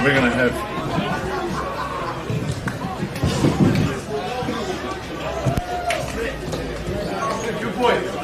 We're going to have good boy.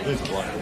There's black.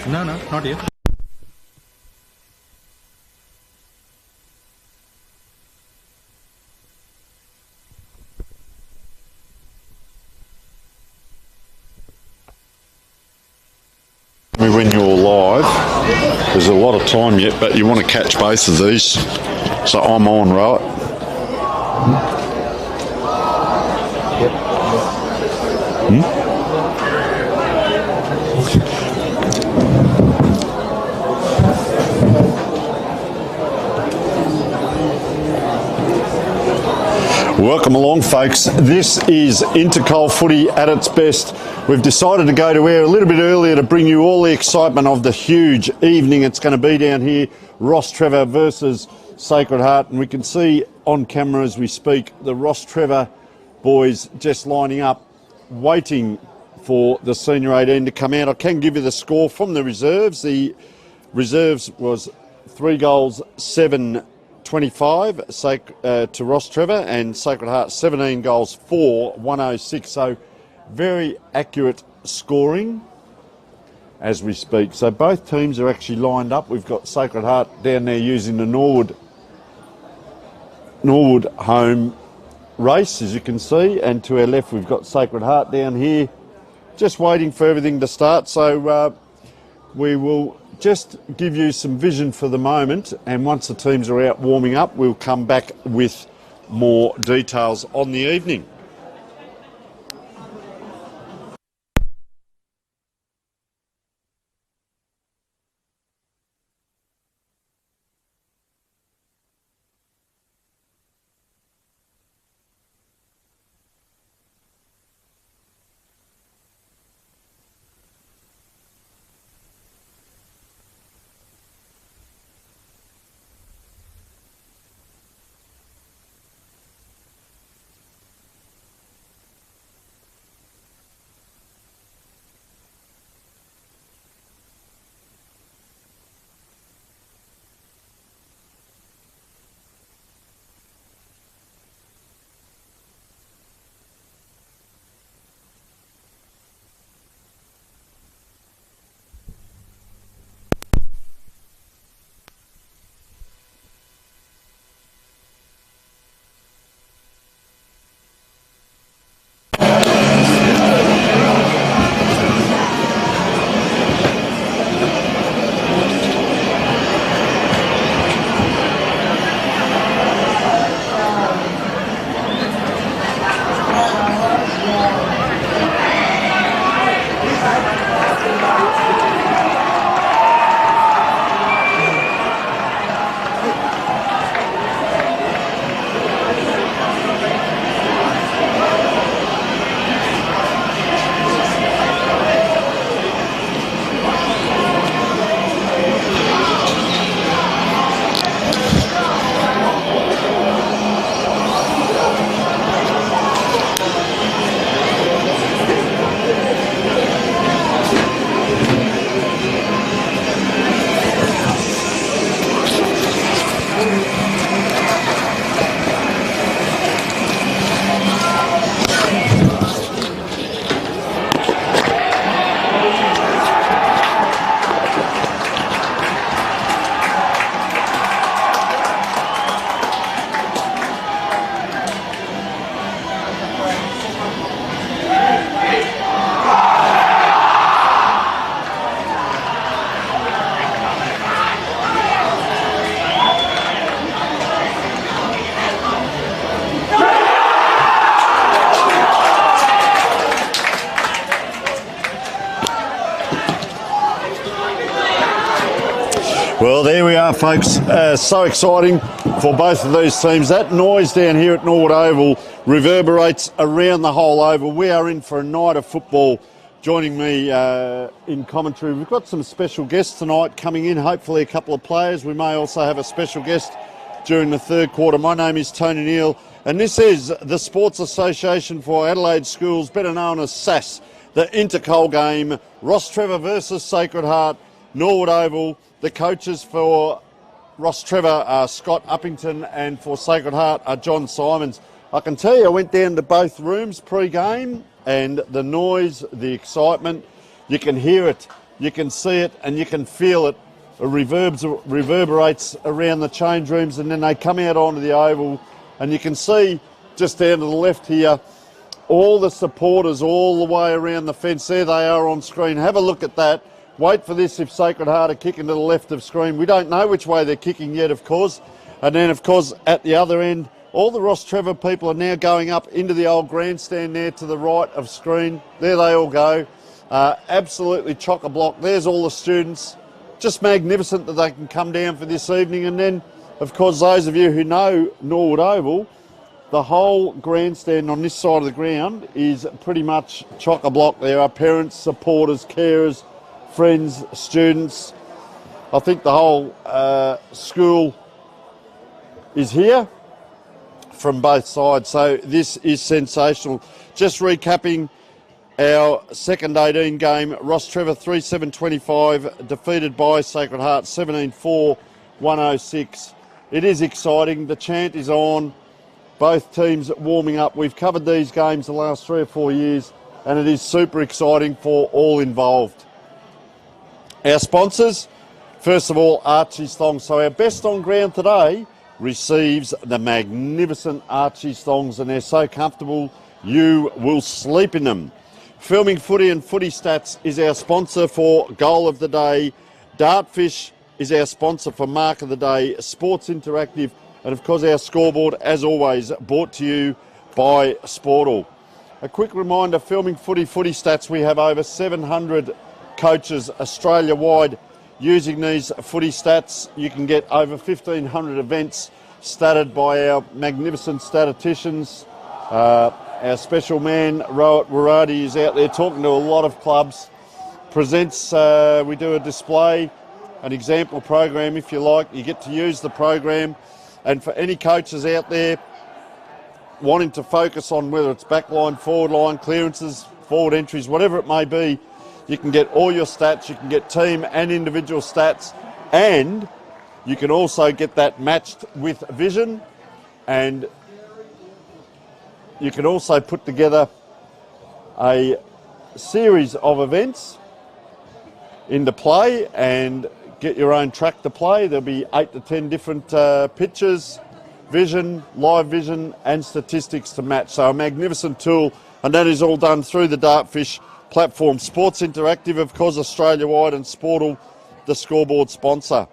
No, not yet. When you're live, there's a lot of time yet, but you want to catch both of these. So I'm on, right? Welcome along, folks. This is Intercol footy at its best. We've decided to go to air a little bit earlier to bring you all the excitement of the huge evening it's going to be down here. Rostrevor versus Sacred Heart. And we can see on camera as we speak the Rostrevor boys just lining up, waiting for the senior 18 to come out. I can give you the score from the reserves. The reserves was 3 goals, 7-25 to Rostrevor, and Sacred Heart 17 goals, 106. So very accurate scoring as we speak. So both teams are actually lined up. We've got Sacred Heart down there using the Norwood home race, as you can see, and to our left we've got Sacred Heart down here just waiting for everything to start. So we will just give you some vision for the moment, and once the teams are out warming up we'll come back with more details on the evening. Well, there we are, folks. So exciting for both of these teams. That noise down here at Norwood Oval reverberates around the whole oval. We are in for a night of football. Joining me in commentary, we've got some special guests tonight coming in, hopefully a couple of players. We may also have a special guest during the third quarter. My name is Tony Neal, and this is the Sports Association for Adelaide Schools, better known as SAS, the Intercol game, Rostrevor versus Sacred Heart, Norwood Oval. The coaches for Rostrevor are Scott Uppington, and for Sacred Heart are John Simons. I can tell you, I went down to both rooms pre-game, and the noise, the excitement, you can hear it, you can see it, and you can feel it. It reverberates around the change rooms, and then they come out onto the oval, and you can see just down to the left here, all the supporters all the way around the fence. There they are on screen. Have a look at that. Wait for this if Sacred Heart are kicking to the left of screen. We don't know which way they're kicking yet, of course. And then, of course, at the other end, all the Rostrevor people are now going up into the old grandstand there to the right of screen. There they all go. Absolutely chock-a-block. There's all the students. Just magnificent that they can come down for this evening. And then, of course, those of you who know Norwood Oval, the whole grandstand on this side of the ground is pretty much chock-a-block. There are parents, supporters, carers, friends, students. I think the whole school is here from both sides, so this is sensational. Just recapping our second 18 game, Rostrevor 3-7-25, defeated by Sacred Heart 17-4, 106. It is exciting, the chant is on, both teams warming up. We've covered these games the last 3 or 4 years, and it is super exciting for all involved. Our sponsors, first of all, Archie's Thongs. So our best on ground today receives the magnificent Archie's Thongs, and they're so comfortable you will sleep in them. Filming Footy and Footy Stats is our sponsor for Goal of the Day. Dartfish is our sponsor for Mark of the Day. Sports Interactive, and of course our scoreboard, as always, brought to you by Sportal. A quick reminder, Filming Footy Stats, we have over 700 coaches Australia-wide using these footy stats. You can get over 1,500 events statted by our magnificent statisticians. Our special man, Rohit Waradi, is out there talking to a lot of clubs. Presents, we do a display, an example program if you like. You get to use the program. And for any coaches out there wanting to focus on whether it's back line, forward line, clearances, forward entries, whatever it may be, you can get all your stats. You can get team and individual stats, and you can also get that matched with vision, and you can also put together a series of events into play and get your own track to play. There'll be 8 to 10 different pictures, vision, live vision, and statistics to match. So a magnificent tool, and that is all done through the Dartfish platform. Sports Interactive, of course, Australia-wide, and Sportal, the scoreboard sponsor.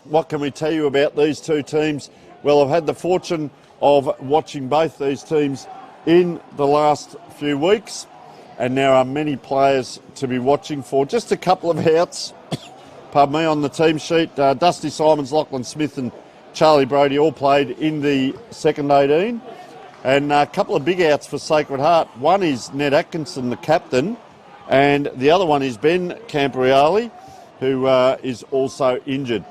What can we tell you about these two teams? Well, I've had the fortune of watching both these teams in the last few weeks, and there are many players to be watching for. Just a couple of outs, pardon me, on the team sheet. Dusty Simons, Lachlan Smith and Charlie Brodie all played in the second 18. And a couple of big outs for Sacred Heart. One is Ned Atkinson, the captain, and the other one is Ben Campriali, who is also injured.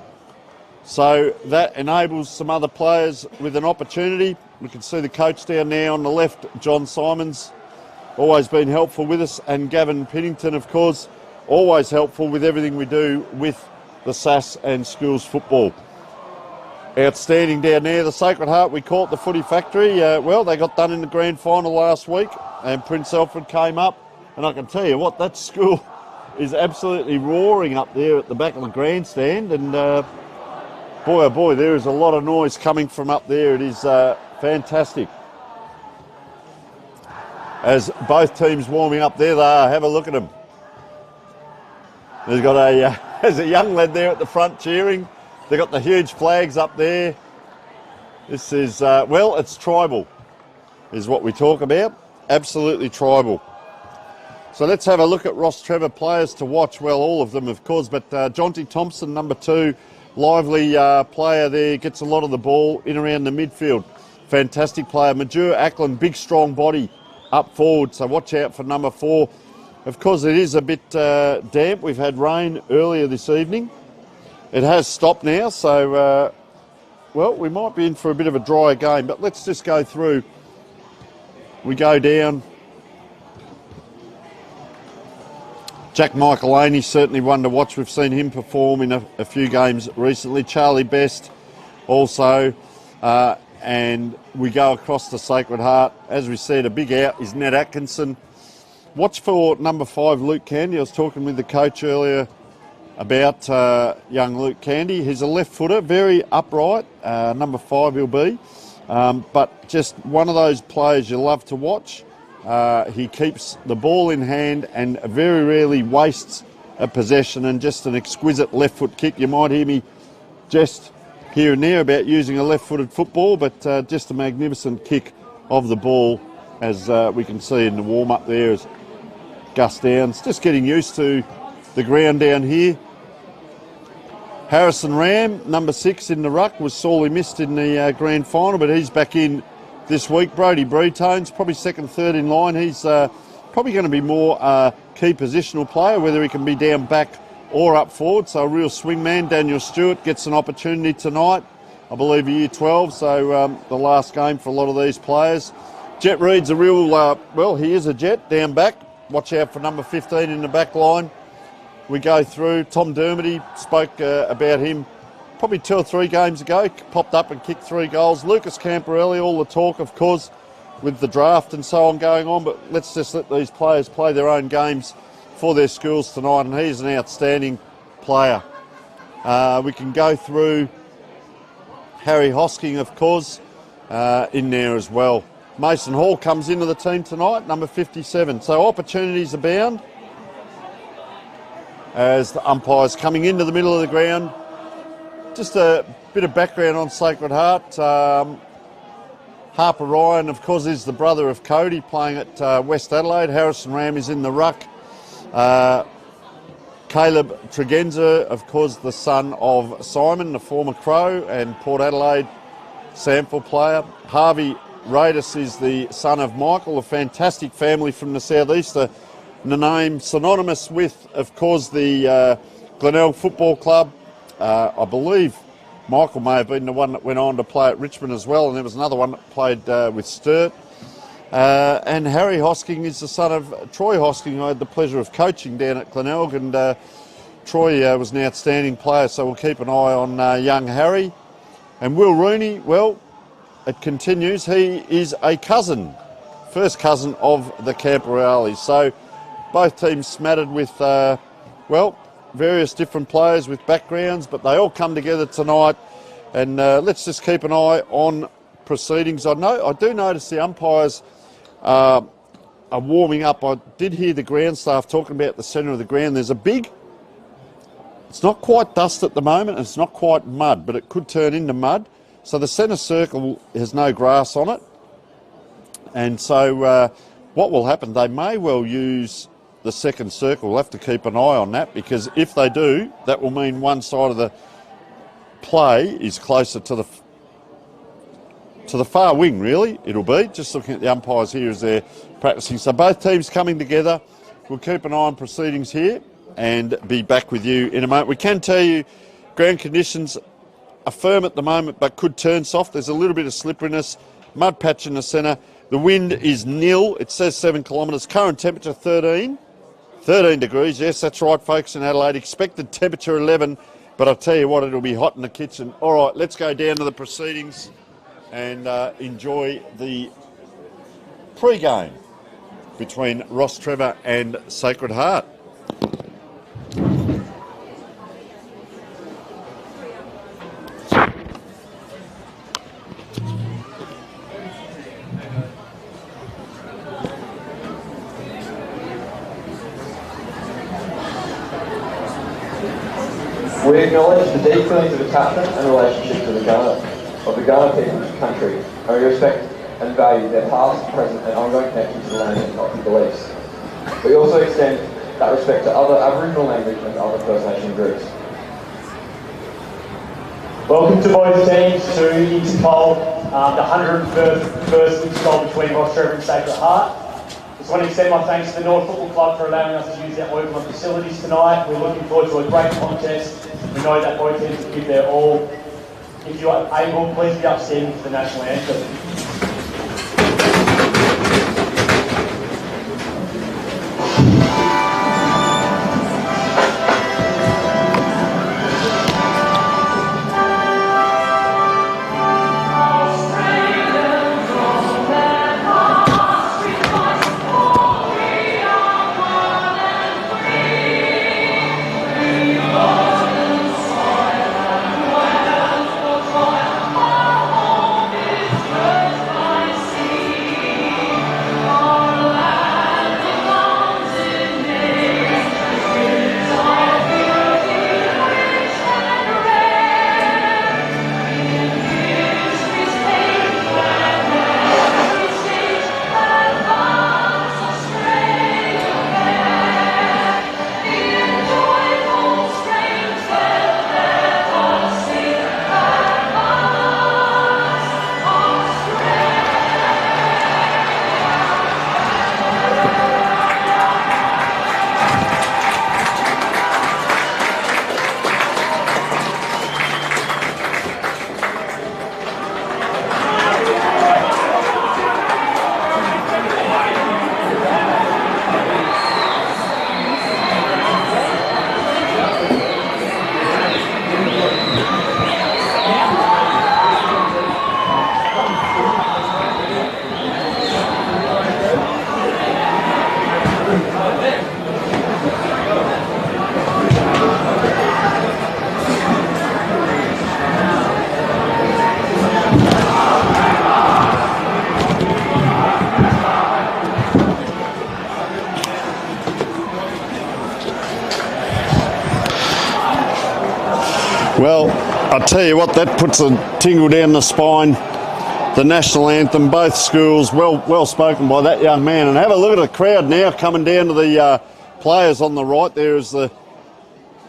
So that enables some other players with an opportunity. We can see the coach down there on the left, John Simons, always been helpful with us, and Gavin Pennington, of course, always helpful with everything we do with the SAS and schools football. Outstanding down there. The Sacred Heart, we call it the Footy Factory. Well, they got done in the grand final last week, and Prince Alfred came up, and I can tell you what, that school is absolutely roaring up there at the back of the grandstand, and boy oh boy, there is a lot of noise coming from up there. It is fantastic. As both teams warming up, there they are. Have a look at them. There's got there's a young lad there at the front cheering. They've got the huge flags up there. This is, well, it's tribal, is what we talk about. Absolutely tribal. So let's have a look at Rostrevor players to watch. Well, all of them, of course, but Jonty Thompson, number 2, lively player there, gets a lot of the ball in around the midfield. Fantastic player. Majur Ackland, big strong body up forward, so watch out for number 4. Of course, it is a bit damp. We've had rain earlier this evening. It has stopped now, so, well, we might be in for a bit of a drier game, but let's just go through. We go down. Jack Michaelini, certainly one to watch. We've seen him perform in a few games recently. Charlie Best also. And we go across to Sacred Heart. As we said, a big out is Ned Atkinson. Watch for number 5, Luke Candy. I was talking with the coach earlier about young Luke Candy. He's a left footer, very upright. Number 5 he'll be. But just one of those players you love to watch. He keeps the ball in hand and very rarely wastes a possession, and just an exquisite left foot kick. You might hear me just here and there about using a left-footed football, but just a magnificent kick of the ball, as we can see in the warm-up there as Gus Downs just getting used to the ground down here. Harrison Ram, number 6 in the ruck, was sorely missed in the grand final, but he's back in this week. Brody Bretone's probably second, third in line. He's probably going to be more key positional player, whether he can be down back or up forward, so a real swingman. Daniel Stewart gets an opportunity tonight, I believe, year 12, so the last game for a lot of these players. Jet Reed's a real, well, he is a Jet down back. Watch out for number 15 in the back line. We go through. Tom Dermody, spoke about him probably 2 or 3 games ago, popped up and kicked 3 goals. Lucas Camporelli, all the talk, of course, with the draft and so on going on, but let's just let these players play their own games for their schools tonight, and he's an outstanding player. We can go through Harry Hosking, of course, in there as well. Mason Hall comes into the team tonight, number 57. So opportunities abound as the umpires coming into the middle of the ground. Just a bit of background on Sacred Heart. Harper Ryan, of course, is the brother of Cody, playing at West Adelaide. Harrison Ram is in the ruck. Caleb Tregenza, of course, the son of Simon, the former Crow and Port Adelaide Sample player. Harvey Radis is the son of Michael, a fantastic family from the southeast. The name synonymous with, of course, the Glenelg Football Club. I believe Michael may have been the one that went on to play at Richmond as well, and there was another one that played with Sturt. And Harry Hosking is the son of Troy Hosking, who I had the pleasure of coaching down at Glenelg, and Troy was an outstanding player, so we'll keep an eye on young Harry. And Will Rooney, well, it continues. He is a cousin, first cousin of the Camporeales. So both teams smattered with, well, various different players with backgrounds, but they all come together tonight. And let's just keep an eye on proceedings. I do notice the umpires are warming up. I did hear the ground staff talking about the centre of the ground. There's a big, it's not quite dust at the moment, and it's not quite mud, but it could turn into mud. So the centre circle has no grass on it. And so what will happen, they may well use the second circle. We'll have to keep an eye on that, because if they do, that will mean one side of the play is closer to the far wing, really, it'll be. Just looking at the umpires here as they're practising. So both teams coming together. We'll keep an eye on proceedings here and be back with you in a moment. We can tell you ground conditions are firm at the moment, but could turn soft. There's a little bit of slipperiness, mud patch in the centre. The wind is nil. It says 7 kilometres. Current temperature 13 degrees. Yes, that's right, folks, in Adelaide. Expected temperature 11, but I'll tell you what, it'll be hot in the kitchen. All right, let's go down to the proceedings and enjoy the pre-game between Rostrevor and Sacred Heart. We acknowledge the deep feelings of attachment and relationship to the Gunner people's country, and we respect and value their past, present and ongoing connection to the land and cultural beliefs. We also extend that respect to other Aboriginal language and other First Nation groups. Welcome to both teams to Intercol, the 101st Intercol between Rostrevor and Sacred Heart. Just want to extend my thanks to the North Football Club for allowing us to use their Oakland facilities tonight. We're looking forward to a great contest. We know that both teams will give their all. If you are able, please be upstanding for the national anthem. Well, I tell you what, that puts a tingle down the spine. The national anthem, both schools, well spoken by that young man. And have a look at the crowd now coming down to the players on the right there as the,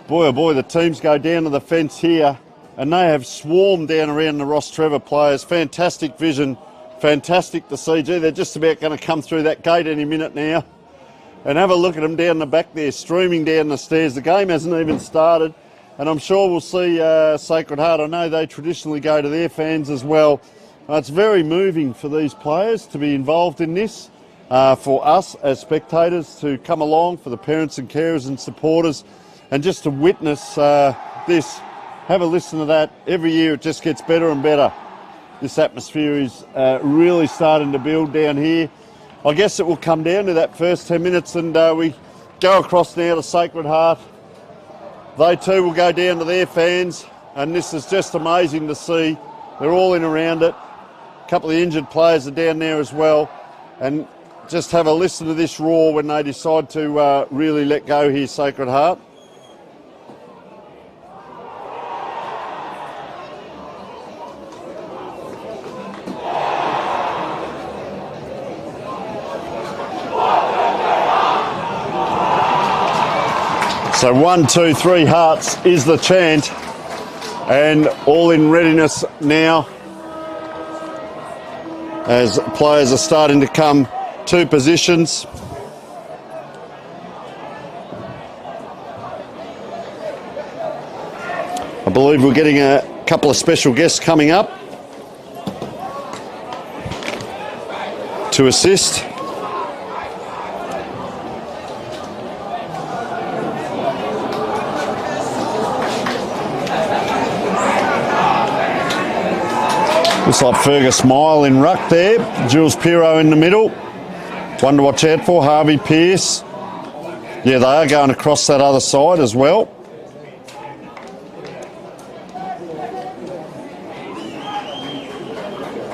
boy oh boy, the teams go down to the fence here. And they have swarmed down around the Rostrevor players. Fantastic vision, fantastic to see. Gee, they're just about going to come through that gate any minute now. And have a look at them down the back there, streaming down the stairs. The game hasn't even started. And I'm sure we'll see Sacred Heart. I know they traditionally go to their fans as well. It's very moving for these players to be involved in this, for us as spectators to come along, for the parents and carers and supporters, and just to witness this. Have a listen to that. Every year it just gets better and better. This atmosphere is really starting to build down here. I guess it will come down to that first 10 minutes and we go across now to Sacred Heart. They too will go down to their fans, and this is just amazing to see. They're all in around it. A couple of injured players are down there as well. And just have a listen to this roar when they decide to really let go here, Sacred Heart. So 1, 2, 3 hearts is the chant, and all in readiness now as players are starting to come to positions. I believe we're getting a couple of special guests coming up to assist. Looks like Fergus Mile in ruck there. Jules Pirro in the middle. One to watch out for, Harvey Pearce. Yeah, they are going across that other side as well.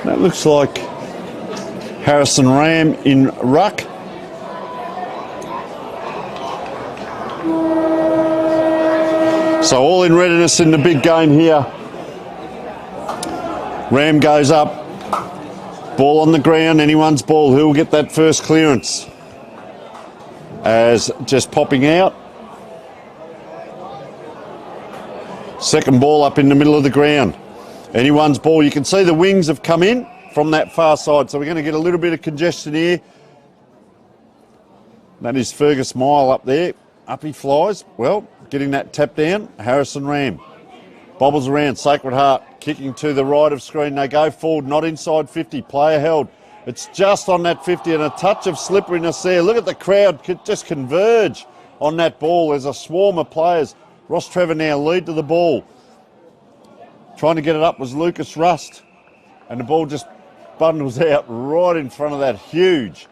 That looks like Harrison Ram in ruck. So all in readiness in the big game here. Ram goes up, ball on the ground, anyone's ball. Who will get that first clearance? as just popping out. Second ball up in the middle of the ground. Anyone's ball. You can see the wings have come in from that far side, so we're going to get a little bit of congestion here. That is Fergus Mile up there. Up he flies. Well, getting that tap down. Harrison Ram. Bobbles around. Sacred Heart kicking to the right of screen. They go forward, not inside 50. Player held. It's just on that 50 and a touch of slipperiness there. Look at the crowd just converge on that ball. There's a swarm of players. Rostrevor now lead to the ball. Trying to get it up was Lucas Rust. And the ball just bundles out right in front of that huge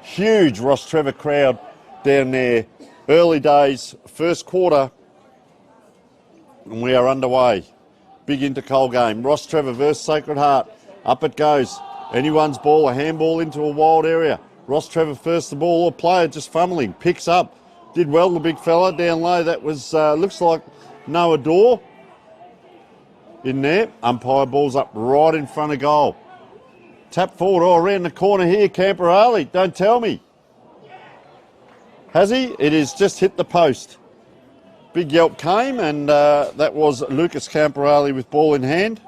Rostrevor crowd down there. Early days, first quarter, and we are underway. Big Intercol game. Rostrevor versus Sacred Heart. Up it goes. Anyone's ball, a handball into a wild area. Rostrevor first the ball, or player just fumbling, picks up. Did well, the big fella down low. That was, looks like Noah Dorr in there. Umpire ball's up right in front of goal. Tap forward, around the corner here, Camperali. Don't tell me. Has he? It is just hit the post. Big yelp came, and that was Lucas Camperali with ball in hand.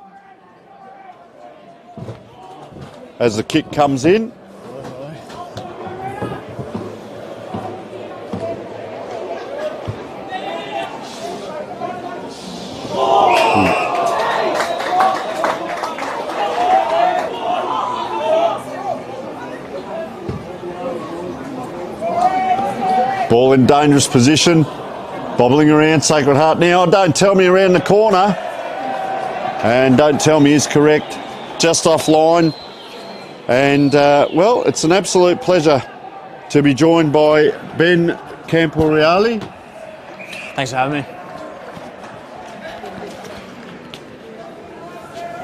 As the kick comes in. Ball in dangerous position. Bobbling around Sacred Heart now. Don't tell me around the corner. And don't tell me is correct. Just offline. And, well, it's an absolute pleasure to be joined by Ben Camporeale. Thanks for having me.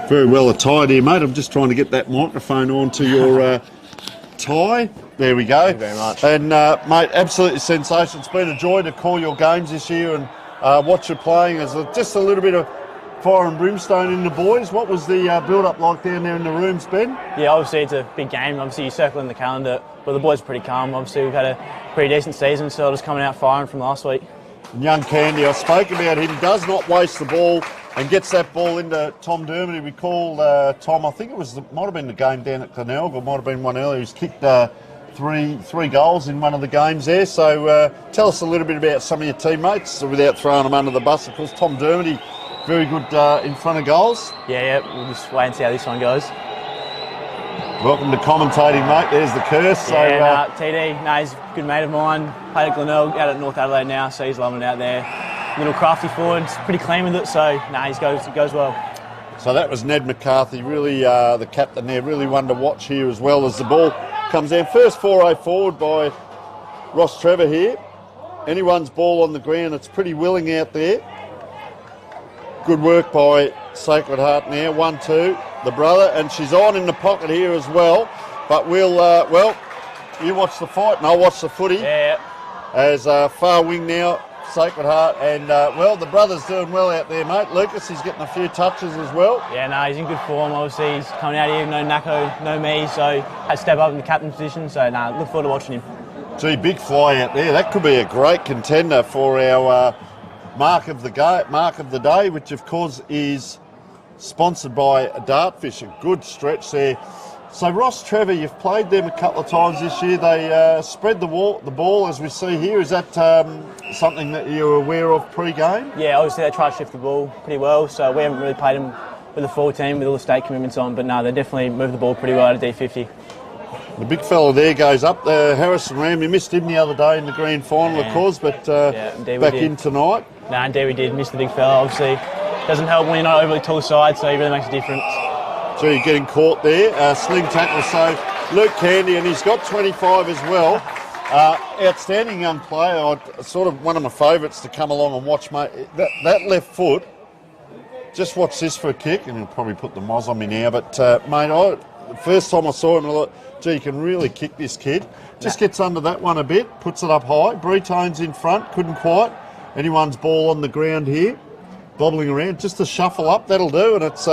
Very well attired here, mate. I'm just trying to get that microphone onto your tie. There we go. Thank you very much. And, mate, absolutely sensational. It's been a joy to call your games this year and watch you playing. There's just a little bit of fire and brimstone in the boys. What was the build-up like down there in the rooms, Ben? Yeah, obviously it's a big game. Obviously you circle in the calendar, but the boys are pretty calm. Obviously we've had a pretty decent season, so just coming out firing from last week. And young Candy, I spoke about him, does not waste the ball and gets that ball into Tom Dermody. We called Tom, I think it might have been the game down at Glenelg, or might have been one earlier. He's kicked three goals in one of the games there. So tell us a little bit about some of your teammates without throwing them under the bus. Of course, Tom Dermody, very good in front of goals. Yeah, we'll just wait and see how this one goes. Welcome to commentating, mate. There's the curse. Yeah, TD, he's a good mate of mine. Played at Glenelg, out at North Adelaide now, so he's loving it out there. Little crafty forward, pretty clean with it, so he goes well. So that was Ned McCarthy, really the captain there, really one to watch here as well as the ball comes in. First foray forward by Rostrevor here. Anyone's ball on the ground, it's pretty willing out there. Good work by Sacred Heart now, 1-2, the brother, and she's on in the pocket here as well. But we'll, well, you watch the fight and I'll watch the footy. Yeah. As far wing now, Sacred Heart, and well, the brother's doing well out there, mate. Lucas, he's getting a few touches as well. Yeah, he's in good form. Obviously, he's coming out here, no Nako, no me, so had to step up in the captain position. So, look forward to watching him. Gee, big fly out there. That could be a great contender for our mark of the day, which of course is sponsored by Dartfish. A good stretch there. So Rostrevor, you've played them a couple of times this year. They spread the ball, as we see here. Is that something that you're aware of pre-game? Yeah, obviously they try to shift the ball pretty well, so we haven't really played them with a full team with all the state commitments on, but no, they definitely move the ball pretty well at a D50. The big fella there goes up. Harrison Ram, you missed him the other day in the grand final, of course, but back in tonight. No, indeed we did. Missed the big fella, obviously. Doesn't help when you're not overly tall side, so he really makes a difference. So you're getting caught there. Sling tackle. So Luke Candy, and he's got 25 as well. Outstanding young player. Sort of one of my favourites to come along and watch, mate. That left foot, just watch this for a kick, and he'll probably put the moz on me now. But, mate, the first time I saw him, I thought, gee, you can really kick this kid. Just gets under that one a bit, puts it up high. Bretone's in front, couldn't quite. Anyone's ball on the ground here, bobbling around. Just a shuffle up, that'll do, and it's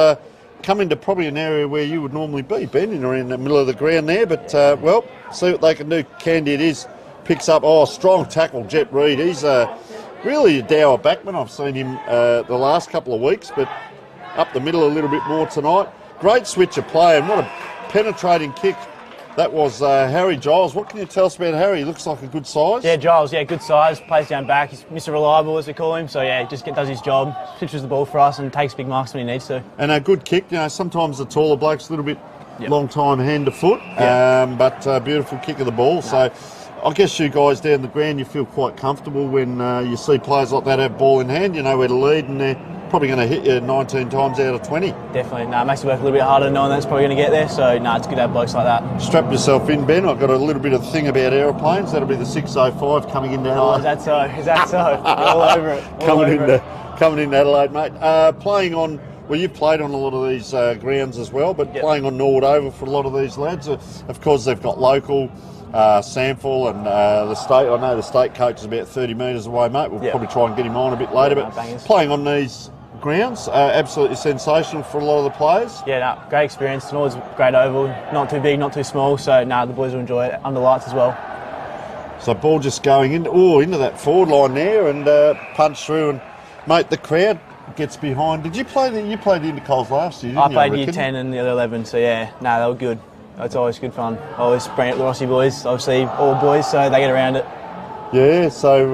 come into probably an area where you would normally be, Ben, in around the middle of the ground there. But, well, see what they can do. Candy it is. picks up, strong tackle, Jet Reed. He's really a dour backman. I've seen him the last couple of weeks, but up the middle a little bit more tonight. Great switch of play, and what a penetrating kick that was. Harry Giles, what can you tell us about Harry? He looks like a good size. Yeah, Giles, good size, plays down back. He's Mr. Reliable, as we call him. So, he just does his job, switches the ball for us and takes big marks when he needs to. And a good kick. Sometimes the taller bloke's a little bit long time hand to foot, but beautiful kick of the ball. No. So I guess you guys down the ground, you feel quite comfortable when you see players like that have ball in hand. You know where to lead, and they're probably going to hit you 19 times out of 20. Definitely. It makes it work a little bit harder knowing that's probably going to get there. So, it's good to have blokes like that. Strap yourself in, Ben. I've got a little bit of thing about aeroplanes. That'll be the 605 coming into Adelaide. Is that so? You're all over it. Coming into Adelaide, mate. Playing on... Well, you've played on a lot of these grounds as well, but playing on Norwood Oval for a lot of these lads. Of course, they've got local, Sample and the state. I know the state coach is about 30 metres away, mate. We'll probably try and get him on a bit later. But playing on these grounds, absolutely sensational for a lot of the players. Great experience. Norwood's a great oval. Not too big, not too small. So, the boys will enjoy it under lights as well. So, ball just going into that forward line there and punch through. And, mate, the crowd gets behind. Did you play the Intercols last year? I played year 10 and the other 11, so they were good. It's always good fun. I always bring up the Rossi boys, obviously all boys, so they get around it. Yeah, so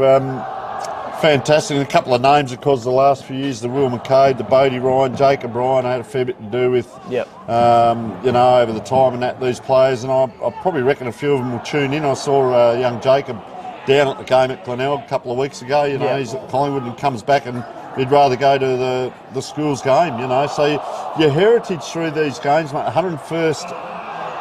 fantastic. And a couple of names, of course, the last few years, the Will McCade, the Bodie Ryan, Jacob Ryan, I had a fair bit to do with, over the time and these players, and I probably reckon a few of them will tune in. I saw young Jacob down at the game at Glenelg a couple of weeks ago. He's at Collingwood and comes back and he'd rather go to the school's game, So your heritage through these games, mate, 101st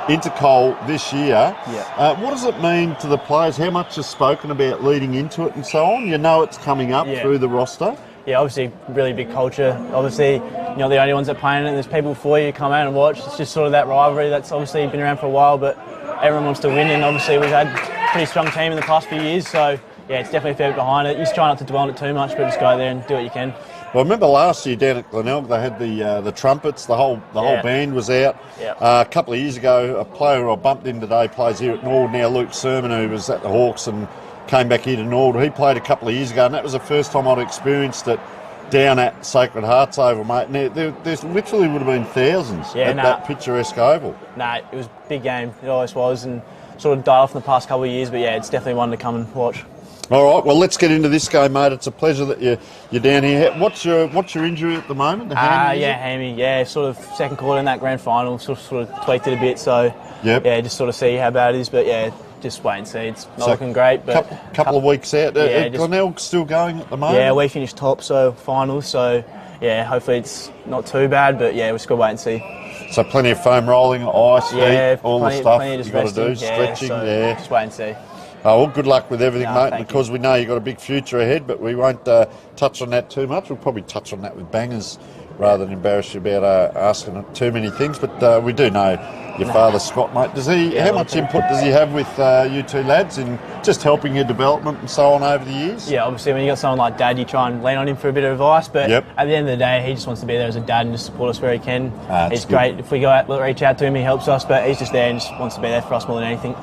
Intercol this year. What does it mean to the players? How much is spoken about leading into it and so on? It's coming up through the roster. Yeah, obviously really big culture. Obviously, you're not the only ones that are playing it. There's people before you come out and watch. It's just sort of that rivalry that's obviously been around for a while, but everyone wants to win, and obviously we've had a pretty strong team in the past few years, so it's definitely a fair bit behind it. You just try not to dwell on it too much, but just go there and do what you can. Well, I remember last year down at Glenelg, they had the trumpets, the whole band was out. A couple of years ago, a player who I bumped in today plays here at Norwood now, Luke Sermon, who was at the Hawks and came back here to Norwood. He played a couple of years ago, and that was the first time I'd experienced it down at Sacred Hearts Oval, mate. And there's literally would have been thousands at that picturesque oval. It was a big game. It always was, and sort of died off in the past couple of years, but it's definitely one to come and watch. All right, well, let's get into this game, mate. It's a pleasure that you're down here. What's your injury at the moment? Hammy. Sort of second quarter in that grand final, sort of tweaked it a bit. So just sort of see how bad it is. But just wait and see. It's not looking great. But couple of weeks out. Glenelg still going at the moment. Yeah, we finished top, so finals. So hopefully it's not too bad. But we've just got to wait and see. So plenty of foam rolling, ice, heat, all the stuff you've got to do, stretching. Just wait and see. Oh, well, good luck with everything, mate, because we know you've got a big future ahead, but we won't touch on that too much. We'll probably touch on that with bangers rather than embarrass you about asking too many things. But we do know your father, Scott, mate. How much input does he have with you two lads in just helping your development and so on over the years? Yeah, obviously when you got someone like Dad, you try and lean on him for a bit of advice, but at the end of the day, he just wants to be there as a dad and just support us where he can. He's great. If we go out, reach out to him, he helps us, but he's just there and just wants to be there for us more than anything.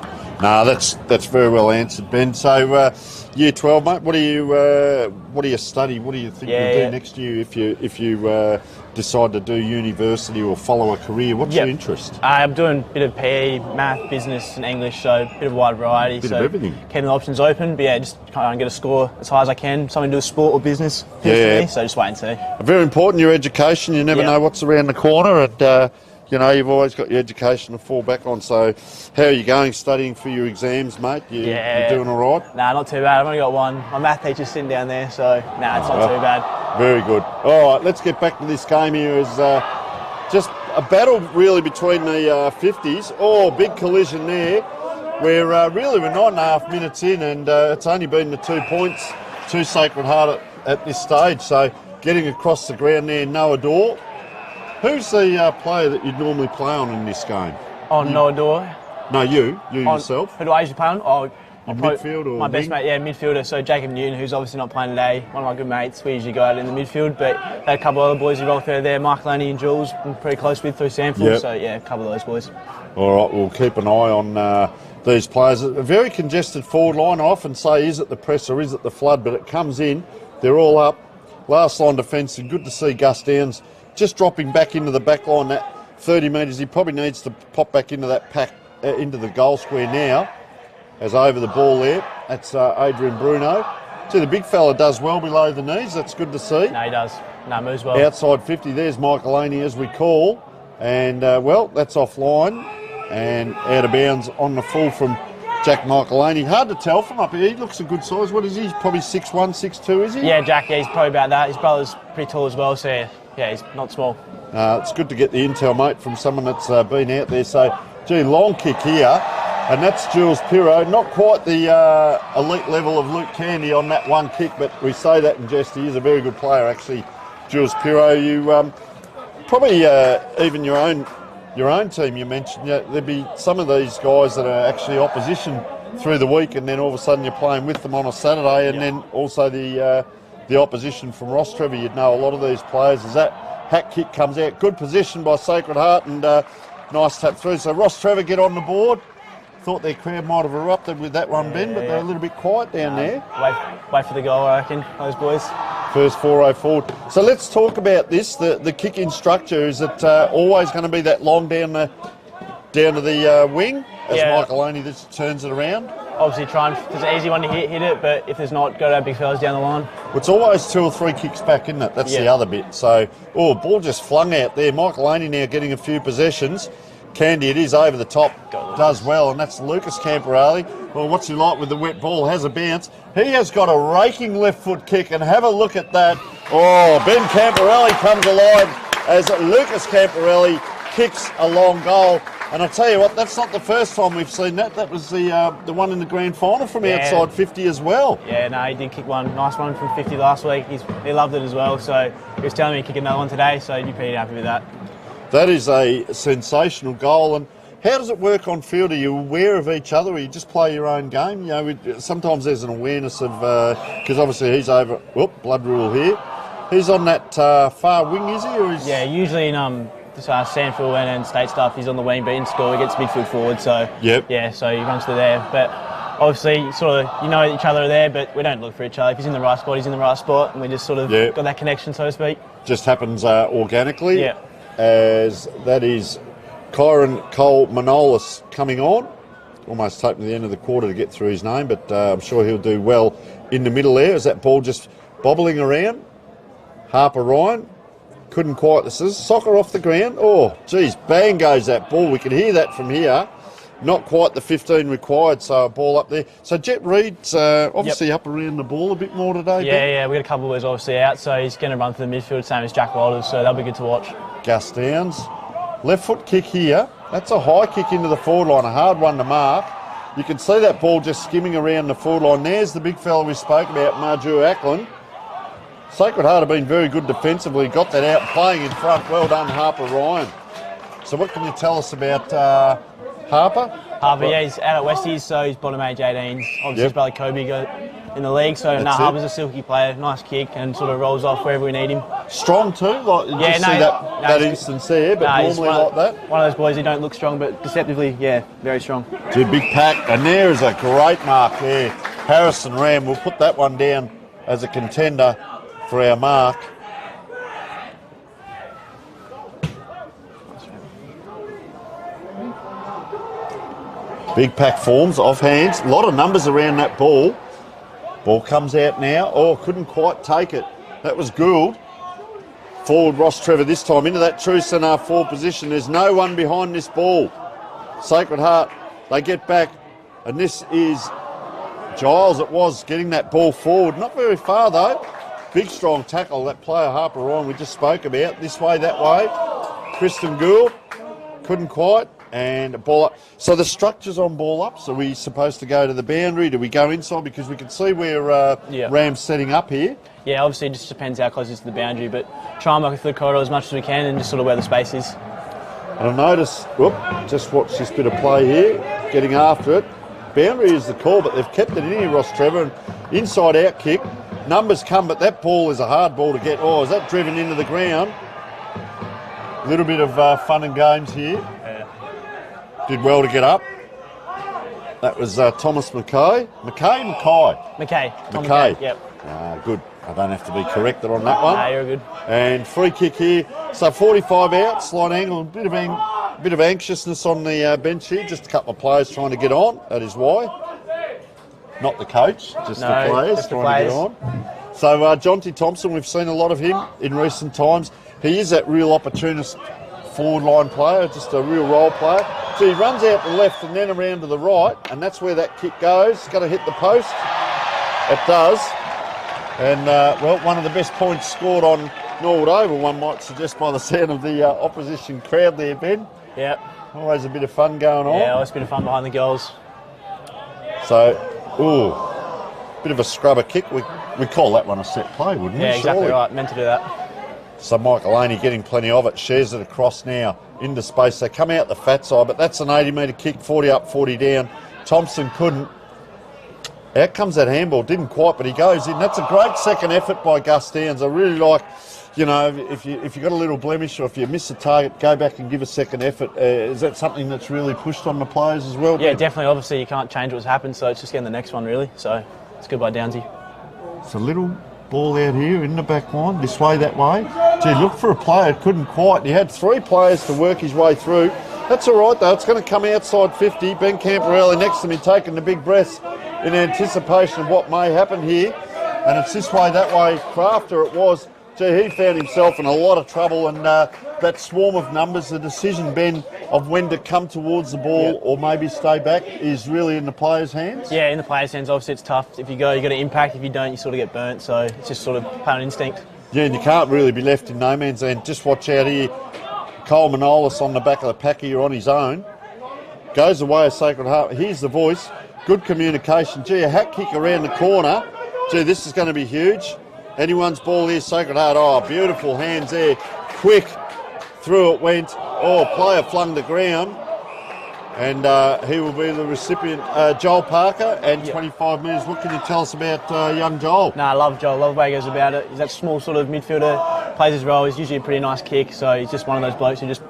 No, that's very well answered, Ben. So, year 12, mate. What do you study? What do you think you'll do next year if you decide to do university or follow a career? What's your interest? I'm doing a bit of PE, math, business, and English, so a bit of a wide variety. Bit of everything. Keeping the options open, but just trying to get a score as high as I can. Something to do with sport or business. For me, so just wait and see. Very important, your education. You never know what's around the corner, and you've always got your education to fall back on. So how are you going studying for your exams, mate? You're doing all right? Nah, not too bad. I've only got one. My math teacher's sitting down there, so it's not too bad. Very good. All right, let's get back to this game here. It's just a battle really between the 50s. Oh, big collision there. We're 9.5 minutes in, and it's only been the 2 points to Sacred Heart at this stage. So getting across the ground there, Noah Dorr. Who's the player that you'd normally play on in this game? Noah Dorr? No, you yourself. Who do I usually play on? Midfield or my best mate, midfielder. So Jacob Newton, who's obviously not playing today, one of my good mates. We usually go out in the midfield, but had a couple of other boys who roll through there. Mark Laney and Jules, I'm pretty close with through Sample. So a couple of those boys. All right, we'll keep an eye on these players. A very congested forward line. I often say, is it the press or is it the flood? But it comes in. They're all up. Last line defence, and good to see Gus Downs just dropping back into the back line, that 30 metres. He probably needs to pop back into that pack, into the goal square now, as over the ball there. That's Adrian Bruno. See, the big fella does well below the knees. That's good to see. No, he does. No, moves well. Outside 50, there's Michael Aney, as we call. And, well, that's offline and out of bounds on the full from Jack Michaelani. Hard to tell from up here. He looks a good size. What is he? He's probably 6'1", 6'2", is he? Yeah, Jack, yeah, he's probably about that. His brother's pretty tall as well, so yeah, he's not small. It's good to get the intel, mate, from someone that's been out there. So, gee, long kick here. And that's Jules Pirro. Not quite the elite level of Luke Candy on that one kick, but we say that in jest. He is a very good player, actually, Jules Pirro. You probably even your own team, you mentioned, there'd be some of these guys that are actually opposition through the week, and then all of a sudden you're playing with them on a Saturday, and then also the opposition from Rostrevor. You'd know a lot of these players as that hack kick comes out. Good position by Sacred Heart, and nice tap through. So Rostrevor get on the board. Thought their crowd might have erupted with that one, Ben, but they're a little bit quiet down there. Wait for the goal, I reckon, those boys. First 4-0 forward. So let's talk about this. The kick-in structure, is it always going to be that long down to the wing, as Michael only just turns it around? Obviously try and, if there's an easy one to hit it, but if there's not, go to our big fellas down the line. Well, it's always 2 or 3 kicks back, isn't it? That's the other bit. So, ball just flung out there. Michael Aney now getting a few possessions. Candy, it is over the top, does well, and that's Lucas Camporelli. Well, what's he like with the wet ball? Has a bounce. He has got a raking left foot kick, and have a look at that. Oh, Ben Camporelli comes alive as Lucas Camporelli kicks a long goal. And I tell you what, that's not the first time we've seen that. That was the one in the grand final from outside 50 as well. Yeah, no, he did kick one. Nice one from 50 last week. He loved it as well, so he was telling me to kick another one today, so he'd be pretty happy with that. That is a sensational goal. And how does it work on field? Are you aware of each other, or you just play your own game? You know, sometimes there's an awareness of, because obviously he's over, blood rule here. He's on that far wing, is he? Or is... Yeah, usually in Sandfield and state stuff, he's on the wing, but in school he gets midfield forward, so yeah, so he runs to there. But obviously, sort of, you know each other are there, but we don't look for each other. If he's in the right spot, he's in the right spot, and we just sort of got that connection, so to speak. Just happens organically. Yeah. As that is Kyron Cole Manolis coming on. Almost taken to the end of the quarter to get through his name, but I'm sure he'll do well in the middle there. As that ball just bobbling around. Harper Ryan couldn't quite. This is soccer off the ground. Oh, geez, bang goes that ball. We could hear that from here. Not quite the 15 required, so a ball up there. So Jet Reed's obviously up around the ball a bit more today. Yeah, we got a couple of boys obviously out, so he's going to run through the midfield, same as Jack Walters, so that'll be good to watch. Gus Downs, left foot kick here. That's a high kick into the forward line, a hard one to mark. You can see that ball just skimming around the forward line. There's the big fella we spoke about, Marju Ackland. Sacred Heart have been very good defensively, got that out, playing in front. Well done, Harper Ryan. So what can you tell us about Harper? Harper, yeah, he's out at Westies, so he's bottom age 18s. Obviously his brother Kobe got in the league, so Harper's a silky player, nice kick, and sort of rolls off wherever we need him. Strong too, like you see that instance there, but normally like that. One of those boys who don't look strong, but deceptively, very strong. It's a big pack, and there is a great mark there. Harrison Ram, we'll put that one down as a contender for our mark. Big pack forms, off hands. A lot of numbers around that ball. Ball comes out now. Oh, couldn't quite take it. That was Gould. Forward Rostrevor this time into that true centre forward position. There's no one behind this ball. Sacred Heart, they get back. And this is Giles, it was, getting that ball forward. Not very far though. Big strong tackle, that player Harper Ryan we just spoke about. This way, that way. Kristen Gould, couldn't quite. And a ball up. So the structure's on ball up. So are we supposed to go to the boundary? Do we go inside? Because we can see where Ram's setting up here. Yeah, obviously it just depends how close it is to the boundary, but try and mark it through the corridor as much as we can and just sort of where the space is. And I notice, just watch this bit of play here, getting after it. Boundary is the call, but they've kept it in here, Rostrevor, and inside out kick. Numbers come, but that ball is a hard ball to get. Oh, is that driven into the ground? A little bit of fun and games here. Did well to get up. That was Thomas Mackay. Mackay? McKay. Tom Mackay. McKay. Yep. Good. I don't have to be corrected on that one. Nah, you're good. And free kick here. So 45 out, slight angle, a bit of anxiousness on the bench here. Just a couple of players trying to get on. That is why. Not the coach, just the players trying to get on. So Jonty Thompson, we've seen a lot of him in recent times. He is that real opportunist forward line player, just a real role player. So he runs out to the left and then around to the right, and that's where that kick goes. It's going to hit the post. It does. And, well, one of the best points scored on Norwood Oval, one might suggest by the sound of the opposition crowd there, Ben. Yep. Always a bit of fun going on. Yeah, always a bit of fun behind the goals. So, bit of a scrubber kick. We call that one a set play, wouldn't we? Yeah, exactly surely? right. Meant to do that. So Michael Laney getting plenty of it, shares it across now into space. They come out the fat side, but that's an 80-metre kick, 40 up, 40 down. Thompson couldn't. Out comes that handball, didn't quite, but he goes in. That's a great second effort by Gus Downs. I really like, you know, if you've got a little blemish or if you miss a target, go back and give a second effort. Is that something that's really pushed on the players as well? Yeah, definitely. Obviously, you can't change what's happened, so it's just getting the next one, really. So it's good by Downsy. It's a little ball out here in the back line, this way, that way. Gee, look for a player, couldn't quite. He had three players to work his way through. That's all right, though. It's going to come outside 50. Ben Camporelli next to me taking the big breaths in anticipation of what may happen here. And it's this way, that way. Crafter it was. Gee, he found himself in a lot of trouble, and that swarm of numbers, the decision, Ben, of when to come towards the ball or maybe stay back is really in the players' hands? Yeah, in the players' hands, obviously it's tough. If you go, you got to impact. If you don't, you sort of get burnt. So it's just sort of plain instinct. Yeah, and you can't really be left in no man's land. Just watch out here. Cole Manolis on the back of the pack here on his own. Goes away a Sacred Heart. Here's the voice. Good communication. Gee, a hat kick around the corner. Gee, this is going to be huge. Anyone's ball here, Sacred Heart. Oh, beautiful hands there. Quick. Through it went. Oh, player flung the ground. And he will be the recipient, Joel Parker, and 25 metres. What can you tell us about young Joel? No, I love Joel. Love the way he goes about it. He's that small sort of midfielder, plays his role. He's usually a pretty nice kick, so he's just one of those blokes who just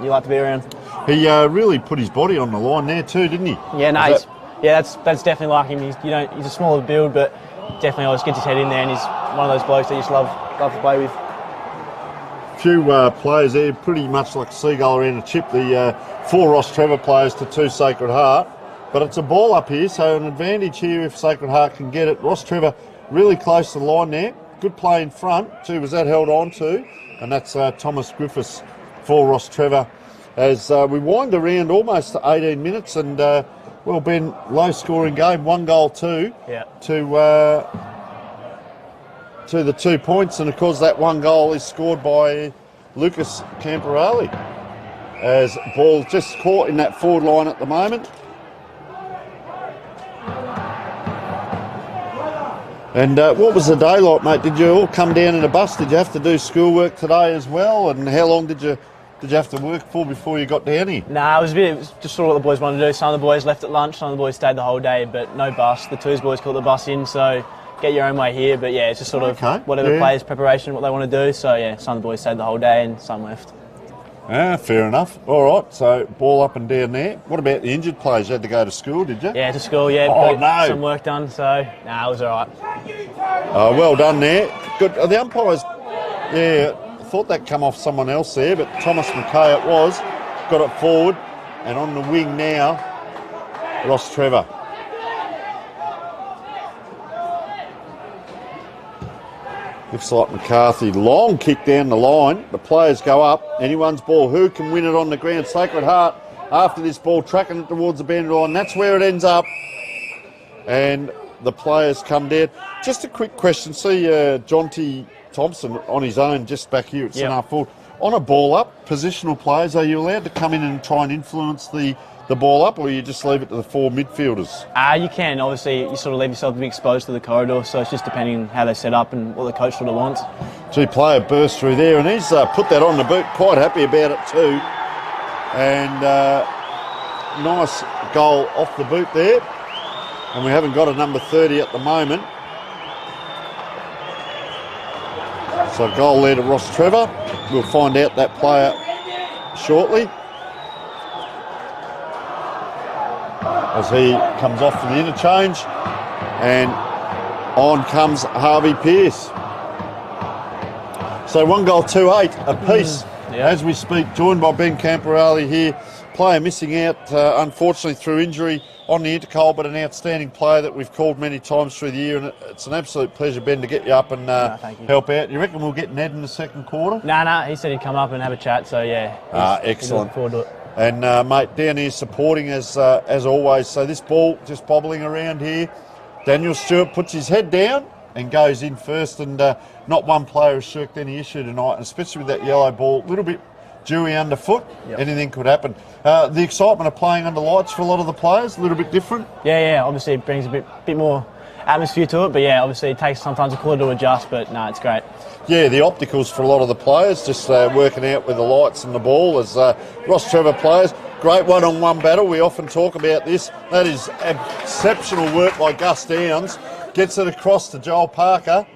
you like to be around. He really put his body on the line there too, didn't he? Yeah, no, that's definitely like him. He's a smaller build, but definitely always gets his head in there, and he's one of those blokes that you just love to play with. Few players there, pretty much like a seagull around a chip. The 4 Rostrevor players to 2 Sacred Heart. But it's a ball up here, so an advantage here if Sacred Heart can get it. Rostrevor really close to the line there. Good play in front. Gee, was that held on to? And that's Thomas Griffiths for Rostrevor. As we wind around almost to 18 minutes and, well, Ben, low-scoring game, 1 goal, 2 to the 2 points, and of course that 1 goal is scored by Lucas Camporelli as ball just caught in that forward line at the moment. And what was the day like, mate? Did you all come down in a bus? Did you have to do schoolwork today as well? And how long did you have to work for before you got down here? Nah, it was just sort of what the boys wanted to do. Some of the boys left at lunch, some of the boys stayed the whole day, but no bus. The Twos boys called the bus in, so get your own way here. But yeah, it's just sort of whatever players' preparation, what they want to do. So yeah, some of the boys stayed the whole day and some left. Fair enough. All right, so ball up and down there. What about the injured players? You had to go to school, did you? Yeah, to school, yeah. Oh, no. Some work done, so nah, it was all right. Well done there. Good. The umpires, yeah, I thought that come off someone else there, but Thomas Mackay it was. Got it forward, and on the wing now, Rostrevor. Looks like McCarthy. Long kick down the line. The players go up. Anyone's ball. Who can win it on the ground? Sacred Heart after this ball, tracking it towards the boundary line. That's where it ends up. And the players come down. Just a quick question. See Jonty Thompson on his own just back here at centre forward. On a ball up, positional players, are you allowed to come in and try and influence the ball up, or you just leave it to the 4 midfielders? You can. Obviously, you sort of leave yourself to be exposed to the corridor, so it's just depending on how they set up and what the coach sort of wants. Gee, player burst through there, and he's put that on the boot. Quite happy about it too. And nice goal off the boot there. And we haven't got a number 30 at the moment. So goal there to Rostrevor. We'll find out that player shortly. as he comes off for the interchange, and on comes Harvey Pearce. So 1 goal, 2-8 apiece as we speak, joined by Ben Camporale here. Player missing out, unfortunately, through injury on the Intercol, but an outstanding player that we've called many times through the year, and it's an absolute pleasure, Ben, to get you up and help out. You reckon we'll get Ned in the second quarter? No, he said he'd come up and have a chat, so yeah. Excellent. He's looking forward to it. And mate, down here supporting as always. So this ball just bobbling around here. Daniel Stewart puts his head down and goes in first, and not one player has shirked any issue tonight, and especially with that yellow ball, a little bit dewy underfoot, anything could happen. The excitement of playing under lights for a lot of the players, a little bit different. Yeah, obviously it brings a bit more atmosphere to it, but yeah, obviously it takes sometimes a quarter to adjust, but no, it's great. Yeah, the opticals for a lot of the players, just working out with the lights and the ball as Rostrevor players. Great one-on-one battle, we often talk about this. That is exceptional work by Gus Downs. Gets it across to Joel Parker.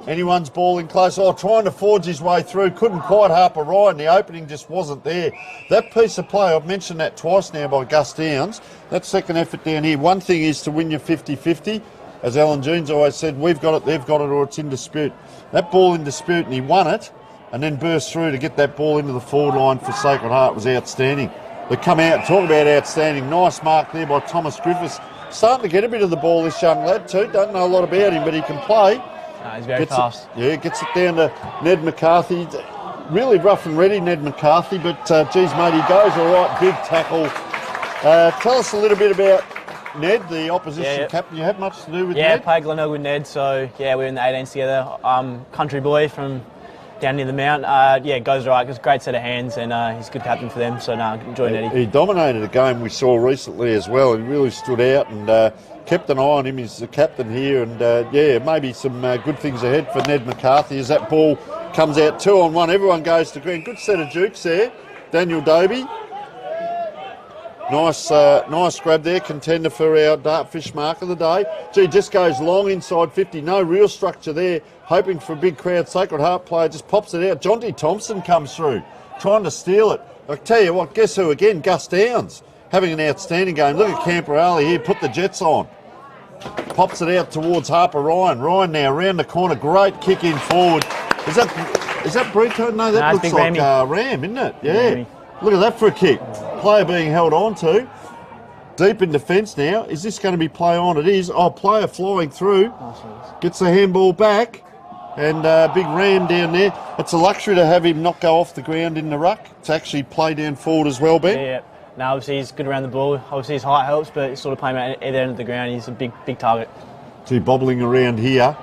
Anyone's ball in close. Trying to forge his way through. Couldn't quite Harper Ryan. The opening just wasn't there. That piece of play, I've mentioned that twice now by Gus Downs. That second effort down here. One thing is to win your 50-50. As Alan Jeans always said, we've got it, they've got it, or it's in dispute. That ball in dispute, and he won it, and then burst through to get that ball into the forward line for Sacred Heart was outstanding. They come out and talk about outstanding. Nice mark there by Thomas Griffiths. Starting to get a bit of the ball, this young lad too. Don't know a lot about him, but he can play. He's very fast. Gets it down to Ned McCarthy. Really rough and ready, Ned McCarthy, but geez, mate, he goes all right. Big tackle. Tell us a little bit about Ned, the opposition captain. You have much to do with Ned? Yeah, played Glenelg with Ned, so yeah, we were in the 18s together. Country boy from down near the Mount. Goes right. It's a great set of hands, and he's a good captain for them, so enjoy Neddy. He dominated a game we saw recently as well. He really stood out and kept an eye on him. He's the captain here, and maybe some good things ahead for Ned McCarthy as that ball comes out 2-on-1. Everyone goes to green. Good set of jukes there. Daniel Doby. Nice grab there, contender for our Dartfish mark of the day. Just goes long inside 50, no real structure there, hoping for a big crowd. Sacred Heart player just pops it out. Jonty Thompson comes through, trying to steal it. I tell you what, guess who again? Gus Downs, having an outstanding game. Look at Camporale here, put the Jets on. Pops it out towards Harper Ryan. Ryan now around the corner, great kick in forward. Is that Brito? No, that looks like Ram, isn't it? Yeah. Look at that for a kick. Player being held on to. Deep in defence now. Is this going to be play on? It is. Player flying through. Gets the handball back. And big Ram down there. It's a luxury to have him not go off the ground in the ruck. To actually play down forward as well, Ben. Yeah. No, obviously he's good around the ball. Obviously his height helps, but he's sort of playing at either end of the ground. He's a big target. Bobbling around here.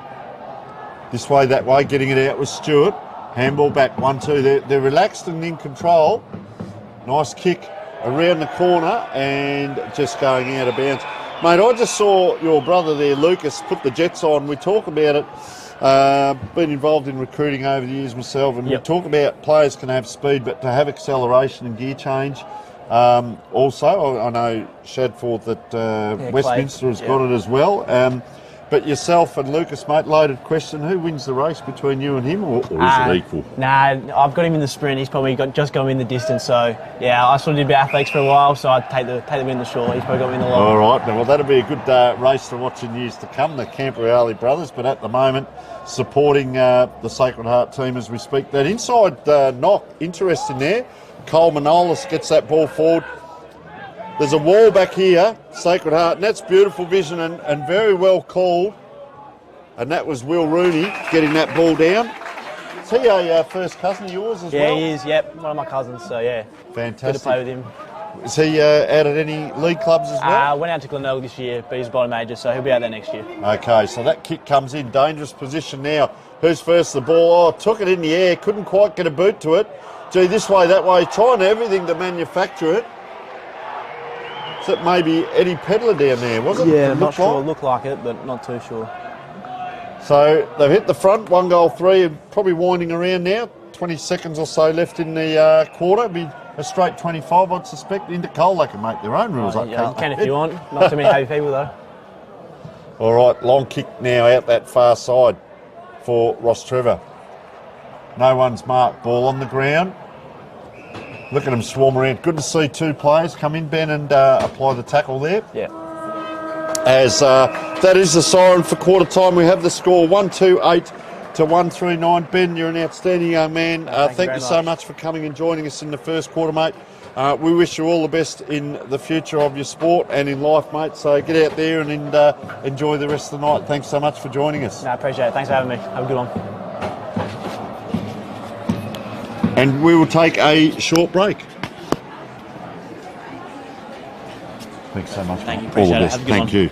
This way, that way. Getting it out with Stewart. Handball back. 1-2. They're relaxed and in control. Nice kick around the corner and just going out of bounds. Mate, I just saw your brother there, Lucas, put the Jets on. We talk about it. Been involved in recruiting over the years myself, and we talk about players can have speed, but to have acceleration and gear change. Also, I know Shadforth at Westminster has got it as well. But yourself and Lucas, mate, loaded question. Who wins the race between you and him, or is it equal? Nah, I've got him in the sprint. He's probably just got me in the distance. So, yeah, I sort of did a bit of athletics for a while, so I'd take the win in the short. He's probably got me in the long. All right. Well, that'll be a good race to watch in years to come, the Camporale brothers. But at the moment, supporting the Sacred Heart team as we speak. That inside knock, interesting there. Cole Manolis gets that ball forward. There's a wall back here, Sacred Heart, and that's beautiful vision and very well called. And that was Will Rooney getting that ball down. Is he a first cousin of yours as well? Yeah, he is, yep. One of my cousins, so yeah. Fantastic. Good to play with him. Is he out at any league clubs as well? Went out to Glenelg this year, but he's bottom major, so he'll be out there next year. Okay, so that kick comes in. Dangerous position now. Who's first? The ball. Took it in the air. Couldn't quite get a boot to it. This way, that way. Trying everything to manufacture it. Is that maybe Eddie Pedler down there, was it? Yeah, not sure. Looked like it, but not too sure. So they've hit the front, 1 goal 3, and probably winding around now. 20 seconds or so left in the quarter. It'll be a straight 25, I'd suspect. Intercol, they can make their own rules. You can if you want. Not too many heavy people, though. All right, long kick now out that far side for Rostrevor. No one's marked. Ball on the ground. Look at them swarm around. Good to see two players come in, Ben, and apply the tackle there. Yeah. as that is the siren for quarter time. We have the score 128 to 139. Ben, you're an outstanding young man. Thank you so much for coming and joining us in the first quarter, mate. We wish you all the best in the future of your sport and in life, mate. So get out there and enjoy the rest of the night. Thanks so much for joining us. No, I appreciate it. Thanks for having me. Have a good one. And we will take a short break. Thanks so much. Thank you. All the Appreciate it. best. Have a good Thank one. you.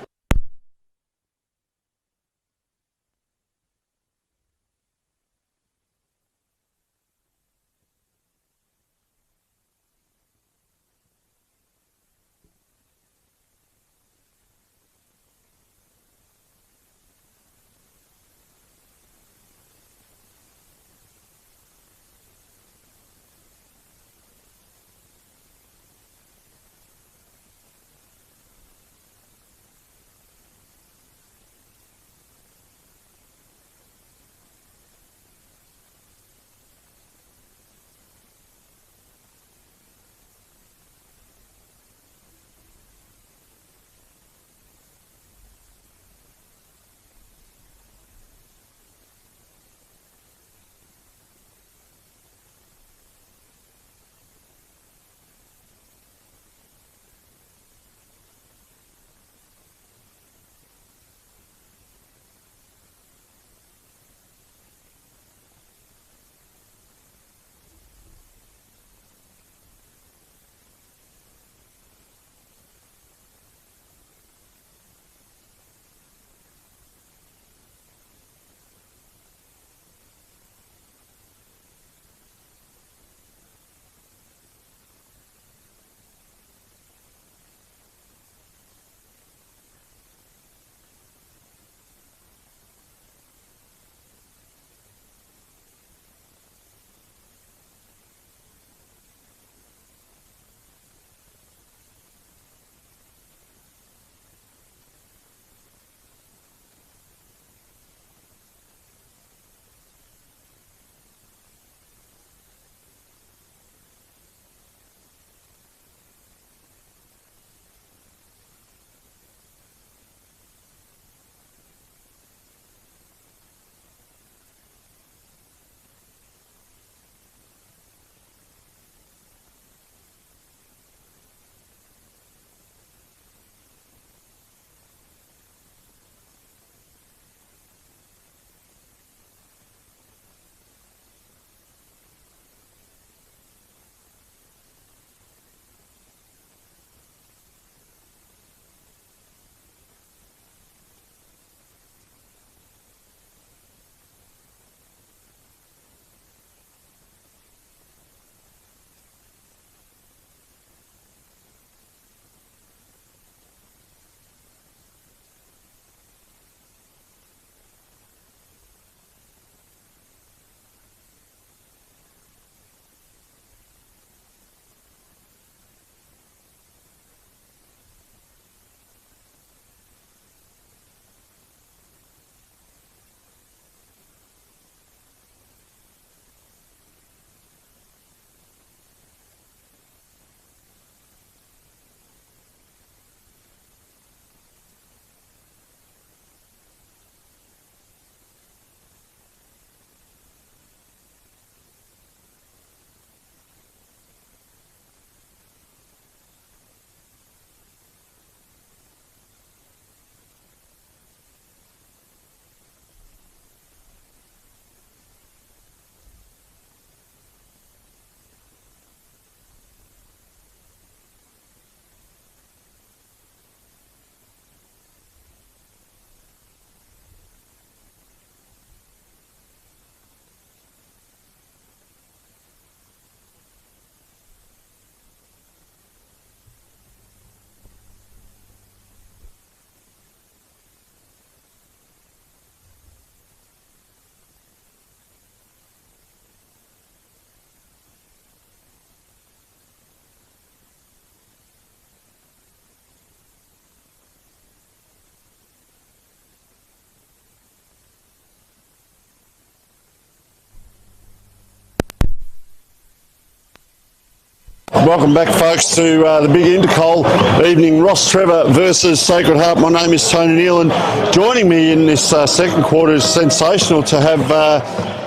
Welcome back, folks, to the big Intercol evening. Rostrevor versus Sacred Heart. My name is Tony Neal, and joining me in this second quarter is sensational to have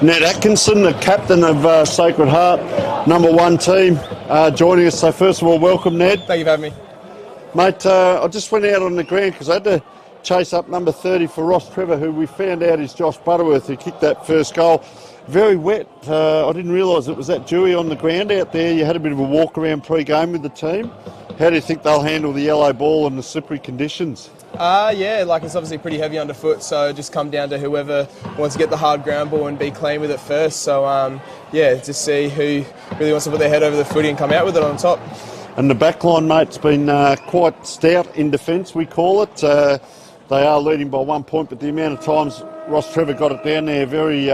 Ned Atkinson, the captain of Sacred Heart, #1 team, joining us. So first of all, welcome, Ned. Thank you for having me. Mate, I just went out on the ground because I had to chase up number 30 for Rostrevor, who we found out is Josh Butterworth, who kicked that first goal. Very wet. I didn't realise it was that dewy on the ground out there. You had a bit of a walk around pre-game with the team. How do you think they'll handle the yellow ball and the slippery conditions? Yeah, like it's obviously pretty heavy underfoot, so just come down to whoever wants to get the hard ground ball and be clean with it first. So, yeah, just see who really wants to put their head over the footy and come out with it on top. And the backline, mate, it's been quite stout in defence, we call it. They are leading by 1 point, but the amount of times Rostrevor got it down there, very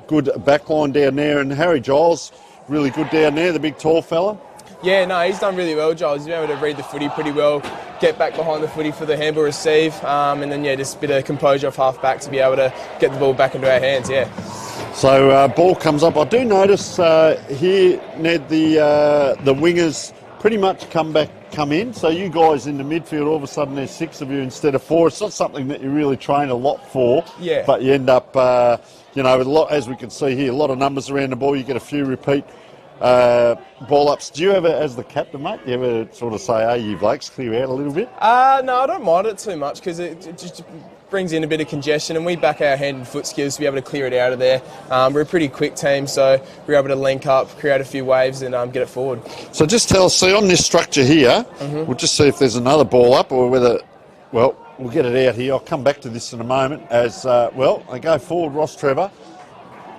good backline down there. And Harry Giles, really good down there, the big tall fella. Yeah, no, he's done really well, Giles. He's been able to read the footy pretty well, get back behind the footy for the handball receive, and then, yeah, just a bit of composure off half back to be able to get the ball back into our hands, yeah. So ball comes up. I do notice here, Ned, the wingers pretty much come in. So you guys in the midfield, all of a sudden there's 6 of you instead of 4. It's not something that you really train a lot for. Yeah. But you end up, with a lot, as we can see here, a lot of numbers around the ball. You get a few repeat ball ups. Do you ever, as the captain, mate, you ever sort of say, hey, you blokes, clear out a little bit? No, I don't mind it too much because it just brings in a bit of congestion, and we back our hand and foot skills to be able to clear it out of there. We're a pretty quick team, so we're able to link up, create a few waves and get it forward. So just tell us, see on this structure here, we'll just see if there's another ball up or whether, well, we'll get it out here. I'll come back to this in a moment as, they go forward, Rostrevor.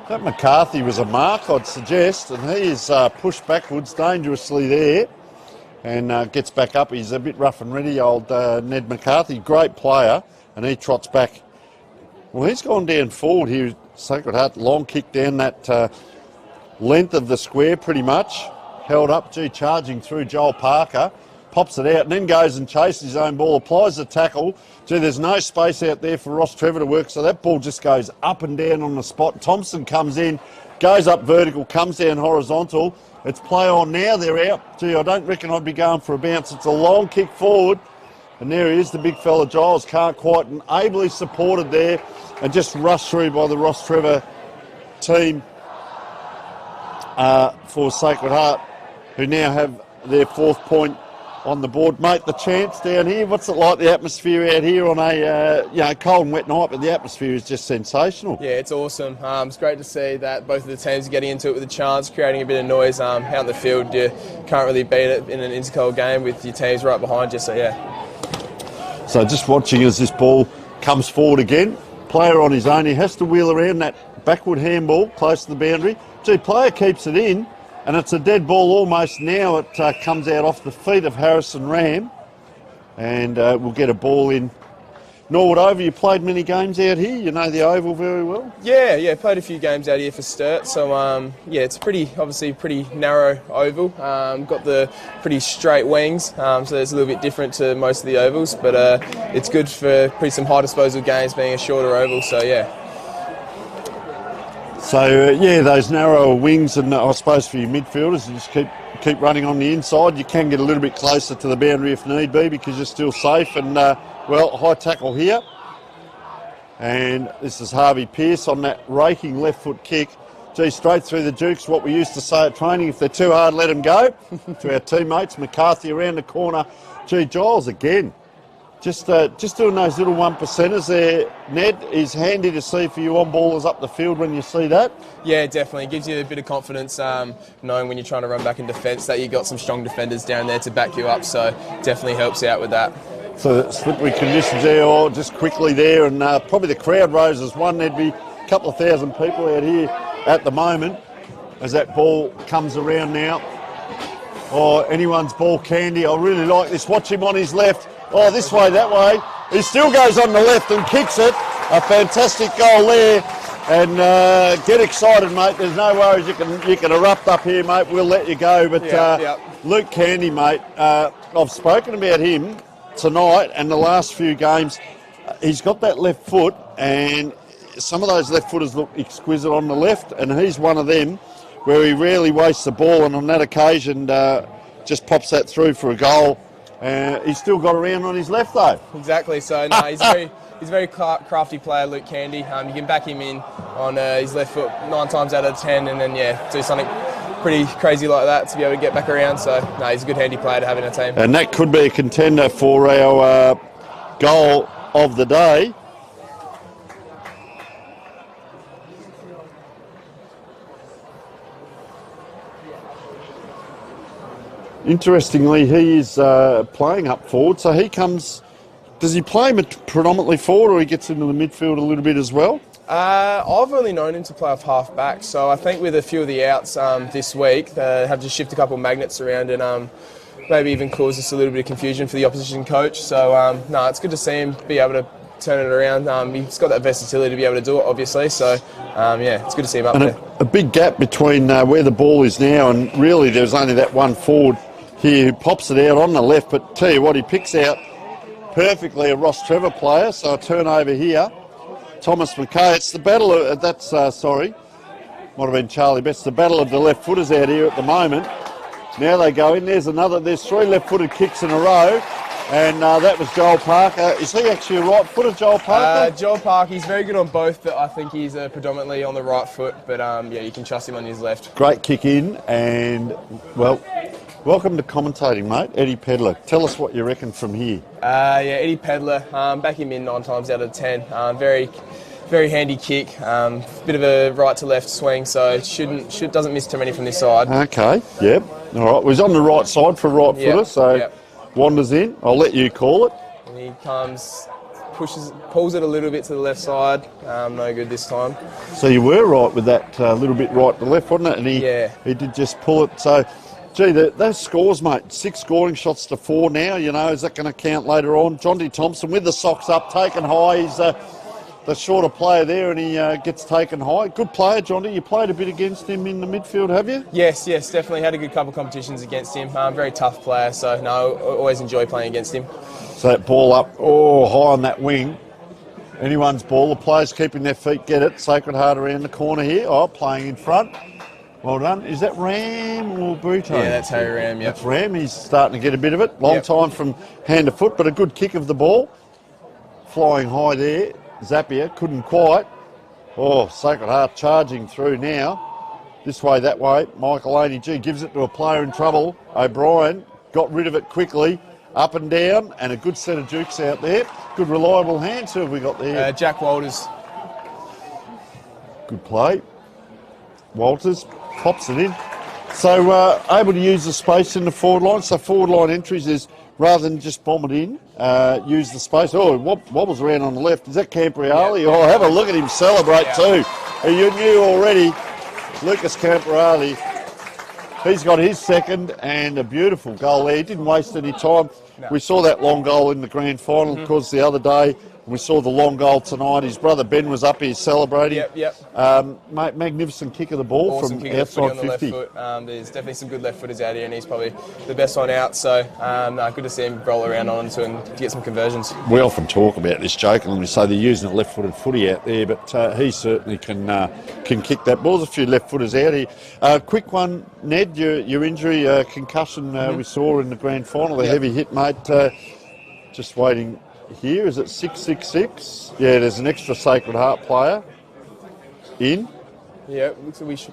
That McCarthy was a mark, I'd suggest, and he is pushed backwards dangerously there and gets back up. He's a bit rough and ready, old Ned McCarthy, great player, and he trots back. Well, he's gone down forward here, Sacred Heart, long kick down that length of the square pretty much, held up, charging through Joel Parker, pops it out and then goes and chases his own ball, applies the tackle. There's no space out there for Rostrevor to work, so that ball just goes up and down on the spot. Thompson comes in, goes up vertical, comes down horizontal. It's play on now, they're out. I don't reckon I'd be going for a bounce. It's a long kick forward, and there he is, the big fella. Giles can't quite, and ably supported there, and just rushed through by the Rostrevor team for Sacred Heart, who now have their 4th point on the board. Mate, the chance down here, what's it like, the atmosphere out here on a cold and wet night, but the atmosphere is just sensational. Yeah, it's awesome. It's great to see that both of the teams are getting into it with a chance, creating a bit of noise out in the field. You can't really beat it in an Intercol game with your teams right behind you, so yeah. So just watching as this ball comes forward again, player on his own, he has to wheel around that backward handball close to the boundary. Player keeps it in, and it's a dead ball almost now. It comes out off the feet of Harrison Ram, and we'll get a ball in. Norwood Oval, you played many games out here, you know the Oval very well? Yeah, played a few games out here for Sturt, so yeah, it's obviously pretty narrow oval, got the pretty straight wings, so it's a little bit different to most of the ovals, but it's good for some high disposal games being a shorter oval, so yeah. So yeah, those narrower wings, and I suppose for your midfielders, you just keep running on the inside. You can get a little bit closer to the boundary if need be because you're still safe. And high tackle here, and this is Harvey Pearce on that raking left foot kick. Straight through the Dukes. What we used to say at training: if they're too hard, let them go. To our teammates, McCarthy around the corner. Giles again. Just doing those little 1%ers there, Ned, is handy to see for you on ballers up the field when you see that. Yeah, definitely. It gives you a bit of confidence knowing when you're trying to run back in defence that you've got some strong defenders down there to back you up, so definitely helps out with that. So slippery conditions there, just quickly there, and probably the crowd roses one. There'd be a couple of thousand people out here at the moment as that ball comes around now. Oh, anyone's ball candy. I really like this. Watch him on his left. Oh, this way, that way. He still goes on the left and kicks it. A fantastic goal there. And get excited, mate. There's no worries. You can erupt up here, mate. We'll let you go. But Luke Candy, mate, I've spoken about him tonight and the last few games. He's got that left foot, and some of those left footers look exquisite on the left, and he's one of them. where he rarely wastes the ball, and on that occasion just pops that through for a goal. He's still got around on his left though. Exactly. So no, he's a very crafty player, Luke Candy. You can back him in on his left foot 9 times out of 10, and then do something pretty crazy like that to be able to get back around. So no, he's a good handy player to have in our team. And that could be a contender for our goal of the day. Interestingly, he is playing up forward, so he comes. Does he play predominantly forward, or he gets into the midfield a little bit as well? I've only known him to play off half back, so I think with a few of the outs this week, they have to shift a couple of magnets around and maybe even cause us a little bit of confusion for the opposition coach. So no, it's good to see him be able to turn it around. He's got that versatility to be able to do it, obviously. So yeah, it's good to see him up there. A big gap between where the ball is now, and really there's only that one forward here who pops it out on the left. But tell you what, he picks out perfectly a Rostrevor player. So a turnover here. Thomas McKay. It's the battle of, might have been Charlie Betts, the battle of the left footers out here at the moment. Now they go in. There's 3 left-footed kicks in a row. And that was Joel Parker. Is he actually a right-footer, Joel Parker? Joel Parker, he's very good on both, but I think he's predominantly on the right foot. But yeah, you can trust him on his left. Great kick in, and well, welcome to commentating, mate. Eddie Pedler. Tell us what you reckon from here. Yeah, Eddie Pedler, back him in 9 times out of 10. Very handy kick. Bit of a right to left swing, so doesn't miss too many from this side. Okay. Yep. All right. Well, he's on the right side for a right footer, so wanders in. I'll let you call it. And he comes, pulls it a little bit to the left side. No good this time. So you were right with that little bit right to left, wasn't it? And he did just pull it. So, gee, those scores, mate. 6 scoring shots to 4 now. You know, is that going to count later on? John D. Thompson with the socks up, taken high. He's the shorter player there, and he gets taken high. Good player, John D. You played a bit against him in the midfield, have you? Yes, definitely. Had a good couple of competitions against him. Very tough player, so no, always enjoy playing against him. So that ball up, high on that wing. Anyone's ball. The players keeping their feet, get it. Sacred Heart around the corner here. Playing in front. Well done. Is that Ram or Bruto? Yeah, that's Harry Ram, That's Ram. He's starting to get a bit of it. Long time from hand to foot, but a good kick of the ball. Flying high there. Zapier couldn't quite. Sacred Heart charging through now. This way, that way. Michael Laney, gives it to a player in trouble. O'Brien got rid of it quickly. Up and down, and a good set of jukes out there. Good reliable hands. Who have we got there? Jack Walters. Good play. Walters pops it in. So able to use the space in the forward line. So forward line entries is, rather than just bomb it in, use the space. Wobbles around on the left. Is that Campriali? Have a look at him celebrate too. You knew already, Lucas Campriali. He's got his second, and a beautiful goal there. He didn't waste any time. No. We saw that long goal in the grand final, of course, the other day. We saw the long goal tonight. His brother Ben was up here celebrating. Magnificent kick of the ball awesome from outside 50. Left foot. There's definitely some good left footers out here, and he's probably the best one out. So good to see him roll around onto and get some conversions. We often talk about this jokingly. We say they're using a left-footed footy out there, but he certainly can kick that ball. There's a few left footers out here. Quick one, Ned. Your injury, concussion. We saw in the grand final. The heavy hit, mate. Just waiting. Here is it 666? Yeah, there's an extra Sacred Heart player in. Yeah, looks like we should.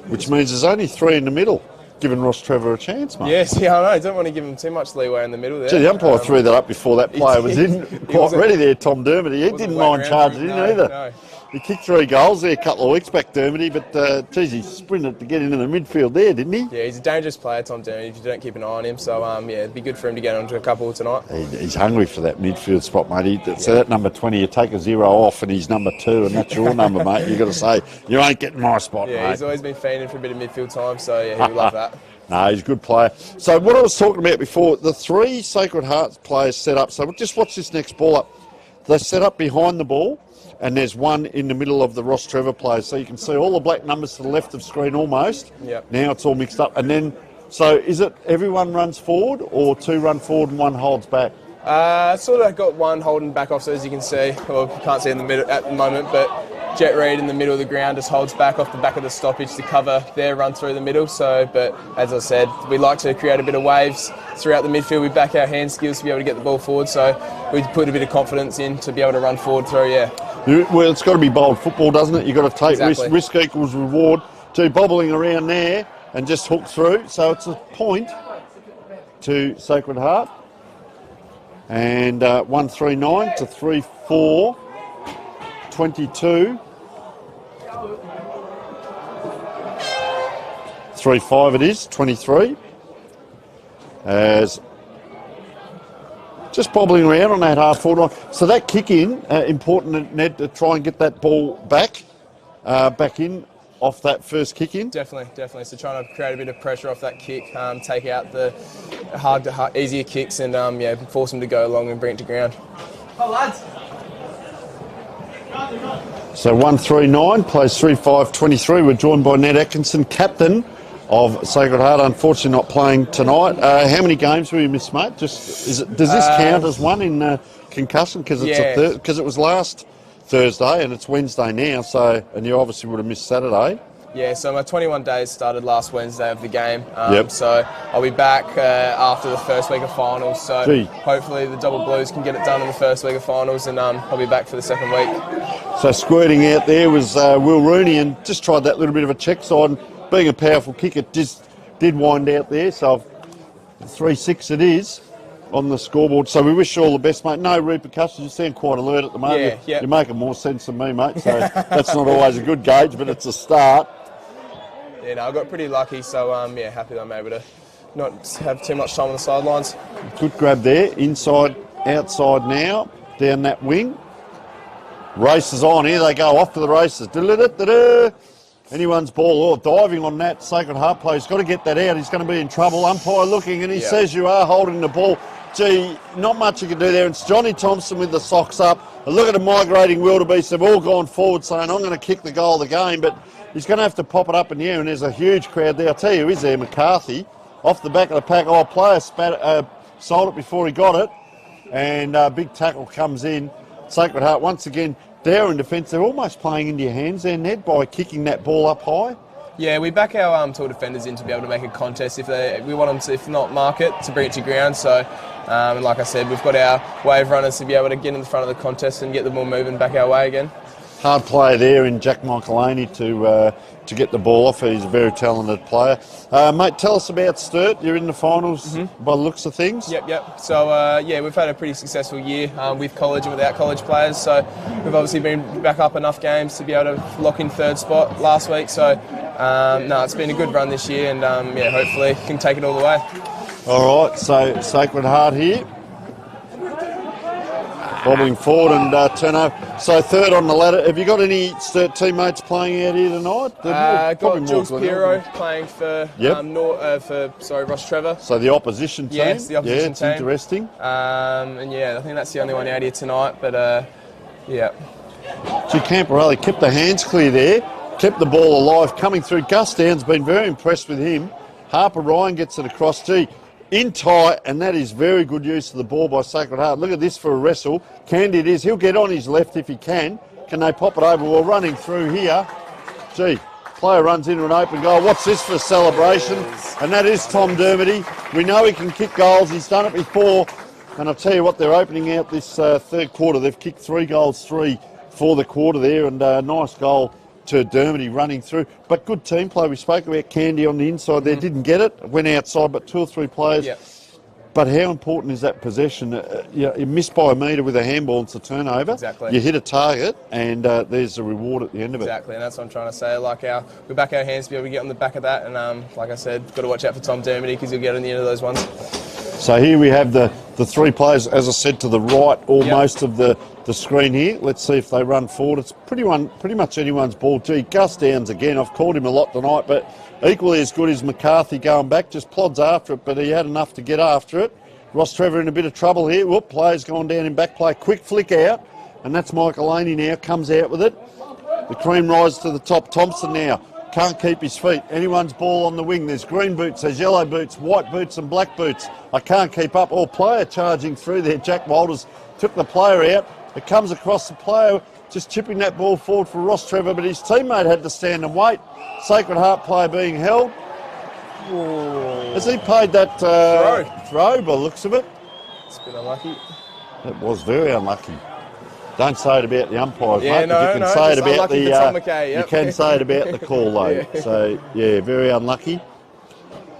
Which means there's only 3 in the middle, giving Rostrevor a chance, mate. Yes, I know. I don't want to give him too much leeway in the middle there. Gee, the umpire threw that up before that player was in. Quite ready there, Tom Dermody. He didn't mind charging in either. No. He kicked 3 goals there a couple of weeks back, Dermody, but he sprinted to get into the midfield there, didn't he? Yeah, he's a dangerous player, Tom Dermody, if you don't keep an eye on him. So, it'd be good for him to get onto a couple tonight. He's hungry for that midfield spot, mate. So that number 20, you take a 0 off and he's number 2, and that's your number, mate. You've got to say, you ain't getting my spot, yeah, mate. He's always been feeding for a bit of midfield time, so yeah, he'll love that. No, he's a good player. So what I was talking about before, the 3 Sacred Heart players set up. So just watch this next ball up. They set up behind the ball, and there's 1 in the middle of the Rostrevor players. So you can see all the black numbers to the left of screen almost. Yep. Now it's all mixed up. And then, so is it everyone runs forward, or 2 run forward and 1 holds back? Sort of got 1 holding back off, so as you can see, well, you can't see in the middle at the moment, but Jet Reed in the middle of the ground just holds back off the back of the stoppage to cover their run through the middle. So, but as I said, we like to create a bit of waves throughout the midfield. We back our hand skills to be able to get the ball forward. So we put a bit of confidence in to be able to run forward through. Yeah. Well, it's got to be bold football, doesn't it? You've got to take Exactly. risk equals reward. Gee, bobbling around there and just hook through. So it's a point to Sacred Heart. And 139 to 34, 22. 3-5 it is, 23. As just bobbling around on that half forward line. So that kick in, important, Ned, to try and get that ball back in off that first kick in. Definitely. So trying to create a bit of pressure off that kick, take out the hard, easier kicks, and force them to go along and bring it to ground. Oh, lads. So 139 plays 3-5-23. We're joined by Ned Atkinson, captain of Sacred Heart. Unfortunately, not playing tonight. How many games will you miss, mate? Does this count as one in concussion? Because it was last Thursday and it's Wednesday now. So, and you obviously would have missed Saturday. Yeah, so my 21 days started last Wednesday of the game. Yep. So I'll be back after the first week of finals. So hopefully the Double Blues can get it done in the first week of finals, and I'll be back for the second week. So squirting out there was Will Rooney, and just tried that little bit of a check side. Being a powerful kick, it just did wind out there. So 3-6 it is on the scoreboard. So we wish you all the best, mate. No repercussions. You sound quite alert at the moment. Yeah. You're making more sense than me, mate. So that's not always a good gauge, but it's a start. Yeah, no, I got pretty lucky. So happy that I'm able to not have too much time on the sidelines. Good grab there. Inside, outside now. Down that wing. Races on. Here they go. Off to the races. Anyone's ball, diving on that. Sacred Heart player. He's got to get that out. He's going to be in trouble. Umpire looking, and he says you are holding the ball. Gee, not much you can do there. It's Johnny Thompson with the socks up. A look at a migrating wildebeest. They've all gone forward saying, I'm going to kick the goal of the game, but he's going to have to pop it up in the air, and there's a huge crowd there. I'll tell you who is there, McCarthy, off the back of the pack. Oh, player sold it before he got it, and big tackle comes in. Sacred Heart once again. They're in defence. They're almost playing into your hands there, Ned, by kicking that ball up high. Yeah, we back our tall defenders in to be able to make a contest. We want them to, if not mark it, to bring it to ground. So, and like I said, we've got our wave runners to be able to get in the front of the contest and get the ball moving back our way again. Hard player there in Jack Michaelini to get the ball off. He's a very talented player. Mate, tell us about Sturt. You're in the finals by the looks of things. Yep. So, we've had a pretty successful year with college and without college players. So we've obviously been back up enough games to be able to lock in third spot last week. So, it's been a good run this year, and hopefully can take it all the way. All right, so Sacred Heart here. Bobbling forward and turn over. So third on the ladder. Have you got any Sturt teammates playing out here tonight? Got Jules Piero playing for Rostrevor. So the opposition team. Yes, the opposition team. Interesting. I think that's the only one out here tonight. But Gee, Camporelli kept the hands clear there, kept the ball alive coming through. Gus Down's been very impressed with him. Harper Ryan gets it across. Gee, in tight, and that is very good use of the ball by Sacred Heart. Look at this for a wrestle. Candy it is. He'll get on his left if he can. Can they pop it over? Well, running through here. Gee, player runs into an open goal. What's this for a celebration? And that is Tom Dermody. We know he can kick goals. He's done it before. And I'll tell you what, they're opening out this third quarter. They've kicked 3 goals, 3 for the quarter there, and a nice goal to Dermody running through. But good team play. We spoke about Candy on the inside there. Didn't get it. Went outside, but 2 or 3 players. Yep. But how important is that possession? You miss by a metre with a handball, it's a turnover. Exactly. You hit a target, and there's a reward at the end of it. Exactly, and that's what I'm trying to say. We back our hands to be able to get on the back of that, and like I said, got to watch out for Tom Dermody because he'll get on the end of those ones. So here we have the 3 players, as I said, to the right almost of the screen here. Let's see if they run forward. It's pretty much anyone's ball. Gee, Gus Downs again. I've called him a lot tonight, but equally as good as McCarthy going back. Just plods after it, but he had enough to get after it. Rostrevor in a bit of trouble here. Whoop, player's gone down in back play. Quick flick out, and that's Michaelini now. Comes out with it. The cream rises to the top. Thompson now. Can't keep his feet. Anyone's ball on the wing. There's green boots, there's yellow boots, white boots and black boots. I can't keep up. Player charging through there. Jack Walters took the player out. It comes across the player. just chipping that ball forward for Rostrevor, but his teammate had to stand and wait. Sacred Heart player being held. Ooh. Has he paid that throw by the looks of it? It's a bit unlucky. That was very unlucky. Don't say it about the umpires, Yeah, mate. no, You can no, say it just about unlucky the. for Tom McKay, yep. You can say it about the call though. Yeah. So yeah, very unlucky.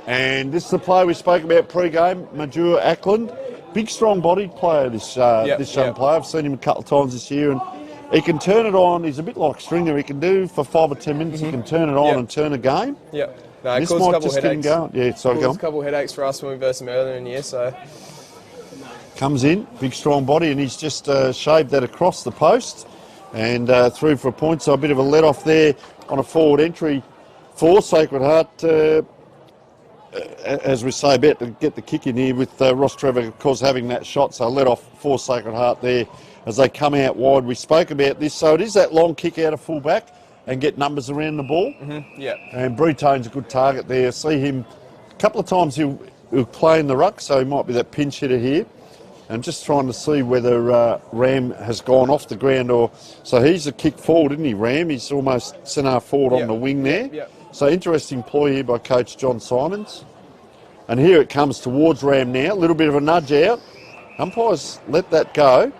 And this is the player we spoke about pre-game, Majur Ackland. Big, strong-bodied player. This young player. I've seen him a couple of times this year, and he can turn it on. He's a bit like Stringer. He can do for 5 or 10 minutes. He can turn it on and turn a game. Yeah. No, it This caused a might couple just of get him headaches. going. Yeah, sorry, go on. Caused a couple of headaches for us when we versed him earlier in the year. So Comes in, big strong body, and he's just shaved that across the post and through for a point. So a bit of a let off there on a forward entry for Sacred Heart. As we say, about to get the kick in here with Rostrevor, of course, having that shot. So let off for Sacred Heart there as they come out wide. We spoke about this. So it is that long kick out of full back and get numbers around the ball. yeah. And Bretone's a good target there. See him a couple of times he'll play in the ruck, so he might be that pinch hitter here. I'm just trying to see whether Ram has gone off the ground or... So he's a kick forward, isn't he, Ram? He's almost centre forward on the wing there. Yep. So interesting ploy here by Coach John Simons. And here it comes towards Ram now. A little bit of a nudge out. Umpires let that go.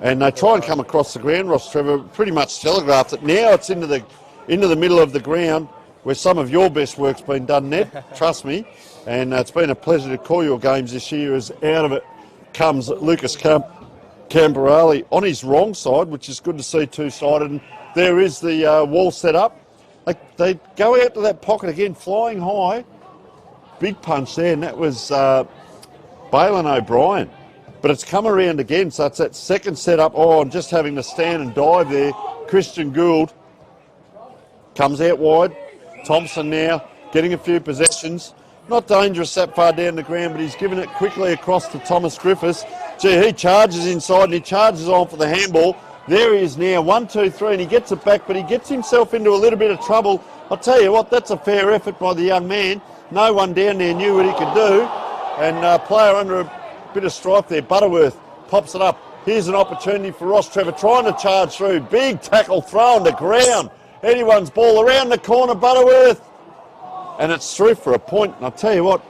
And they try and come across the ground. Rostrevor pretty much telegraphed it. Now it's into the middle of the ground where some of your best work's been done, Ned. Trust me. And it's been a pleasure to call your games this year as out of it comes Lucas Camperali on his wrong side, which is good to see two-sided. And there is the wall set up. They go out to that pocket again, flying high. Big punch there, and that was Balin O'Brien. But it's come around again, so it's that second set-up. Oh, and just having to stand and dive there. Christian Gould comes out wide. Thompson now getting a few possessions. Not dangerous that far down the ground, but he's given it quickly across to Thomas Griffiths. Gee, he charges inside and he charges on for the handball. There he is now, 1, 2, 3, and he gets it back, but he gets himself into a little bit of trouble. I'll tell you what, that's a fair effort by the young man. No one down there knew what he could do. And player under a bit of strife there, Butterworth pops it up. Here's an opportunity for Rostrevor trying to charge through. Big tackle thrown to ground. Anyone's ball around the corner, Butterworth. And it's through for a point. And I'll tell you what,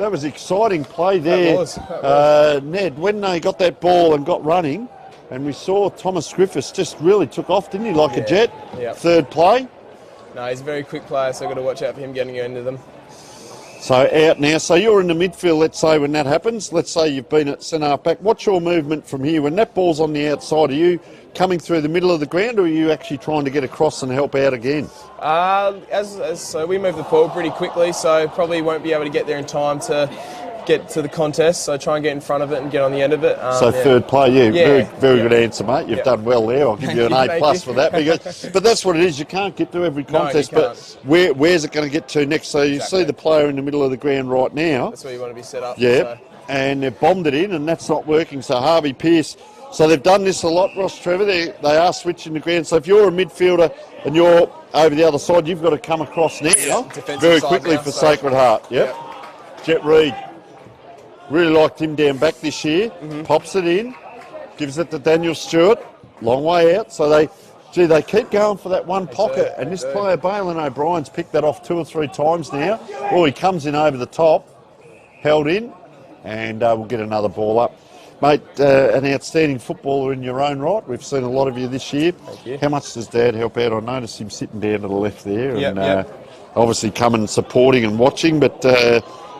that was exciting play there. That was. Ned, when they got that ball and got running, and we saw Thomas Griffiths just really took off, didn't he, like a jet? Yep. Third play. No, he's a very quick player, so I've got to watch out for him getting into them. So out now. So you're in the midfield, let's say, when that happens. Let's say you've been at centre half back. What's your movement from here? When that ball's on the outside, are you coming through the middle of the ground, or are you actually trying to get across and help out again? So we move the ball pretty quickly, so probably won't be able to get there in time to get to the contest. So try and get in front of it and get on the end of it. Third play, very good answer, mate. You've done well there. I'll give you an A+ for that. But that's what it is. You can't get to every contest. No, but where's it going to get to next? So you see the player in the middle of the ground right now. That's where you want to be set up. Yeah, So. and they've bombed it in, and that's not working. So Harvey Pearce. So they've done this a lot, Rostrevor. They are switching the ground. So if you're a midfielder and you're over the other side, you've got to come across now very quickly for Sacred Heart. Yep. Jet Reed. Really liked him down back this year. Pops it in. Gives it to Daniel Stewart. Long way out. So they keep going for that one pocket. And this player, Balin O'Brien's picked that off 2 or 3 times now. Oh, he comes in over the top. Held in. And we'll get another ball up. Mate, an outstanding footballer in your own right. We've seen a lot of you this year. Thank you. How much does Dad help out? I noticed him sitting down to the left there. And obviously coming supporting and watching. But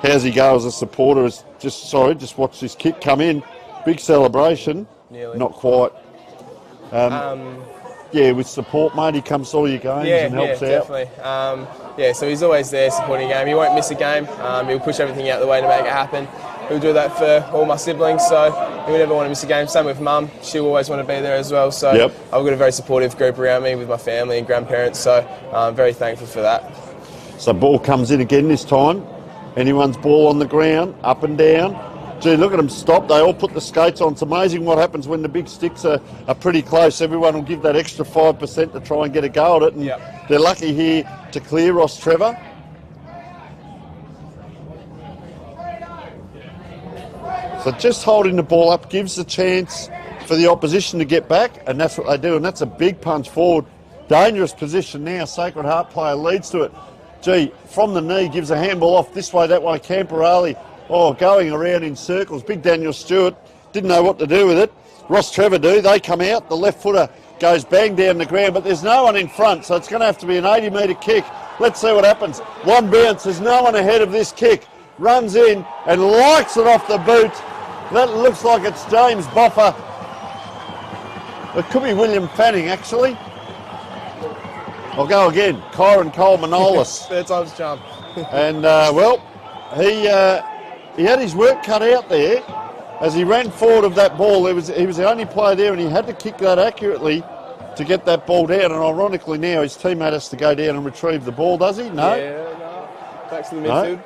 how's he go as a supporter? Just watch this kick come in. Big celebration. Nearly. Not quite. With support, mate, he comes to all your games and helps out. Definitely. So he's always there supporting a game. He won't miss a game. He'll push everything out of the way to make it happen. He'll do that for all my siblings, so he would never want to miss a game. Same with Mum. She'll always want to be there as well. So I've got a very supportive group around me with my family and grandparents, so I'm very thankful for that. So ball comes in again this time. Anyone's ball on the ground, up and down. Gee, look at them stop. They all put the skates on. It's amazing what happens when the big sticks are pretty close. Everyone will give that extra 5% to try and get a go at it. And they're lucky here to clear Rostrevor. So just holding the ball up gives the chance for the opposition to get back, and that's what they do, and that's a big punch forward. Dangerous position now. Sacred Heart player leads to it. Gee, from the knee, gives a handball off this way, that way. Camporale, going around in circles. Big Daniel Stewart didn't know what to do with it. Rostrevor do. They come out. The left footer goes bang down the ground, but there's no one in front, so it's going to have to be an 80-metre kick. Let's see what happens. One bounce. There's no one ahead of this kick. Runs in and likes it off the boot. That looks like it's James Boffer. It could be William Fanning, actually. I'll go again. Kyron Cole Manolis. Third time's charm. And, he had his work cut out there as he ran forward of that ball. He was the only player there, and he had to kick that accurately to get that ball down. And ironically now, his teammate has to go down and retrieve the ball, does he? No? Yeah, no. Back to the midfield. No.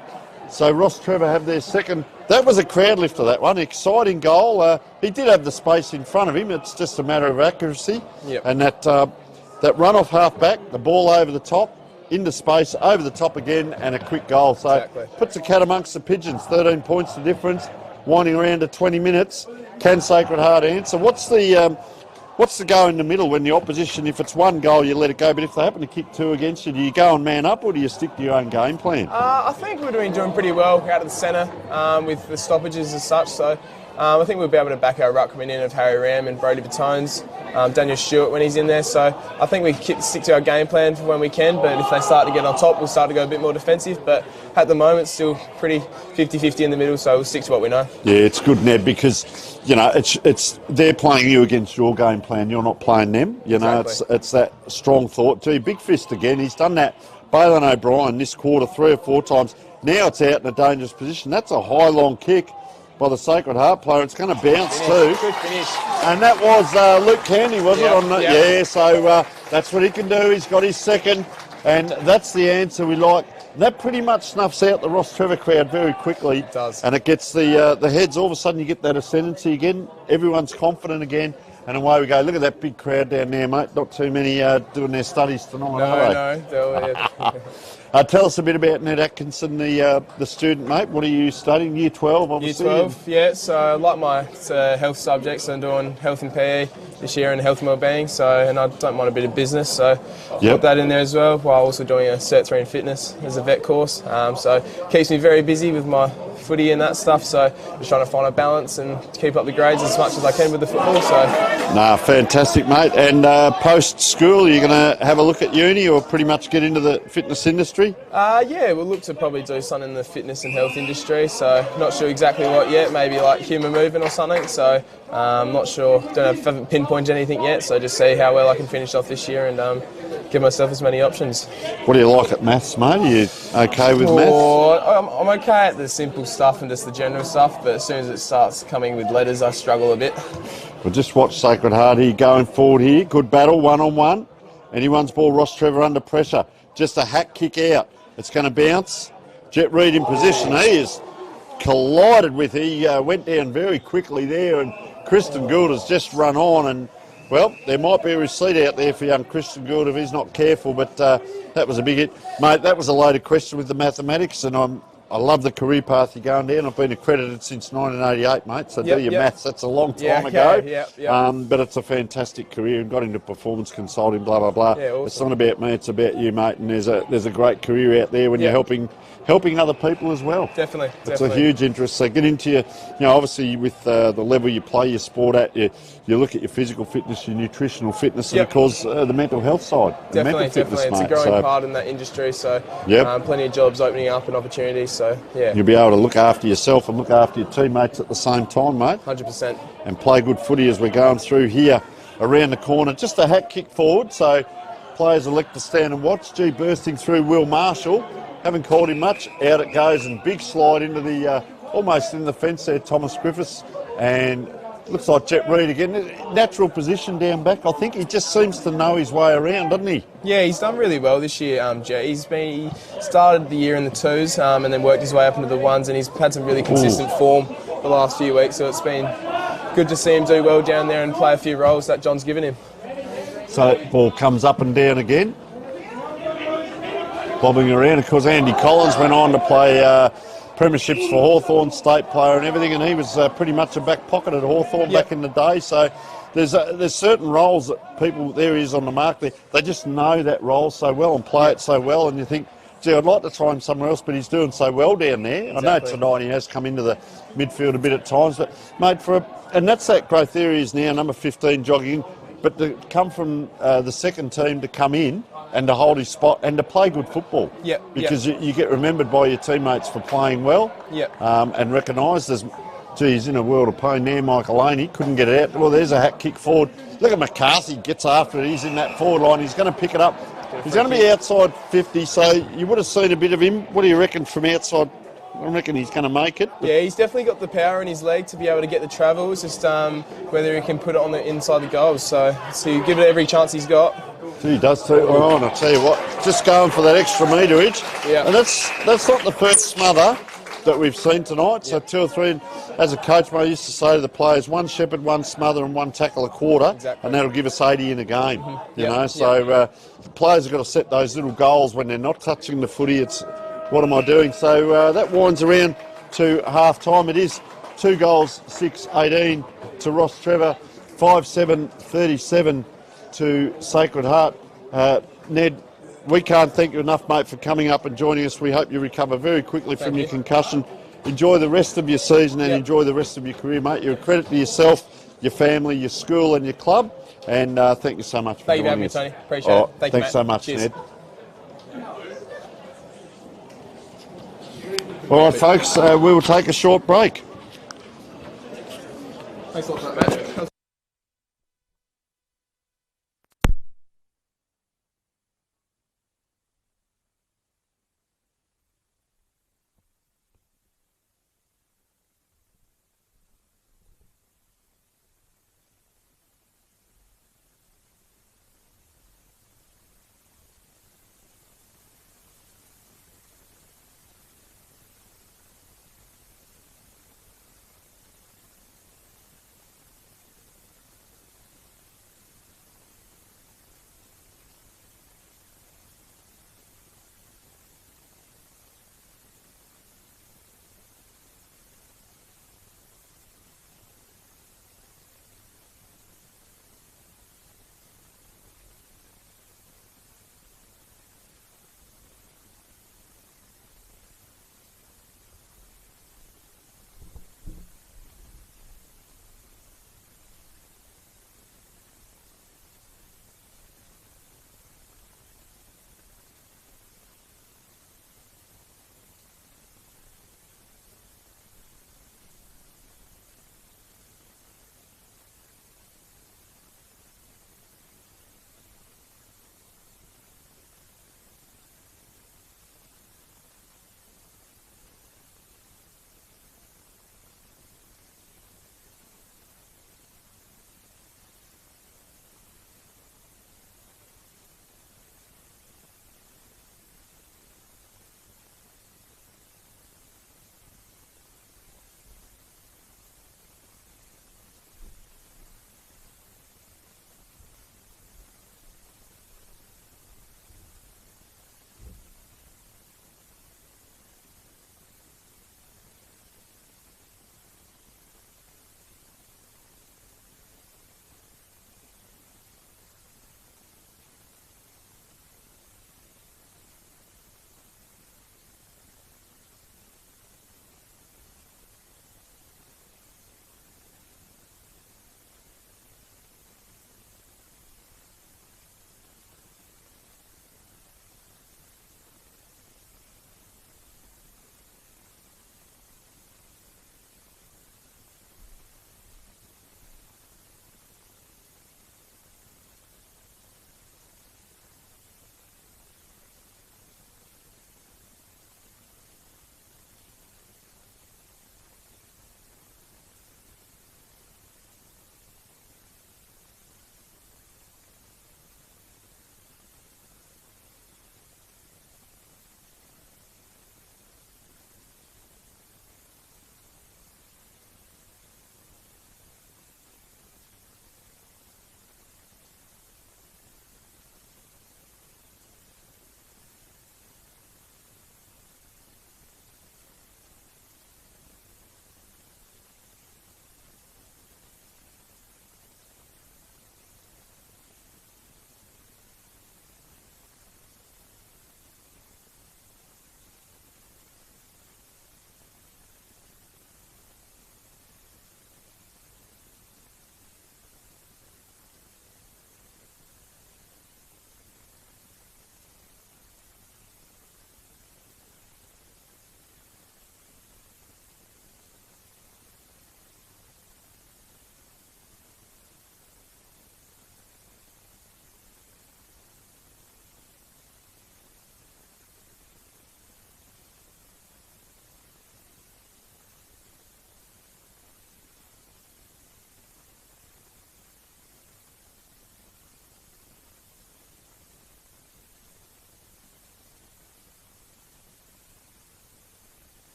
So Rostrevor have their second. That was a crowd lifter, that one. Exciting goal. He did have the space in front of him. It's just a matter of accuracy. Yep. And that run off half-back, the ball over the top, into space, over the top again, and a quick goal. So Exactly. Puts the cat amongst the pigeons. 13 points the difference. Winding around to 20 minutes. Can Sacred Heart answer? What's the go in the middle when the opposition, if it's one goal, you let it go, but if they happen to kick two against you, do you go and man up, or do you stick to your own game plan? I think we're doing pretty well out of the centre with the stoppages as such, so I think we'll be able to back our ruck coming in of Harry Ram and Brody Batones, Daniel Stewart when he's in there, so I think we stick to our game plan for when we can, but if they start to get on top, we'll start to go a bit more defensive, but at the moment, still pretty 50-50 in the middle, so we'll stick to what we know. Yeah, it's good, Ned, because, you know, it's they're playing you against your game plan, you're not playing them, you know, Exactly. it's that strong thought. Gee, Big Fist again, he's done that. Balin O'Brien this quarter 3 or 4 times, now it's out in a dangerous position. That's a high, long kick by the Sacred Heart player. It's going to bounce too. Good finish. And that was Luke Candy, wasn't it? Yep, On the, yep. Yeah, so that's what he can do. He's got his second, and that's the answer we like. That pretty much snuffs out the Rostrevor crowd very quickly. It does. And it gets the heads. All of a sudden you get that ascendancy again. Everyone's confident again. And away we go. Look at that big crowd down there, mate. Not too many doing their studies tonight, are they? Tell us a bit about Ned Atkinson, the student, mate. What are you studying? Year 12, obviously. Year 12, yeah. So I like my health subjects. I'm doing health and PE this year and health and wellbeing. So, and I don't mind a bit of business. So put that in there as well, while also doing a Cert 3 in fitness as a vet course. So keeps me very busy with my footy and that stuff. So just trying to find a balance and keep up the grades as much as I can with the football. So. Nah, fantastic, mate. And post-school, you're going to have a look at uni or pretty much get into the fitness industry? Yeah, we'll look to probably do something in the fitness and health industry. So not sure exactly what yet. Maybe like human movement or something. So not sure. Haven't pinpointed anything yet. So just see how well I can finish off this year and give myself as many options. What do you like at maths, mate? Are you okay with maths? I'm okay at the simple stuff and just the general stuff, but as soon as it starts coming with letters, I struggle a bit. Well, just watch Sacred Heart here going forward here. Good battle, one-on-one. Anyone's ball, Rostrevor under pressure. Just a hack kick out. It's going to bounce. Jet Reid in position. He is collided with. He went down very quickly there, and Kristen Gould has just run on. And, well, there might be a receipt out there for young Kristen Gould if he's not careful, but that was a big hit. Mate, that was a loaded question with the mathematics, and I love the career path you're going down. I've been accredited since 1988, mate, so do your maths. That's a long time ago. But it's a fantastic career, and got into performance consulting, blah, blah, blah. Yeah, awesome. It's not about me, it's about you, mate, and there's a great career out there when you're helping other people as well. Definitely. It's a huge interest. So get into your, obviously with the level you play your sport at, you look at your physical fitness, your nutritional fitness, and of course the mental health side. Definitely. Fitness, It's mate. a growing part in that industry, so plenty of jobs opening up and opportunities, so yeah. You'll be able to look after yourself and look after your teammates at the same time, mate. 100%. And play good footy as we're going through here around the corner. Just a hack kick forward, so players elect to stand and watch. Bursting through Will Marshall. Haven't called him much. Out it goes, and big slide into the, almost in the fence there, Thomas Griffiths. And looks like Jet Reid again. Natural position down back. I think he just seems to know his way around, doesn't he? Yeah, he's done really well this year, Jet. He started the year in the 2s and then worked his way up into the 1s, and he's had some really consistent form the last few weeks, so it's been good to see him do well down there and play a few roles that John's given him. So ball comes up and down again. Bobbing around. Of course, Andy Collins went on to play premierships for Hawthorn, state player and everything, and he was pretty much a back pocket at Hawthorn back in the day. So there's certain roles that people there is on the mark. They just know that role so well and play it so well, and you think, gee, I'd like to try him somewhere else, but he's doing so well down there. Exactly. I know tonight he has come into the midfield a bit at times, but mate, and that's that growth there he is now, number 15 jogging, but to come from the second team to come in and to hold his spot and to play good football. Because you get remembered by your teammates for playing well and recognised as, geez, in a world of pain there, Michael Laney couldn't get it out. Well, there's a hat kick forward. Look at McCarthy, gets after it. He's in that forward line. He's going to pick it up. He's going to be outside 50, so you would have seen a bit of him. What do you reckon from outside? I reckon he's going to make it. Yeah, he's definitely got the power in his leg to be able to get the travel. It's just whether he can put it on the inside the goals. So give it every chance he's got. He does too. Oh, and I'll tell you what, just going for that extra meterage. Yeah. And that's not the first smother that we've seen tonight. So 2 or 3. And as a coach, I used to say to the players, 1 shepherd, 1 smother and 1 tackle a quarter, and that'll give us 80 in a game. You know, so the players have got to set those little goals when they're not touching the footy. It's what am I doing? So that winds around to half time. It is 2 goals, 6-18 to Rostrevor, 5-7-37 to Sacred Heart. Ned, we can't thank you enough, mate, for coming up and joining us. We hope you recover very quickly from your concussion. Enjoy the rest of your season and enjoy the rest of your career, mate. You're a credit to yourself, your family, your school and your club. And thank you so much for joining us. Thank you for having me, Tony. Appreciate it. Thank you, thanks so much, Cheers. Ned. All right, folks, we will take a short break. Thanks a lot for that, mate.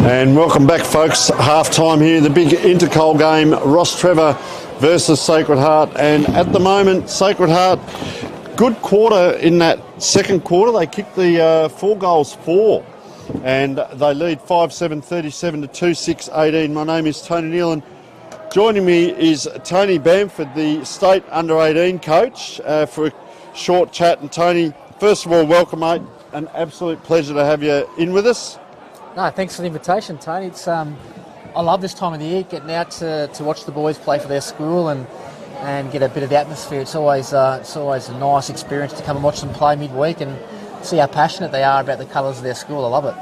And welcome back, folks. Half time here in the big Intercol game, Rostrevor versus Sacred Heart. And at the moment, Sacred Heart, good quarter in that second quarter. They kicked the 4 goals for, and they lead 5-7, 37 to 2-6, 18. My name is Tony Neal, and joining me is Tony Bamford, the state under-18 coach, for a short chat. And Tony, first of all, welcome, mate. An absolute pleasure to have you in with us. No, thanks for the invitation, Tony. It's I love this time of the year, getting out to watch the boys play for their school and get a bit of the atmosphere. It's always a nice experience to come and watch them play midweek and see how passionate they are about the colours of their school. I love it.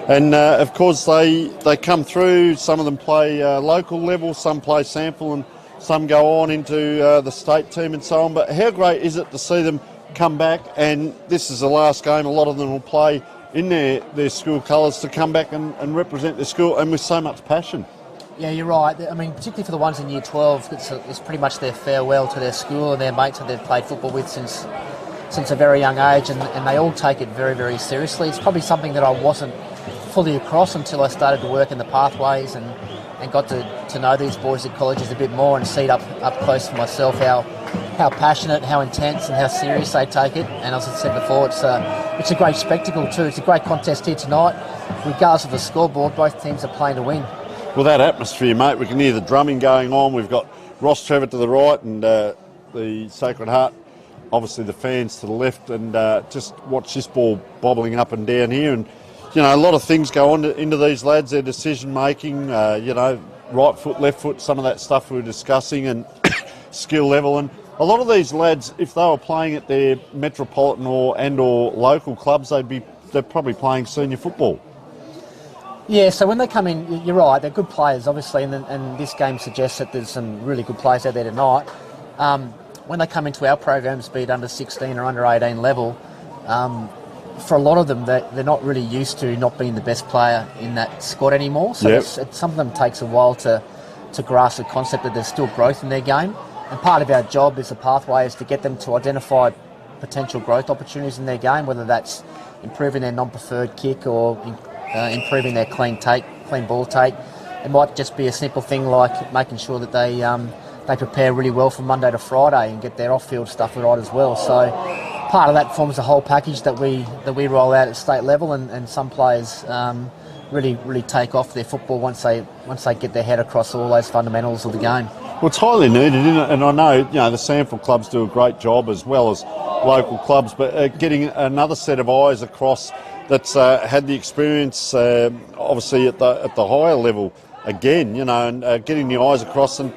And of course they come through. Some of them play local level, some play sample, and some go on into the state team and so on. But how great is it to see them come back? And this is the last game. A lot of them will play in their school colours, to come back and represent their school, and with so much passion. Yeah, you're right. I mean, particularly for the ones in Year 12, it's pretty much their farewell to their school and their mates that they've played football with since a very young age, and they all take it very, very seriously. It's probably something that I wasn't fully across until I started to work in the pathways and got to know these boys at colleges a bit more and see it up close for myself how passionate, how intense and how serious they take it. And as I said before, it's a great spectacle too. It's a great contest here tonight. Regardless of the scoreboard, both teams are playing to win. Well, that atmosphere, mate, we can hear the drumming going on. We've got Rostrevor to the right and the Sacred Heart, obviously the fans to the left, and just watch this ball bobbling up and down here. And, you know, a lot of things go on into these lads, their decision-making, right foot, left foot, some of that stuff we were discussing, and skill level. And a lot of these lads, if they were playing at their metropolitan or local clubs, they're probably playing senior football. Yeah, so when they come in, you're right, they're good players, obviously, and this game suggests that there's some really good players out there tonight. When they come into our programs, be it under 16 or under 18 level, for a lot of them, they're not really used to not being the best player in that squad anymore. So some of them takes a while to grasp the concept that there's still growth in their game. And part of our job as a pathway is to get them to identify potential growth opportunities in their game, whether that's improving their non-preferred kick or improving their clean ball take. It might just be a simple thing like making sure that they prepare really well from Monday to Friday and get their off-field stuff right as well. So part of that forms the whole package that we roll out at state level, and some players really take off their football once they get their head across all those fundamentals of the game. Well, it's highly needed, isn't it? And I know, the sample clubs do a great job as well as local clubs, but getting another set of eyes across that's had the experience, obviously at the higher level again, and getting the eyes across, and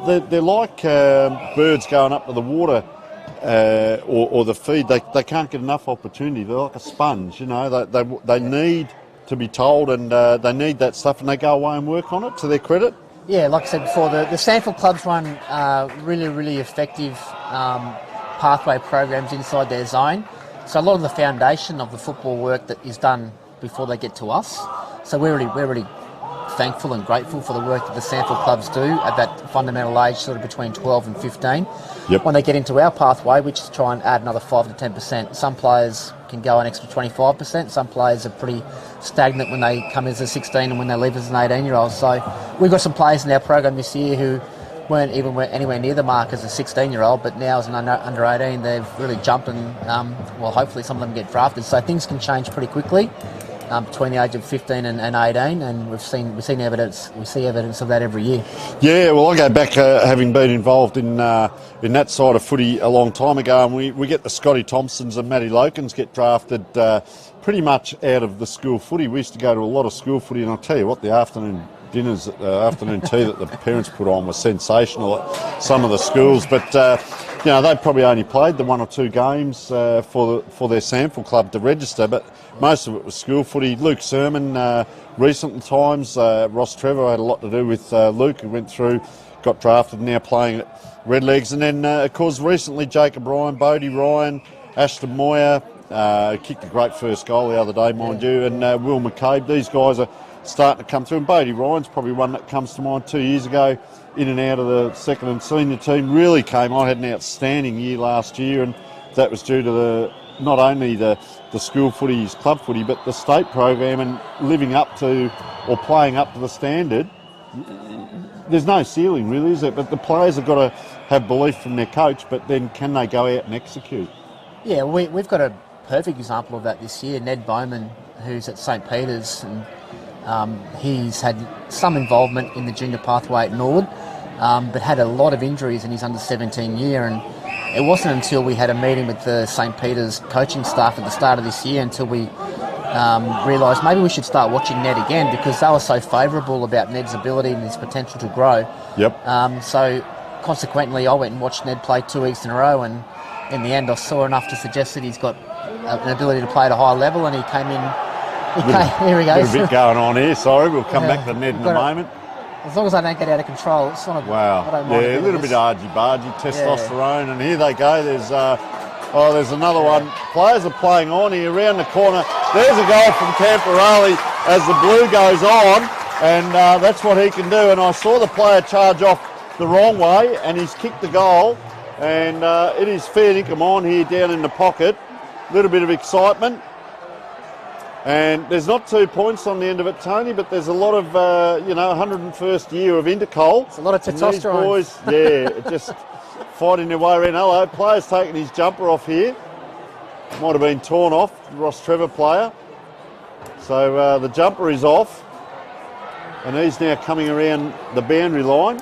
they're like birds going up to the water or the feed. They can't get enough opportunity. They're like a sponge, They need to be told, and they need that stuff, and they go away and work on it to their credit. Yeah, like I said before, the Sanford clubs run really, really effective pathway programs inside their zone. So a lot of the foundation of the football work that is done before they get to us. So we're really thankful and grateful for the work that the Sanford clubs do at that fundamental age, sort of between 12 and 15. Yep. When they get into our pathway, we just try and add another 5 to 10%. Some players can go an extra 25%. Some players are pretty stagnant when they come as a 16 and when they leave as an 18-year-old. So we've got some players in our program this year who weren't anywhere near the mark as a 16-year-old, but now as an under 18, they've really jumped, and hopefully some of them get drafted. So things can change pretty quickly between the age of 15 and 18, and we see evidence of that every year. Yeah, well, I go back having been involved in that side of footy a long time ago, and we get the Scotty Thompsons and Matty Lokins get drafted pretty much out of the school footy. We used to go to a lot of school footy, and I'll tell you what, the afternoon dinners, afternoon tea that the parents put on was sensational at some of the schools. But they probably only played the 1 or 2 games for their sample club to register, but most of it was school footy. Luke Sermon, recent times, Rostrevor had a lot to do with Luke, who went through, got drafted, now playing at Redlegs. And then, of course, recently Jacob Ryan, Bodie Ryan, Ashton Moyer, kicked a great first goal the other day, mind you, and Will McCabe. These guys are starting to come through, and Bodie Ryan's probably one that comes to mind 2 years ago, in and out of the second and senior team, really came on, had an outstanding year last year, and that was due to not only the school footy, his club footy, but the state program and living up to or playing up to the standard. There's no ceiling really, is it? But the players have got to have belief from their coach, but then can they go out and execute? Yeah, we've got a perfect example of that this year. Ned Bowman, who's at St Peter's, and he's had some involvement in the junior pathway at Nord, but had a lot of injuries in his under-17 year, and it wasn't until we had a meeting with the St Peter's coaching staff at the start of this year until we realised maybe we should start watching Ned again, because they were so favourable about Ned's ability and his potential to grow. Yep. So consequently, I went and watched Ned play 2 weeks in a row, and in the end I saw enough to suggest that he's got an ability to play at a high level, and he came in. Here he goes. A bit going on here, sorry. We'll come back to Ned in a moment. As long as I don't get out of control, it's not a... Wow. I don't mind a little bit argy-bargy, testosterone, and here they go. There's another one. Players are playing on here around the corner. There's a goal from Camporale as the blue goes on, and that's what he can do. And I saw the player charge off the wrong way, and he's kicked the goal, and it is fair income on here down in the pocket. A little bit of excitement. And there's not 2 points on the end of it, Tony, but there's a lot of, 101st year of Intercol. It's a lot of testosterone. These boys, just fighting their way around. Hello, player's taking his jumper off here. Might have been torn off, Rostrevor player. So the jumper is off. And he's now coming around the boundary line.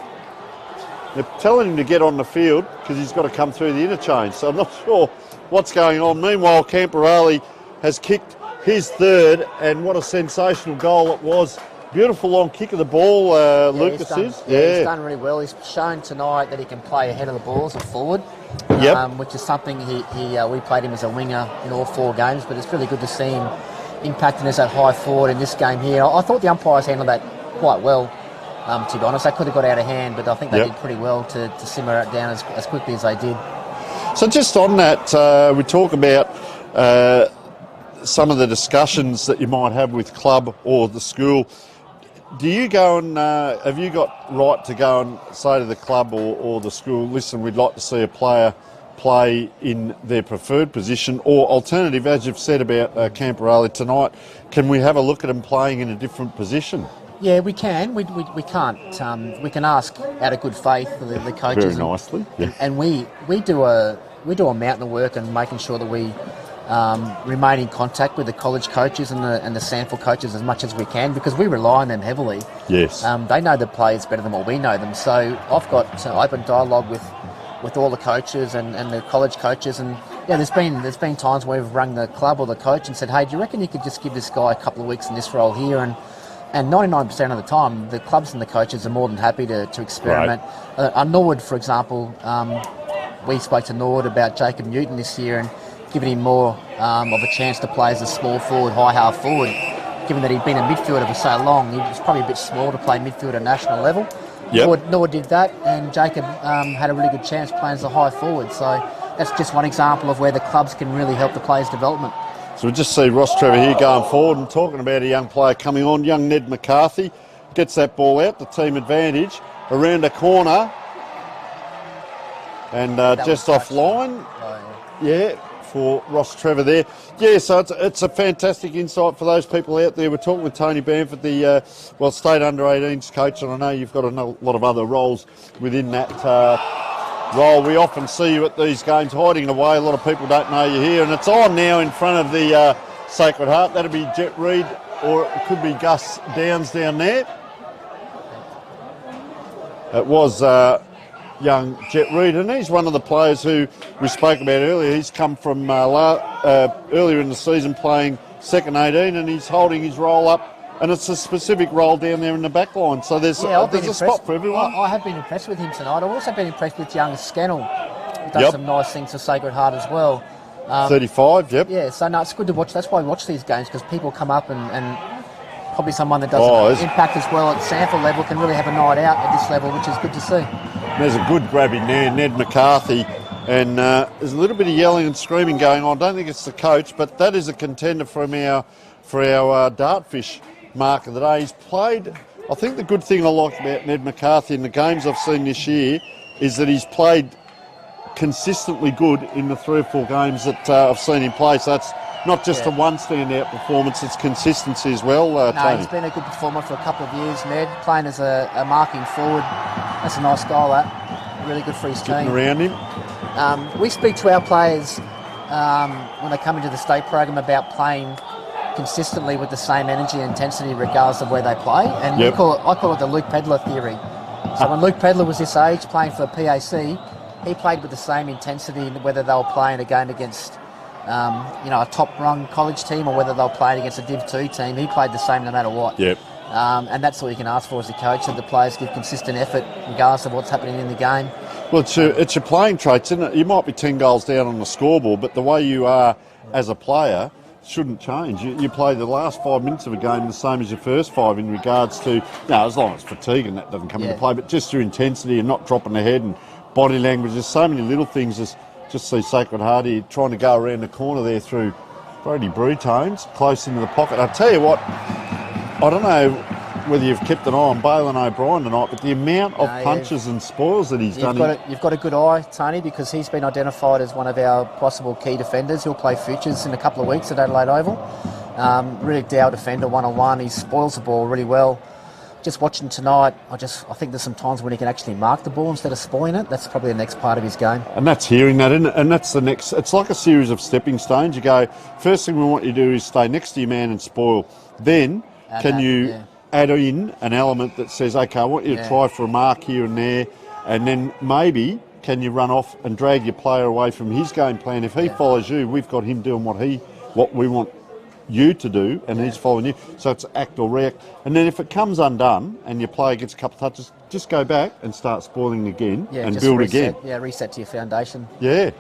They're telling him to get on the field because he's got to come through the interchange. So I'm not sure what's going on. Meanwhile, Camporale has kicked his third, and what a sensational goal it was. Beautiful long kick of the ball, Lucas is. Yeah, he's done really well. He's shown tonight that he can play ahead of the ball as a forward, which is something we played him as a winger in all 4 games, but it's really good to see him impacting as that high forward in this game here. I thought the umpires handled that quite well, to be honest. They could have got out of hand, but I think they did pretty well to simmer it down as quickly as they did. So just on that, we talk about some of the discussions that you might have with club or the school. Do you go and have you got right to go and say to the club or the school, listen, we'd like to see a player play in their preferred position, or alternative, as you've said about Camporale tonight, can we have a look at him playing in a different position? Yeah, we can. We can't. We can ask out of good faith the coaches. Very nicely. And we do a mountain of work and making sure that we remain in contact with the college coaches and the Sanford coaches as much as we can, because we rely on them heavily. Yes. They know the players better than what we know them. So I've got open dialogue with all the coaches and the college coaches, and there's been times where we've rung the club or the coach and said, hey, do you reckon you could just give this guy a couple of weeks in this role here? And 99% of the time, the clubs and the coaches are more than happy to experiment. Right. Nord, for example, we spoke to Nord about Jacob Newton this year and giving him more of a chance to play as a small forward, high half forward. Given that he'd been a midfielder for so long, he was probably a bit small to play midfield at national level. Yep. Nord did that, and Jacob had a really good chance playing as a high forward. So that's just one example of where the clubs can really help the players' development. So we just see Rostrevor here going forward and talking about a young player coming on, young Ned McCarthy. Gets that ball out, the team advantage, around a corner. And just offline. For Rostrevor there. Yeah, so it's a fantastic insight for those people out there. We're talking with Tony Bamford, the state under-18s coach, and I know you've got a lot of other roles within that role. We often see you at these games hiding away. A lot of people don't know you're here, and it's on now in front of the Sacred Heart. That'll be Jet Reid, or it could be Gus Downs down there. It was young Jet Reid, and he's one of the players who we spoke about earlier. He's come from earlier in the season playing second 18, and he's holding his role up, and it's a specific role down there in the back line. So there's a spot for everyone. I have been impressed with him tonight. I've also been impressed with young Scannell. He's done some nice things for Sacred Heart as well. 35, yep. Yeah, so no, it's good to watch. That's why I watch these games, because people come up and probably someone that doesn't impact as well at Sanford level can really have a night out at this level, which is good to see. There's a good grabbing there, Ned McCarthy, and there's a little bit of yelling and screaming going on. I don't think it's the coach, but that is a contender for our Dartfish mark of the day. He's played, I think the good thing I like about Ned McCarthy in the games I've seen this year is that he's played consistently good in the 3 or 4 games that I've seen him play. So it's not just a one standout performance, it's consistency as well, No, Tony. he's been a good performer for a couple of years, Ned, playing as a marking forward. That's a nice goal, that. Really good for his Getting team. around him. We speak to our players when they come into the state program about playing consistently with the same energy and intensity regardless of where they play. And I call it the Luke Pedler theory. So when Luke Pedler was this age, playing for PAC, he played with the same intensity whether they were playing a game against a top-rung college team or whether they were playing against a Div 2 team. He played the same no matter what. Yep. And that's all you can ask for as a coach, that the players give consistent effort regardless of what's happening in the game. Well, it's your playing traits, isn't it? You might be 10 goals down on the scoreboard, but the way you are as a player shouldn't change. You play the last 5 minutes of a game the same as your first 5 in regards to, as long as fatigue and that doesn't come into play, but just your intensity and not dropping the head and body language. There's so many little things. Just see Sacred Heart here trying to go around the corner there through Brody Bretones, close into the pocket. I tell you what, I don't know whether you've kept an eye on Balin O'Brien tonight, but the amount of punches and spoils that he's done. You've got a good eye, Tony, because he's been identified as one of our possible key defenders. He'll play futures in a couple of weeks at Adelaide Oval. Really dour defender, one-on-one. He spoils the ball really well. Just watching tonight, I think there's some times when he can actually mark the ball instead of spoiling it. That's probably the next part of his game. And that's hearing that, isn't it? And that's the next. It's like a series of stepping stones. You go, first thing we want you to do is stay next to your man and spoil. Then add in an element that says, okay, I want you to try for a mark here and there, and then maybe can you run off and drag your player away from his game plan. If he follows you, we've got him doing what we want you to do, and he's following you. So it's act or react. And then if it comes undone and your player gets a couple of touches, just go back and start spoiling again and build again. Yeah, reset to your foundation. Yeah.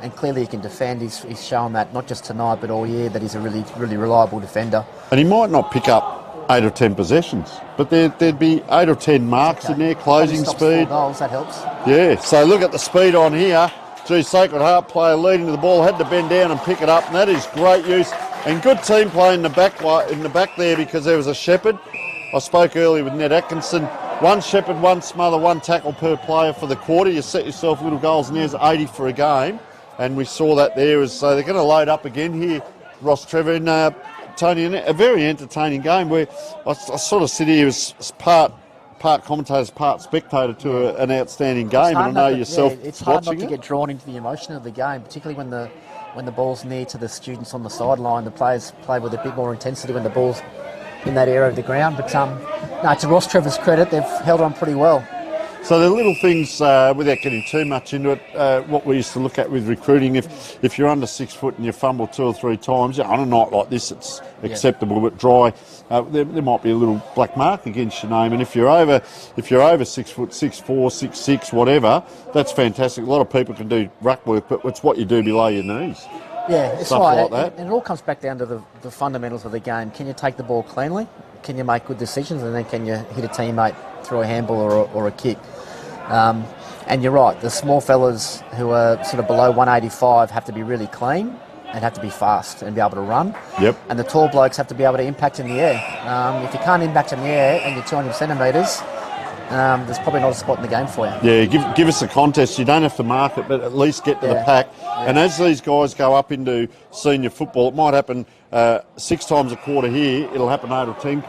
And clearly he can defend. He's shown that not just tonight but all year, that he's a really, really reliable defender. And he might not pick up 8 or 10 possessions, but there'd be 8 or 10 marks in there, closing speed. 4 goals, that helps. Yeah, so look at the speed on here. Gee, Sacred Heart player leading to the ball, had to bend down and pick it up, and that is great use. And good team play in the back there, because there was a shepherd. I spoke earlier with Ned Atkinson. 1 shepherd, 1 smother, 1 tackle per player for the quarter. You set yourself little goals, and there's 80 for a game. And we saw that there. So they're going to load up again here, Rostrevor. And Tony, a very entertaining game where I sort of sit here as part commentators, part spectator to an outstanding game. And I know yourself watching it. It's hard not to get drawn into the emotion of the game, particularly when the ball's near to the students on the sideline. The players play with a bit more intensity when the ball's in that area of the ground. But no, to Rostrevor's credit, they've held on pretty well. So the little things, without getting too much into it, what we used to look at with recruiting, if you're under 6 foot and you fumble 2 or 3 times, on a night like this, it's acceptable, but dry. There might be a little black mark against your name, and if you're over 6 foot, 6'4", 6'6", whatever, that's fantastic. A lot of people can do ruck work, but it's what you do below your knees. Yeah, it's stuff right. like that. And it all comes back down to the fundamentals of the game. Can you take the ball cleanly? Can you make good decisions? And then can you hit a teammate through a handball or a kick? And you're right, the small fellas who are sort of below 185 have to be really clean and have to be fast and be able to run. Yep. And the tall blokes have to be able to impact in the air. If you can't impact in the air and you're 200 centimetres, there's probably not a spot in the game for you. Yeah, give us a contest. You don't have to mark it, but at least get to the pack. Yeah. And as these guys go up into senior football, it might happen 6 times a quarter here. It'll happen 8 or 10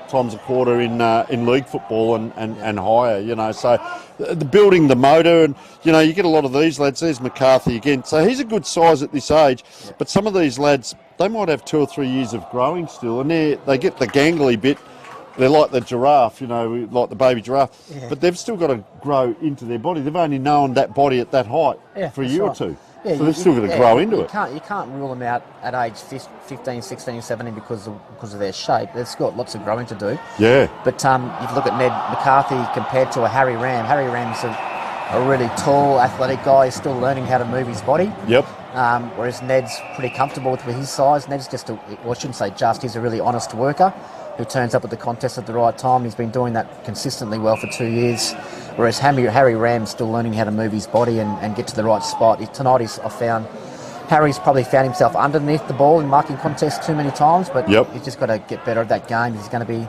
times a quarter in league football and higher. So the building the motor, and you get a lot of these lads. There's McCarthy again. So he's a good size at this age, but some of these lads, they might have 2 or 3 years of growing still, and they get the gangly bit. They're like the giraffe, like the baby giraffe, but they've still got to grow into their body. They've only known that body at that height for a year or two. Yeah, so they've still got to grow into it. You can't rule them out at age 15, 16, 17 because of their shape. They've got lots of growing to do. Yeah. But if you look at Ned McCarthy compared to a Harry Ram, Harry Ram's a really tall, athletic guy. He's still learning how to move his body. Yep. Whereas Ned's pretty comfortable with his size. Ned's he's a really honest worker who turns up at the contest at the right time. He's been doing that consistently well for 2 years. Whereas Harry Ram's still learning how to move his body and get to the right spot. Tonight I found Harry's probably found himself underneath the ball in marking contests too many times, but he's just got to get better at that game. He's going to be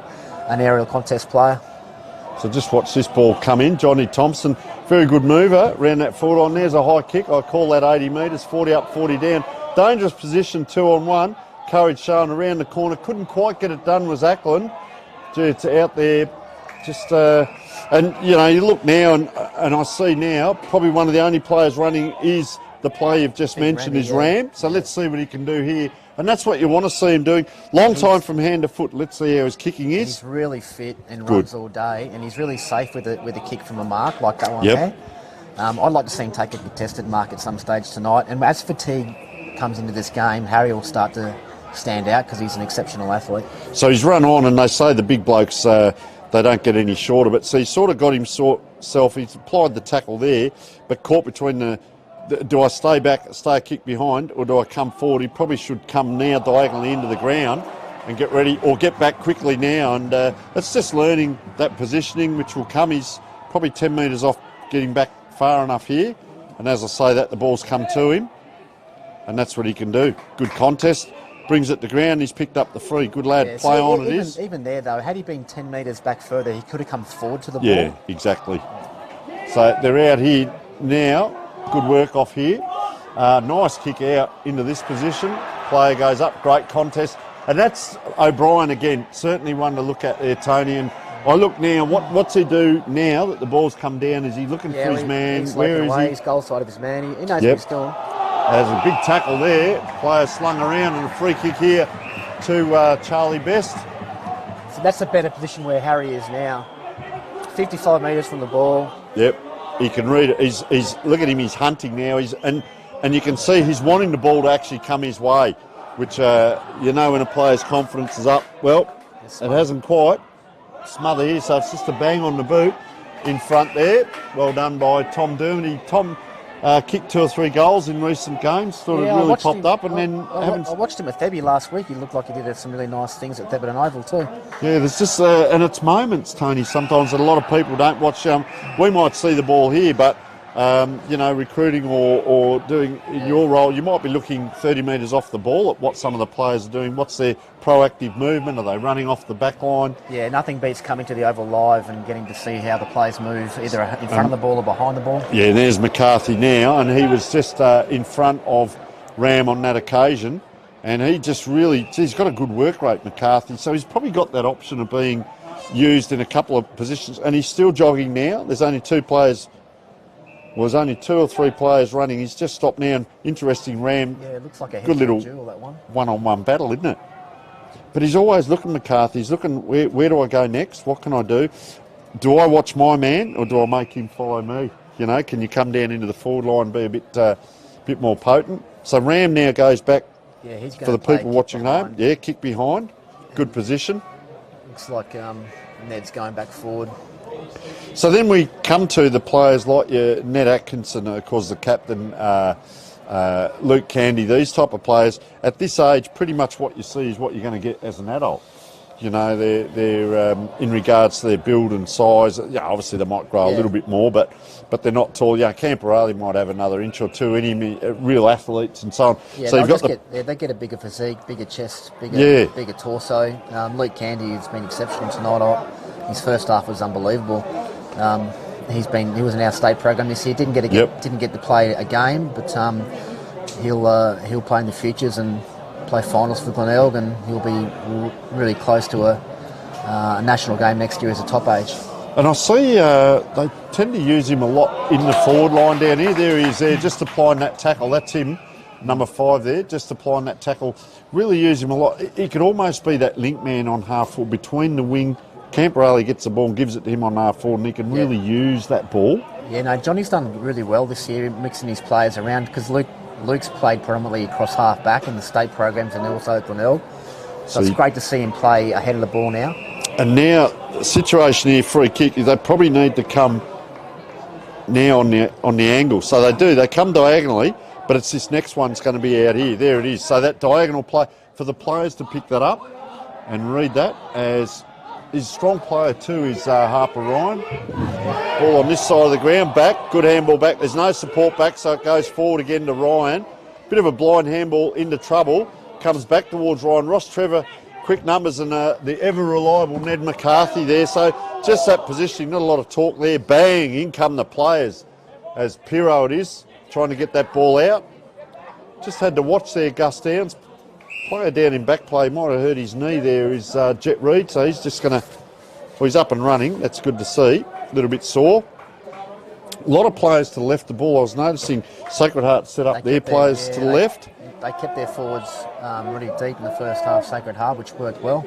an aerial contest player. So just watch this ball come in. Johnny Thompson, very good mover around that forward line. There's a high kick. I call that 80 metres, 40 up, 40 down. Dangerous position, 2-on-1. Courage shown around the corner. Couldn't quite get it done, was Ackland. Gee, it's out there. Just, and you know, you look now and I see now, probably one of the only players running is the player you've just mentioned, is Ram. So let's see what he can do here. And that's what you want to see him doing. Long time from hand to foot. Let's see how his kicking is. He's really fit and runs all day, and he's really safe with a kick from a mark like that one there. I'd like to see him take a contested mark at some stage tonight. And as fatigue comes into this game, Harry will start to stand out because he's an exceptional athlete. So he's run on, and they say the big blokes, they don't get any shorter. But so he sort of got himself, he's applied the tackle there, but caught between the do I stay back, stay a kick behind, or do I come forward? He probably should come now diagonally into the ground and get ready, or get back quickly now. And it's just learning that positioning, which will come. He's probably 10 metres off getting back far enough here. And as I say that, the ball's come to him. And that's what he can do. Good contest. Brings it to ground. He's picked up the free. Good lad. Yeah, Play so on, it is. Even there, though, had he been 10 metres back further, he could have come forward to the ball. Yeah, exactly. So they're out here now. Good work off here. Nice kick out into this position. Player goes up. Great contest. And that's O'Brien again. Certainly one to look at there, Tony. And I look now, what's he do now that the ball's come down? Is he looking for his man? He's Where is he? He's goal side of his man. He knows what he's doing. There's a big tackle there. Player slung around, and a free kick here to Charlie Best. So that's a better position where Harry is now. 55 metres from the ball. Yep. He can read it. He's look at him. He's hunting now. And you can see he's wanting the ball to actually come his way, which you know when a player's confidence is up. Well, it hasn't quite. Smother here, so it's just a bang on the boot in front there. Well done by Tom Dermody. Tom kicked 2 or 3 goals in recent games. Thought it really popped up, and then I watched him at Thebby last week. He looked like he did some really nice things at Thebarton Oval too. Yeah, there's just and it's moments, Tony. Sometimes that a lot of people don't watch. We might see the ball here, but you know, recruiting or doing in your role, you might be looking 30 metres off the ball at what some of the players are doing. What's their proactive movement? Are they running off the back line? Yeah, nothing beats coming to the Oval live and getting to see how the players move, either in front of the ball or behind the ball. Yeah, there's McCarthy now, and he was just in front of Ram on that occasion, and he just really, he's got a good work rate, McCarthy, so he's probably got that option of being used in a couple of positions, and he's still jogging now. There's only 2 players. Well, there's only 2 or 3 players running. He's just stopped now. And interesting, Ram. Yeah, it looks like a good little duel, that one. One-on-one battle, isn't it? But he's always looking, McCarthy. He's looking, where do I go next? What can I do? Do I watch my man or do I make him follow me? You know, can you come down into the forward line and be a bit more potent? So Ram now goes back for the people watching home. Yeah, kick behind. Good position. Looks like Ned's going back forward. So then we come to the players like Ned Atkinson, of course, the captain, Luke Candy, these type of players. At this age, pretty much what you see is what you're going to get as an adult. You know, they're in regards to their build and size. Yeah, obviously they might grow a little bit more, but they're not tall. Yeah, Camporale might have another inch or 2 in him. Real athletes and so on. Yeah, so they get a bigger physique, bigger chest, bigger torso. Luke Candy has been exceptional tonight. His first half was unbelievable. He was in our state program this year. Didn't get to play a game, but he'll play in the futures and play finals for Glenelg, and he'll be really close to a national game next year as a top age. And I see they tend to use him a lot in the forward line down here. There he is there, just applying that tackle. That's him, number 5 there, just applying that tackle. Really use him a lot. He could almost be that link man on half forward between the wing. Camporale gets the ball and gives it to him on half forward, and he can really use that ball. Yeah, no, Johnny's done really well this year, mixing his players around, because Luke's played predominantly across half back in the state programs and also at Glenelg. So it's great to see him play ahead of the ball now. And now, the situation here, free kick, they probably need to come now on the angle. So they do, they come diagonally, but it's this next one's going to be out here. There it is. So that diagonal play, for the players to pick that up and read that as... His strong player too is Harper Ryan. Ball on this side of the ground, back, good handball back. There's no support back, so it goes forward again to Ryan. Bit of a blind handball into trouble. Comes back towards Ryan. Rostrevor quick numbers, and the ever-reliable Ned McCarthy there. So just that positioning, not a lot of talk there. Bang, in come the players, as Pirro it is, trying to get that ball out. Just had to watch there, Gus Downs. Player down in back play, might have hurt his knee there, is Jet Reed, so he's just going to, well, he's up and running. That's good to see. A little bit sore. A lot of players to the left of the ball. I was noticing Sacred Heart set up their players to the left. They kept their forwards really deep in the first half, Sacred Heart, which worked well.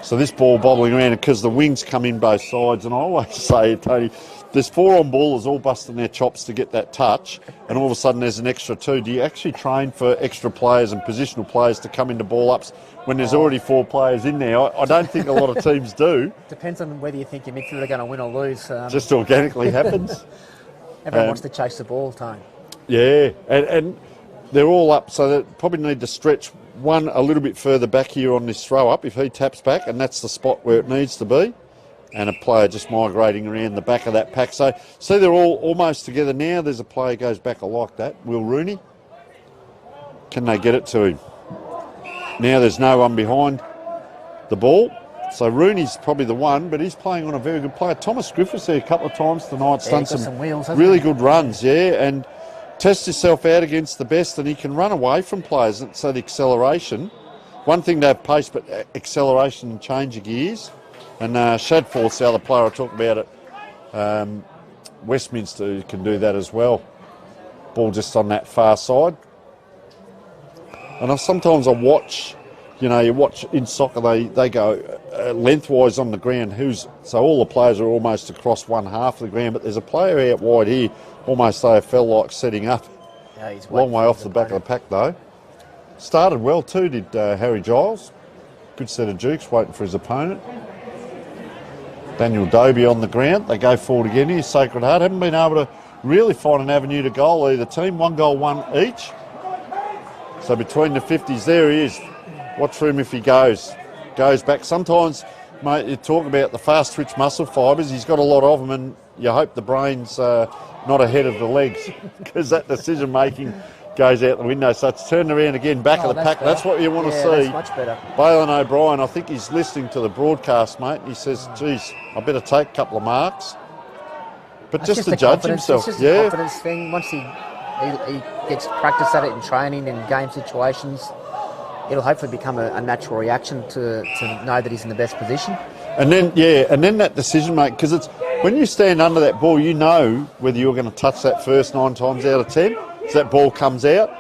So this ball bobbling around, because the wings come in both sides, and I always say, Tony, there's 4 on ballers all busting their chops to get that touch, and all of a sudden there's an extra 2. Do you actually train for extra players and positional players to come into ball-ups when there's already 4 players in there? I don't think a lot of teams do. Depends on whether you think your midfielder are going to win or lose. Just organically happens. Everyone wants to chase the ball, Tony. Yeah, and they're all up, so they probably need to stretch one a little bit further back here on this throw-up if he taps back, and that's the spot where it needs to be. And a player just migrating around the back of that pack. So see, they're all almost together now. There's a player goes back, I like that. Will Rooney. Can they get it to him? Now there's no one behind the ball. So Rooney's probably the one, but he's playing on a very good player. Thomas Griffiths there a couple of times tonight. Done some wheels, really good runs, yeah. And test yourself out against the best, and he can run away from players. So the acceleration. One thing to have pace, but acceleration and change of gears. And Shadforth's the other player I talked about at Westminster, can do that as well. Ball just on that far side. And sometimes I watch, you watch in soccer, they go lengthwise on the ground. So all the players are almost across one half of the ground, but there's a player out wide here, almost AFL-like setting up. Yeah, he's long way off the back of the pack though. Started well too, did Harry Giles. Good set of jukes, waiting for his opponent. Daniel Dobie on the ground. They go forward again here. Sacred Heart haven't been able to really find an avenue to goal either team. 1 goal, 1 each. So between the 50s, there he is. Watch for him if he goes back. Sometimes, mate, you talk about the fast twitch muscle fibres. He's got a lot of them, and you hope the brain's not ahead of the legs, because that decision making goes out the window. So it's turned around again, back of the pack. That's what you want to see. That's much better. Balin O'Brien, I think he's listening to the broadcast, mate. He says, geez, I better take a couple of marks. But That's just to judge himself. It's just a confidence thing. Once he gets practice at it in training and game situations, it'll hopefully become a natural reaction to know that he's in the best position. And then that decision making, because it's when you stand under that ball, you know whether you're going to touch that first 9 times out of 10. So that ball comes out,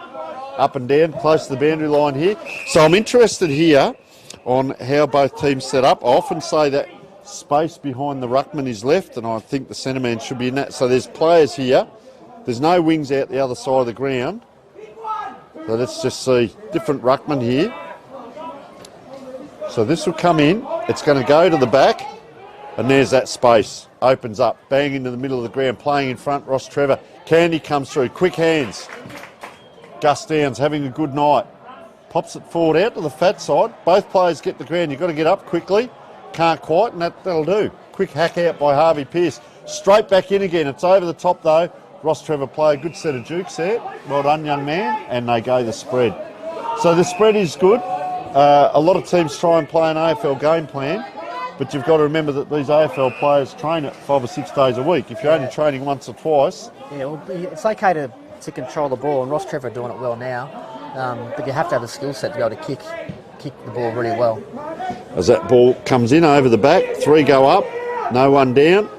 up and down, close to the boundary line here. So I'm interested here on how both teams set up. I often say that space behind the ruckman is left, and I think the centre man should be in that. So there's players here. There's no wings out the other side of the ground. So let's just see. Different ruckman here. So this will come in. It's going to go to the back, and there's that space. Opens up, bang into the middle of the ground, playing in front, Rostrevor. Candy comes through, quick hands. Gus Downs having a good night. Pops it forward out to the fat side. Both players get the ground. You've got to get up quickly. Can't quite, and that'll do. Quick hack out by Harvey Pearce. Straight back in again. It's over the top though. Rostrevor play a good set of jukes there. Well done, young man. And they go the spread. So the spread is good. A lot of teams try and play an AFL game plan, but you've got to remember that these AFL players train it 5 or 6 days a week. If you're only training once or twice... Yeah, well, it's okay to control the ball, and Rostrevor are doing it well now, but you have to have a skill set to be able to kick the ball really well. As that ball comes in over the back, 3 go up, no one down.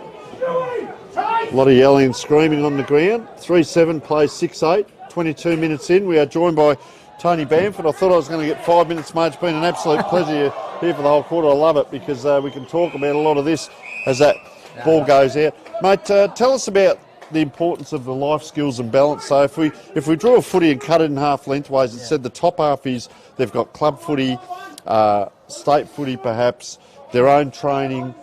A lot of yelling and screaming on the ground. 3-7 plays 6-8, 22 minutes in. We are joined by Tony Bamford. I thought I was going to get 5 minutes, mate. It's been an absolute pleasure here for the whole quarter. I love it because we can talk about a lot of this as that ball goes out. Mate, tell us about the importance of the life skills and balance. So if we draw a footy and cut it in half lengthways, it said the top half is they've got club footy, state footy perhaps, their own training,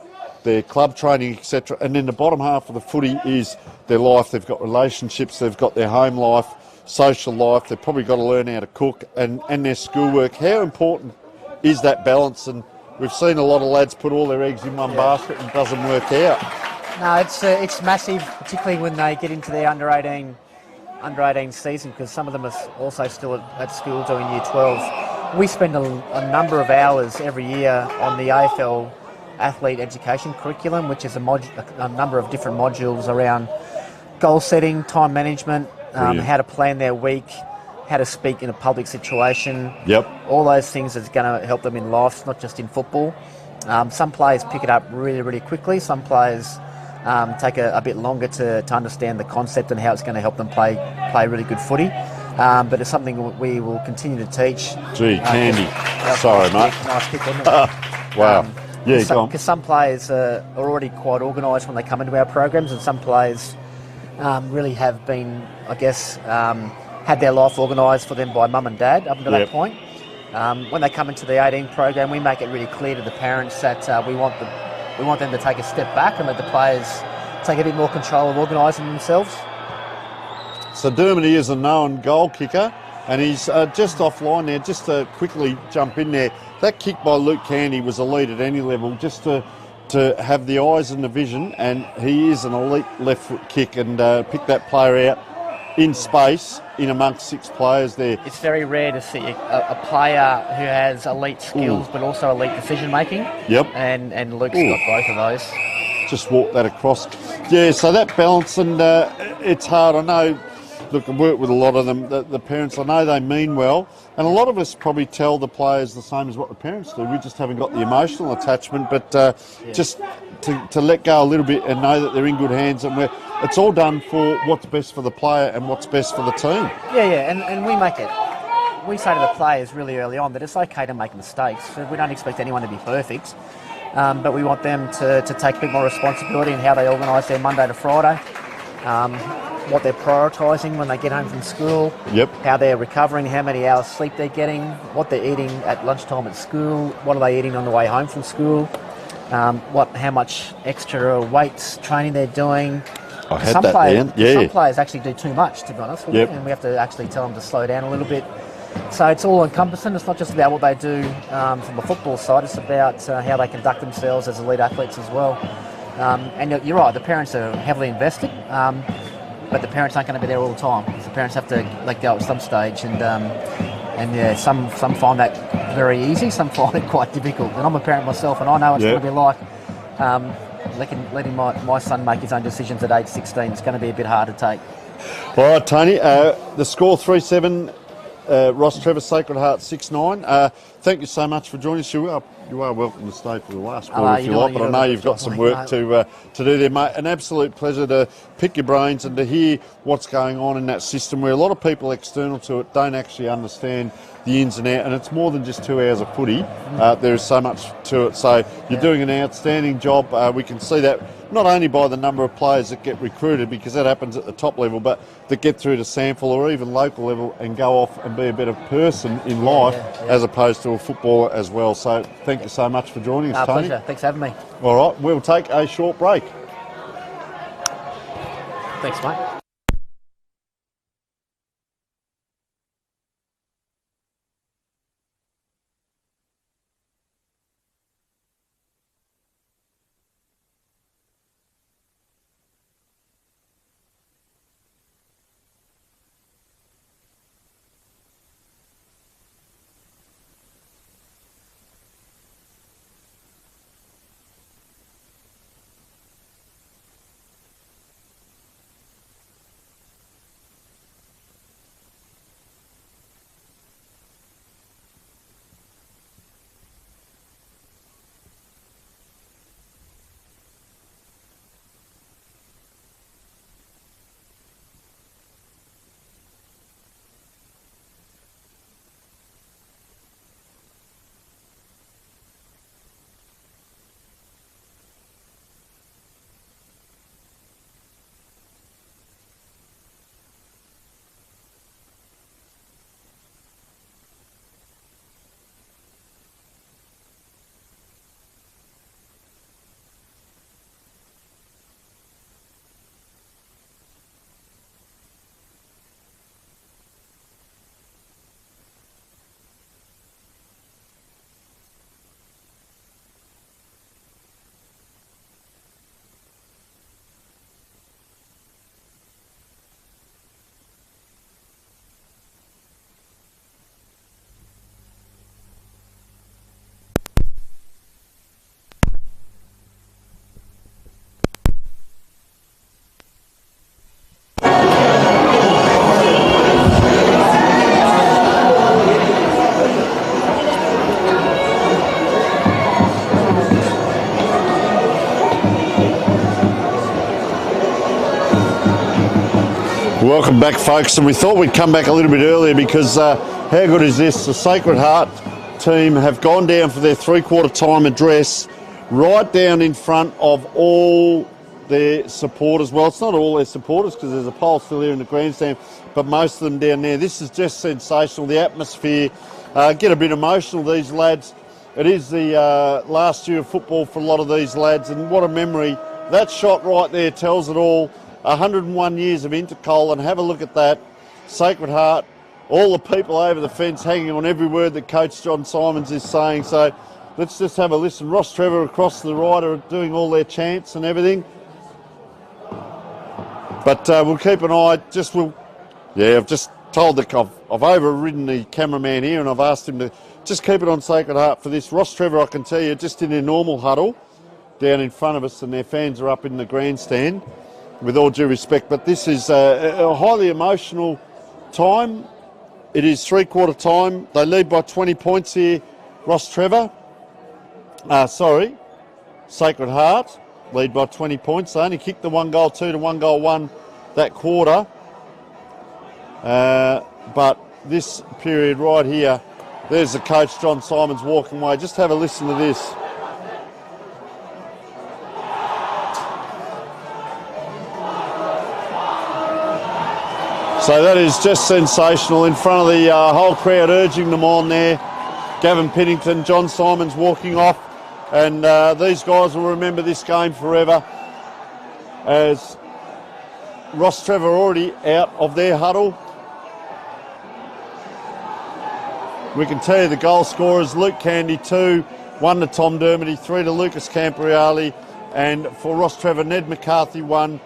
their club training, etc. And then the bottom half of the footy is their life. They've got relationships, they've got their home life, social life, they've probably got to learn how to cook and their schoolwork. How important is that balance? And we've seen a lot of lads put all their eggs in one basket and it doesn't work out. No, it's massive, particularly when they get into their under 18 season, because some of them are also still at school doing year 12. we spend a number of hours every year on the AFL athlete education curriculum, which is a number of different modules around goal setting, time management, how to plan their week, how to speak in a public situation. Yep. All those things is going to help them in life, not just in football. Some players pick it up really, really quickly. Some players take a bit longer to understand the concept and how it's going to help them play really good footy. But it's something we will continue to teach. Gee, Candy. Sorry, mate. Nice kick, wasn't it? Wow. Yeah, go on. Because some players are already quite organised when they come into our programs, and some players really have been, I guess, had their life organised for them by mum and dad up until that point. When they come into the 18 program, we make it really clear to the parents that we want them to take a step back and let the players take a bit more control of organising themselves. So Dermody is a known goal kicker, and he's just offline there. Just to quickly jump in there, that kick by Luke Candy was elite at any level, just to have the eyes and the vision, and he is an elite left foot kick, and pick that player out in space in amongst 6 players there. It's very rare to see a player who has elite skills but also elite decision making. Yep. And Luke's got both of those. Just walk that across. Yeah, so that balance, and it's hard. I know, look, I work with a lot of them, the parents, I know they mean well, and a lot of us probably tell the players the same as what the parents do. We just haven't got the emotional attachment, but just to let go a little bit and know that they're in good hands, and it's all done for what's best for the player and what's best for the team. Yeah, and we say to the players really early on that it's okay to make mistakes. So we don't expect anyone to be perfect, but we want them to take a bit more responsibility in how they organise their Monday to Friday. What they're prioritising when they get home from school, how they're recovering, how many hours sleep they're getting, what they're eating at lunchtime at school, what are they eating on the way home from school, how much extra weights training they're doing. I had that down. Yeah. Some players actually do too much, to be honest, and we have to actually tell them to slow down a little bit. So it's all encompassing. It's not just about what they do from a football side, it's about how they conduct themselves as elite athletes as well. And you're right, the parents are heavily invested, but the parents aren't going to be there all the time. The parents have to let go at some stage, and yeah, some find that very easy, some find it quite difficult. And I'm a parent myself, and I know it's going to be like letting my son make his own decisions at age 16. It's going to be a bit hard to take. All right, Tony, the score 3-7, Rostrevor Sacred Heart 6-9. Thank you so much for joining us. You are welcome to stay for the last quarter if you like, but I know you've got some work to do there, mate. An absolute pleasure to pick your brains and to hear what's going on in that system where a lot of people external to it don't actually understand the ins and outs, and it's more than just 2 hours of footy. There is so much to it. So you're doing an outstanding job. We can see that not only by the number of players that get recruited, because that happens at the top level, but that get through to sample or even local level and go off and be a better person in life as opposed to a footballer as well. So thank you so much for joining us, Tony. Pleasure. Thanks for having me. All right, we'll take a short break. Thanks, mate. Welcome back, folks, and we thought we'd come back a little bit earlier because how good is this? The Sacred Heart team have gone down for their three-quarter time address right down in front of all their supporters. Well, it's not all their supporters because there's a pole still here in the grandstand, but most of them down there. This is just sensational. The atmosphere, get a bit emotional, these lads. It is the last year of football for a lot of these lads, and what a memory. That shot right there tells it all. 101 years of Intercol, and have a look at that. Sacred Heart, all the people over the fence hanging on every word that Coach John Simons is saying. So let's just have a listen. Rostrevor across to the right are doing all their chants and everything. But we'll keep an eye. I've just told I've overridden the cameraman here, and I've asked him to just keep it on Sacred Heart for this. Rostrevor, I can tell you, just in their normal huddle down in front of us, and their fans are up in the grandstand, with all due respect. But this is a highly emotional time. It is three-quarter time. They lead by 20 points here, Rostrevor. Sacred Heart lead by 20 points. They only kicked the 1 goal 2 to 1 goal 1 that quarter. But this period right here, there's the coach, John Simons, walking away. Just have a listen to this. So that is just sensational in front of the whole crowd, urging them on there. Gavin Pennington, John Simons walking off, and these guys will remember this game forever, as Rostrevor already out of their huddle. We can tell you the goal scorers: Luke Candy 2, 1 to Tom Dermody, 3 to Lucas Campriali, and for Rostrevor, Ned McCarthy 1,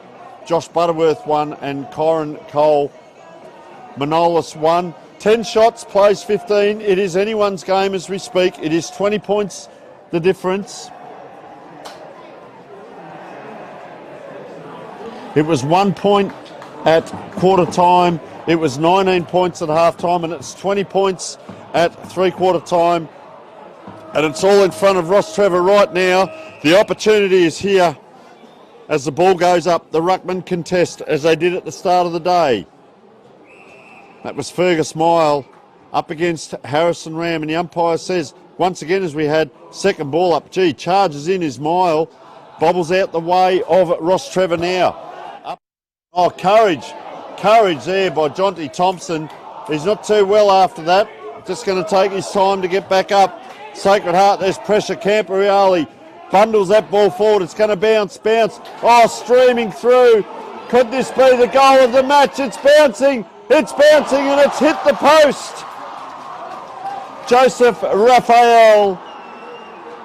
Josh Butterworth 1, and Kyron Cole Manolis 1. 10 shots, plays 15. It is anyone's game as we speak. It is 20 points the difference. It was 1 point at quarter time. It was 19 points at half time, and it's 20 points at three-quarter time. And it's all in front of Rostrevor right now. The opportunity is here as the ball goes up. The ruckman contest, as they did at the start of the day. That was Fergus Mile up against Harrison Ram, and the umpire says, once again, as we had, second ball up. Charges in is Mile, bobbles out the way of Rostrevor now. Courage there by Jonty Thompson. He's not too well after that. Just going to take his time to get back up. Sacred Heart, there's pressure. Campriali bundles that ball forward. It's going to bounce. Oh, streaming through. Could this be the goal of the match? It's bouncing, and it's hit the post. Joseph Raphael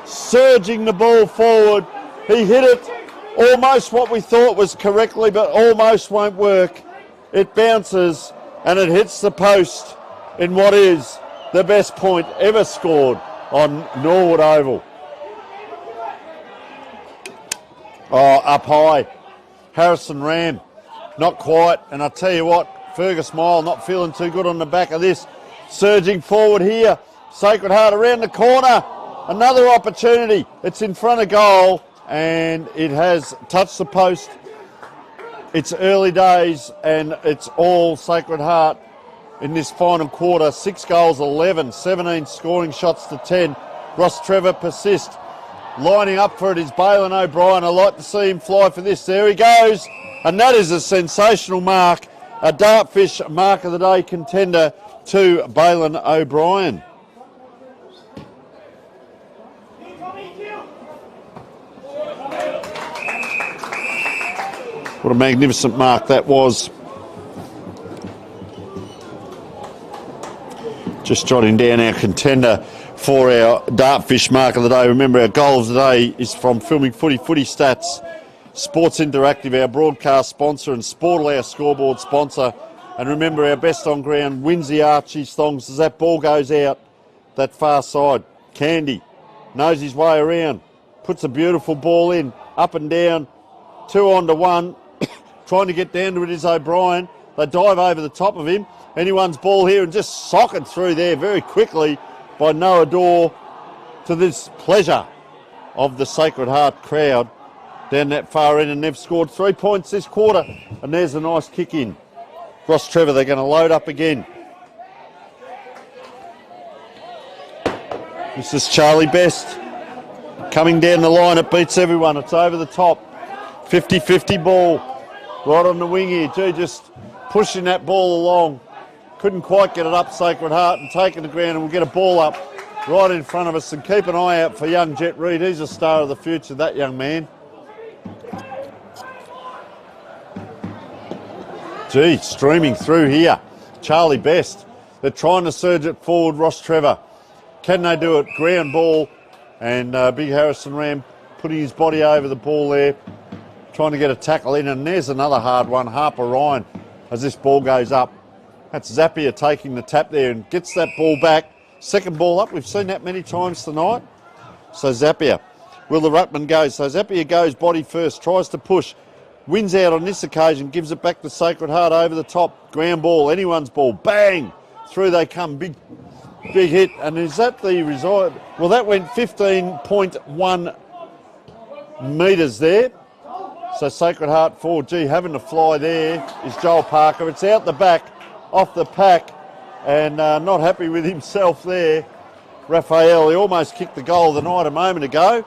surging the ball forward. He hit it almost what we thought was correctly, but almost won't work. It bounces and it hits the post in what is the best point ever scored on Norwood Oval. Oh, up high. Harrison Ram, not quite. And I tell you what, Fergus Mile not feeling too good on the back of this. Surging forward here. Sacred Heart around the corner. Another opportunity. It's in front of goal, and it has touched the post. It's early days, and it's all Sacred Heart in this final quarter. 6 goals, 11, 17 scoring shots to 10. Rostrevor persist. Lining up for it is Balin O'Brien. I like to see him fly for this. There he goes. And that is a sensational mark. A Dartfish Mark of the Day contender to Balin O'Brien. What a magnificent mark that was. Just jotting down our contender for our Dartfish Mark of the Day. Remember, our goal of the day is from Filming Footy Stats, Sports Interactive, our broadcast sponsor, and Sportal, our scoreboard sponsor. And remember, our best on ground wins the Archie Thongs as that ball goes out that far side. Candy knows his way around, puts a beautiful ball in, up and down, 2 on to 1. Trying to get down to it is O'Brien. They dive over the top of him. Anyone's ball here, and just socket through there very quickly by Noah Dorr, to this pleasure of the Sacred Heart crowd down that far end. And they've scored 3 points this quarter, and there's a nice kick in. Rostrevor, they're going to load up again. This is Charlie Best. Coming down the line, it beats everyone. It's over the top. 50-50 ball. Right on the wing here. Gee, just pushing that ball along. Couldn't quite get it up Sacred Heart and taking the ground, and we'll get a ball up right in front of us. And keep an eye out for young Jet Reed. He's a star of the future, that young man. Gee, streaming through here. Charlie Best. They're trying to surge it forward, Rostrevor. Can they do it? Ground ball. And Big Harrison Ram putting his body over the ball there, trying to get a tackle in. And there's another hard one, Harper Ryan, as this ball goes up. That's Zapier taking the tap there and gets that ball back. Second ball up. We've seen that many times tonight. So Zapier. Will the ruckman go? So Zapier goes body first, tries to push. Wins out on this occasion, gives it back to Sacred Heart over the top. Ground ball, anyone's ball. Bang! Through they come. Big hit. And is that the result? Well, that went 15.1 metres there. So Sacred Heart 4G having to fly there is Joel Parker. It's out the back, off the pack, and not happy with himself there. Raphael, he almost kicked the goal of the night a moment ago,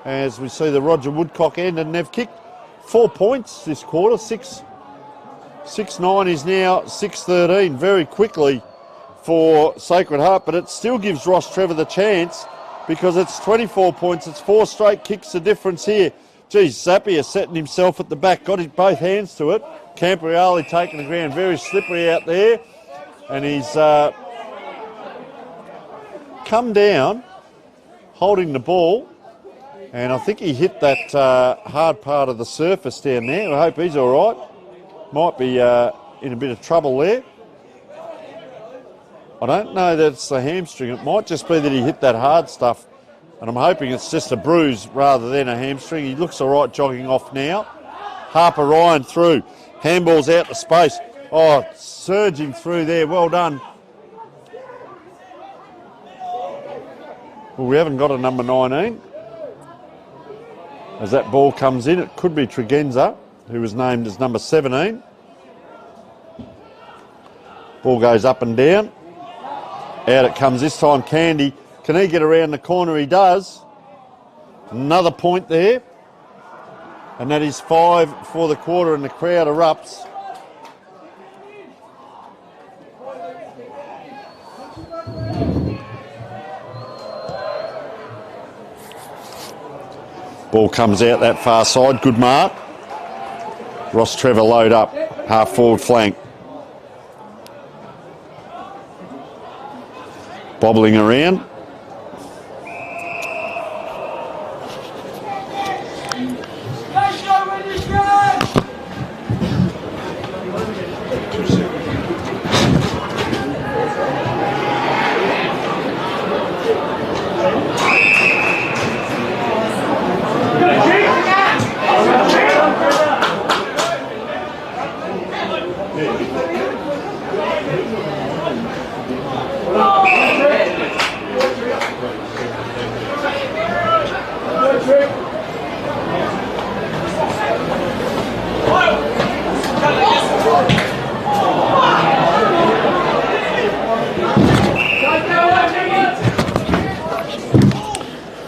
as we see the Roger Woodcock end, and they've kicked 4 points this quarter. 6-9 is now 6-13 very quickly for Sacred Heart, but it still gives Rostrevor the chance because it's 24 points. It's 4 straight kicks the difference here. Geez, Zapier setting himself at the back, got his both hands to it. Campriali taking the ground, very slippery out there, and he's come down holding the ball, and I think he hit that hard part of the surface down there. I hope he's all right. Might be in a bit of trouble there. I don't know that it's the hamstring. It might just be that he hit that hard stuff, and I'm hoping it's just a bruise rather than a hamstring. He looks all right jogging off now. Harper Ryan through. Handball's out to space. Oh, surging through there. Well done. Well, we haven't got a number 19. As that ball comes in, it could be Tregenza, who was named as number 17. Ball goes up and down. Out it comes this time, Candy. Can he get around the corner? He does. Another point there. And that is 5 for the quarter, and the crowd erupts. Ball comes out that far side. Good mark. Rostrevor load up. Half forward flank. Bobbling around.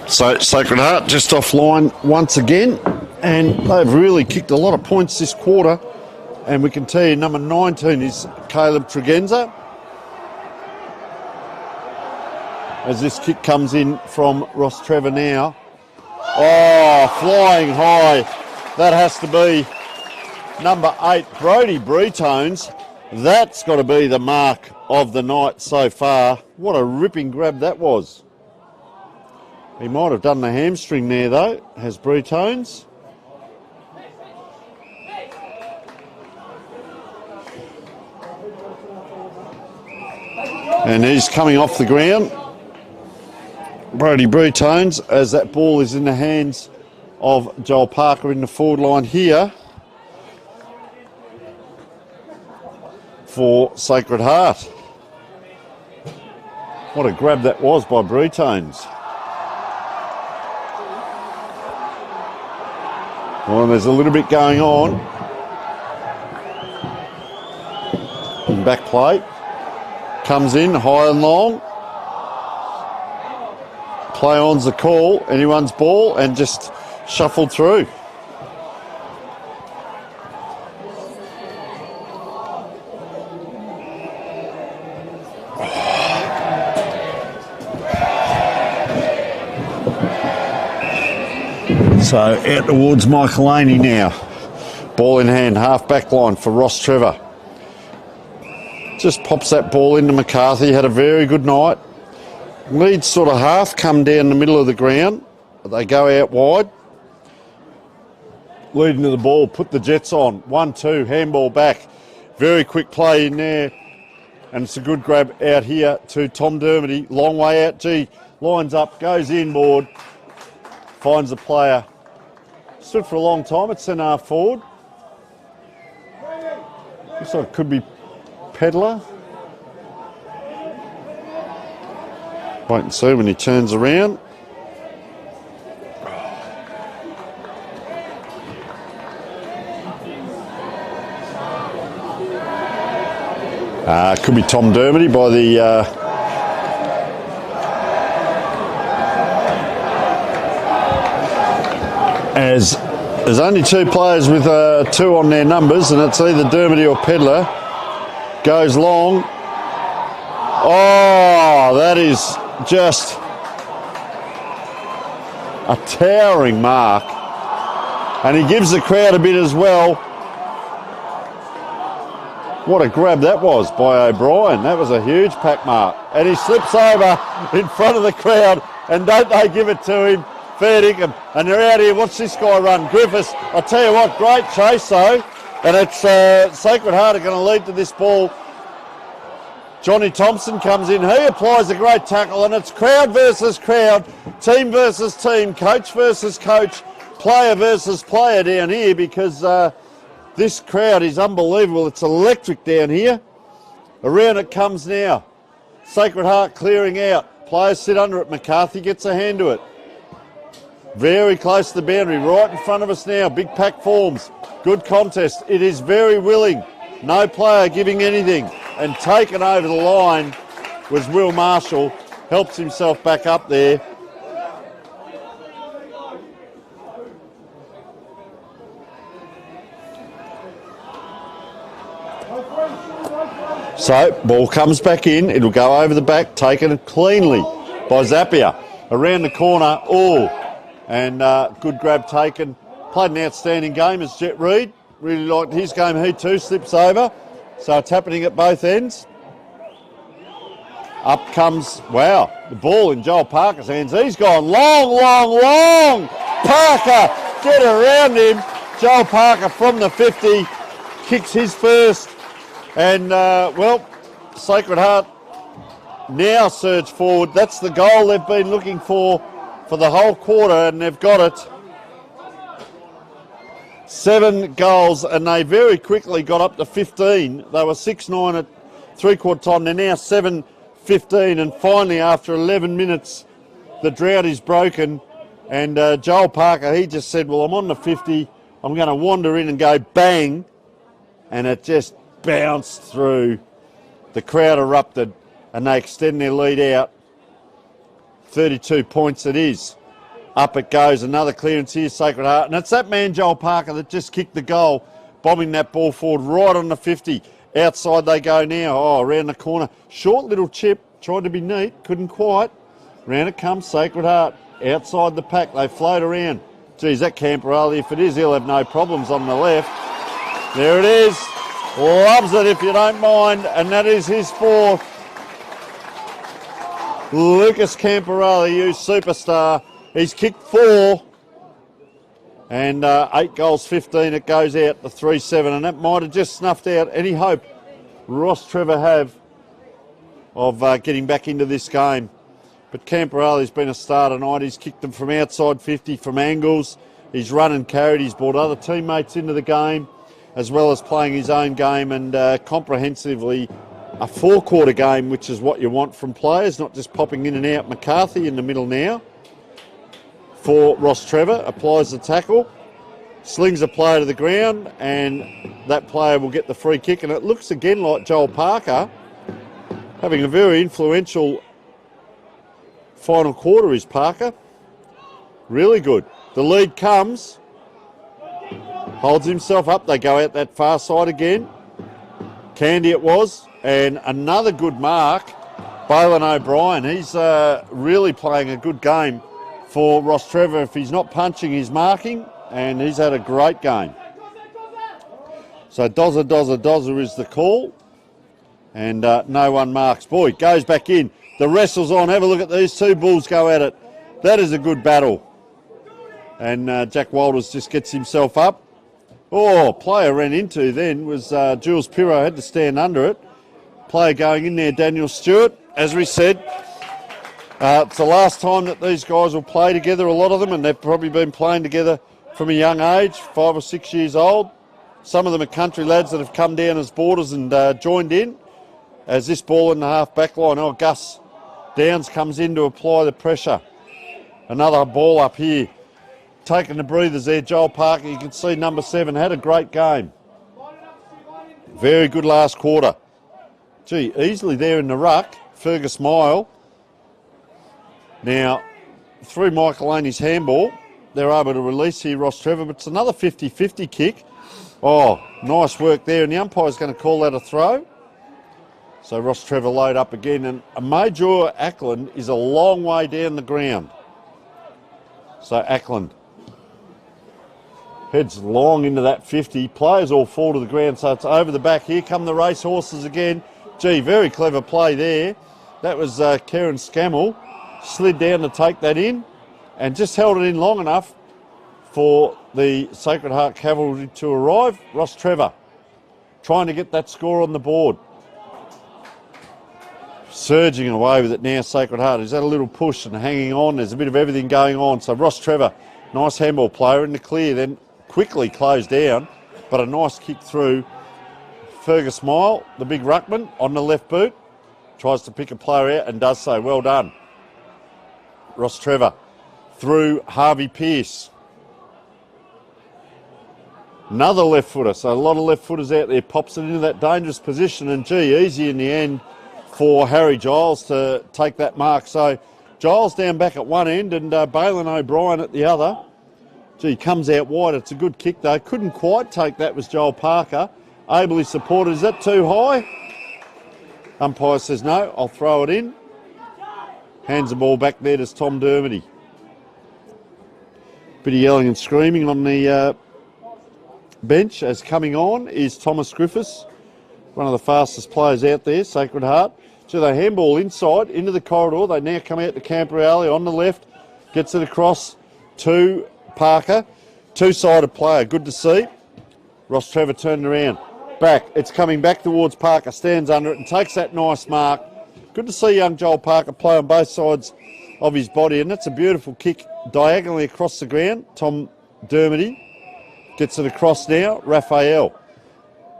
So Sacred Heart just offline once again, and they've really kicked a lot of points this quarter. And we can tell you number 19 is Caleb Tregenza. As this kick comes in from Rostrevor now. Oh, flying high. That has to be number 8, Brodie Bretones. That's got to be the mark of the night so far. What a ripping grab that was. He might have done the hamstring there though, has Bretones. And he's coming off the ground. Brodie Bretones, as that ball is in the hands of Joel Parker in the forward line here for Sacred Heart. What a grab that was by Bretones. Well, there's a little bit going on. in back play. Comes in high and long. Play on's the call. Anyone's ball and just shuffled through. So out towards Michael Laney now. Ball in hand, half back line for Rostrevor. Just pops that ball into McCarthy. Had a very good night. Leeds sort of half come down the middle of the ground. They go out wide. Leading to the ball, put the Jets on. 1-2, handball back. Very quick play in there. And it's a good grab out here to Tom Dermody. Long way out. Gee, lines up, goes inboard. Finds the player. Stood for a long time at centre half forward. Looks like it could be Pedler. Wait and see when he turns around. Could be Tom Dermody by the... as there's only two players with 2 on their numbers, and it's either Dermody or Pedler. Goes long. Oh, that is just a towering mark. And he gives the crowd a bit as well. What a grab that was by O'Brien. That was a huge pack mark. And he slips over in front of the crowd, and don't they give it to him? Fair dinkum. And they're out here. Watch this guy run. Griffiths, I'll tell you what, great chase though. And it's Sacred Heart are going to lead to this ball. Johnny Thompson comes in. He applies a great tackle, and it's crowd versus crowd, team versus team, coach versus coach, player versus player down here, because this crowd is unbelievable. It's electric down here. Around it comes now. Sacred Heart clearing out. Players sit under it. McCarthy gets a hand to it. Very close to the boundary, right in front of us now. Big pack forms. Good contest. It is very willing. No player giving anything. And taken over the line was Will Marshall. Helps himself back up there. So, ball comes back in. It'll go over the back, taken cleanly by Zappia. Around the corner, and good grab taken. Played an outstanding game as Jet Reid. Really liked his game. He too slips over. So it's happening at both ends. Up comes, wow, the ball in Joel Parker's hands. He's gone long, long, long. Parker, get around him. Joel Parker from the 50, kicks his first. And, well, Sacred Heart now surge forward. That's the goal they've been looking for the whole quarter, and they've got it. 7 goals, and they very quickly got up to 15. They were 6-9 at three-quarter time. They're now 7-15, and finally, after 11 minutes, the drought is broken. And Joel Parker, he just said, well, I'm on the 50. I'm going to wander in and go bang. And it just bounced through. The crowd erupted, and they extend their lead out. 32 points it is. Up it goes, another clearance here, Sacred Heart. And it's that man, Joel Parker, that just kicked the goal, bombing that ball forward right on the 50. Outside they go now. Oh, around the corner. Short little chip, tried to be neat, couldn't quite. Round it comes, Sacred Heart. Outside the pack, they float around. Geez, that Camperale, if it is, he'll have no problems on the left. There it is. Loves it if you don't mind. And that is his 4th. Lucas Camperale, you superstar. He's kicked 4, and 8 goals, 15. It goes out to 3-7, and that might have just snuffed out any hope Rostrevor have of getting back into this game. But Camperale's been a star tonight. He's kicked them from outside 50, from angles. He's run and carried. He's brought other teammates into the game, as well as playing his own game, and comprehensively a 4-quarter game, which is what you want from players, not just popping in and out. McCarthy in the middle now. For Rostrevor, applies the tackle. slings a player to the ground, and that player will get the free kick. And it looks again like Joel Parker having a very influential final quarter is Parker. Really good. The lead comes, holds himself up. They go out that far side again. Candy it was, and another good mark. Balin O'Brien, he's really playing a good game for Rostrevor. If he's not punching, he's marking, and he's had a great game. So Dozza is the call, and no one marks. Boy, goes back in. The wrestle's on. Have a look at these two bulls go at it. That is a good battle. And Jack Walters just gets himself up. Oh, player ran into then was Jules Pirro, had to stand under it. Player going in there, Daniel Stewart. As we said, it's the last time that these guys will play together, a lot of them, and they've probably been playing together from a young age, 5 or 6 years old. Some of them are country lads that have come down as boarders and joined in. As this ball in the half back line, oh, Gus Downs comes in to apply the pressure. Another ball up here. Taking the breathers there, Joel Parker. You can see number 7 had a great game. Very good last quarter. Gee, easily there in the ruck, Fergus Mile. Now, through Michael Laney's handball, they're able to release here Rostrevor, but it's another 50-50 kick. Oh, nice work there, and the umpire's going to call that a throw. So Rostrevor load up again, and Major Ackland is a long way down the ground. So Ackland heads long into that 50. Players all fall to the ground, so it's over the back. Here come the race horses again. Gee, very clever play there. That was Karen Scammell. Slid down to take that in and just held it in long enough for the Sacred Heart Cavalry to arrive. Rostrevor trying to get that score on the board. Surging away with it now, Sacred Heart. He's had a little push and hanging on. There's a bit of everything going on. So Rostrevor, nice handball player in the clear, then quickly closed down, but a nice kick through. Fergus Mile, the big ruckman, on the left boot, tries to pick a player out and does so. Well done. Rostrevor through Harvey Pearce. Another left footer, so a lot of left footers out there. Pops it into that dangerous position, and gee, easy in the end for Harry Giles to take that mark. So Giles down back at one end and Balin O'Brien at the other. Gee, comes out wide. It's a good kick though. Couldn't quite take that, was Joel Parker. Ably supported. Is that too high? Umpire says no, I'll throw it in. Hands the ball back there to Tom Dermody. Bit of yelling and screaming on the bench. As coming on is Thomas Griffiths, one of the fastest players out there, Sacred Heart. So they handball inside into the corridor. They now come out to Camper Alley on the left. Gets it across to Parker. Two-sided player, good to see. Rostrevor turned around. Back, it's coming back towards Parker. Stands under it and takes that nice mark. Good to see young Joel Parker play on both sides of his body, and that's a beautiful kick diagonally across the ground. Tom Dermody gets it across now. Raphael.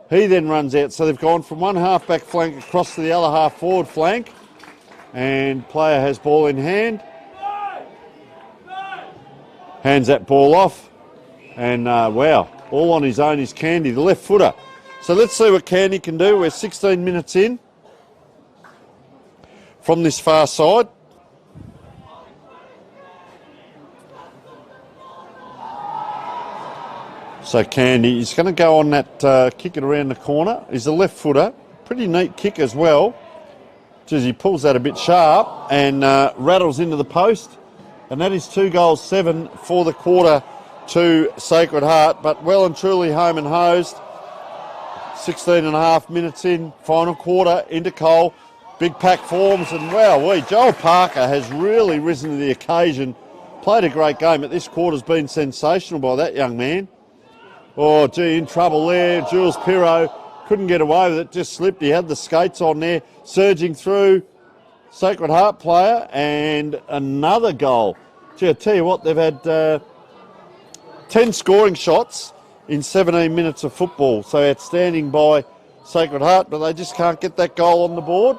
He then runs out, so they've gone from one half-back flank across to the other half-forward flank, and player has ball in hand. Hands that ball off, and wow, all on his own is Candy, the left footer. So let's see what Candy can do. We're 16 minutes in from this far side. So Candy, he's going to go on that kick it around the corner. He's a left footer. Pretty neat kick as well. Just he pulls that a bit sharp and rattles into the post. And that is 2 goals, 7 for the quarter to Sacred Heart. But well and truly home and hosed. 16 and a half minutes in, final quarter, Intercol, big pack forms, and wow, Joel Parker has really risen to the occasion. Played a great game, but this quarter's been sensational by that young man. Oh, gee, in trouble there. Jules Pirro couldn't get away with it, just slipped. He had the skates on there, surging through. Sacred Heart player, and another goal. Gee, I tell you what, they've had 10 scoring shots in 17 minutes of football. So outstanding by Sacred Heart, but they just can't get that goal on the board.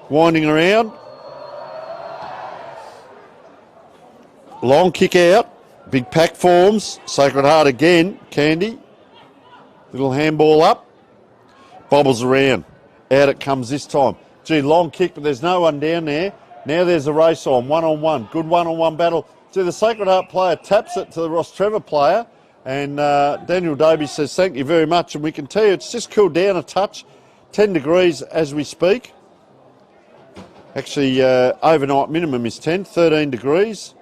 Winding around. Long kick out. Big pack forms. Sacred Heart again. Candy. Little handball up. Bobbles around. Out it comes this time. Gee, long kick, but there's no one down there. Now there's a race on. One-on-one. Good one-on-one battle. Gee, the Sacred Heart player taps it to the Rostrevor player. And Daniel Doby says, thank you very much. And we can tell you it's just cooled down a touch. 10 degrees as we speak. Actually, overnight minimum is 10, 13 degrees.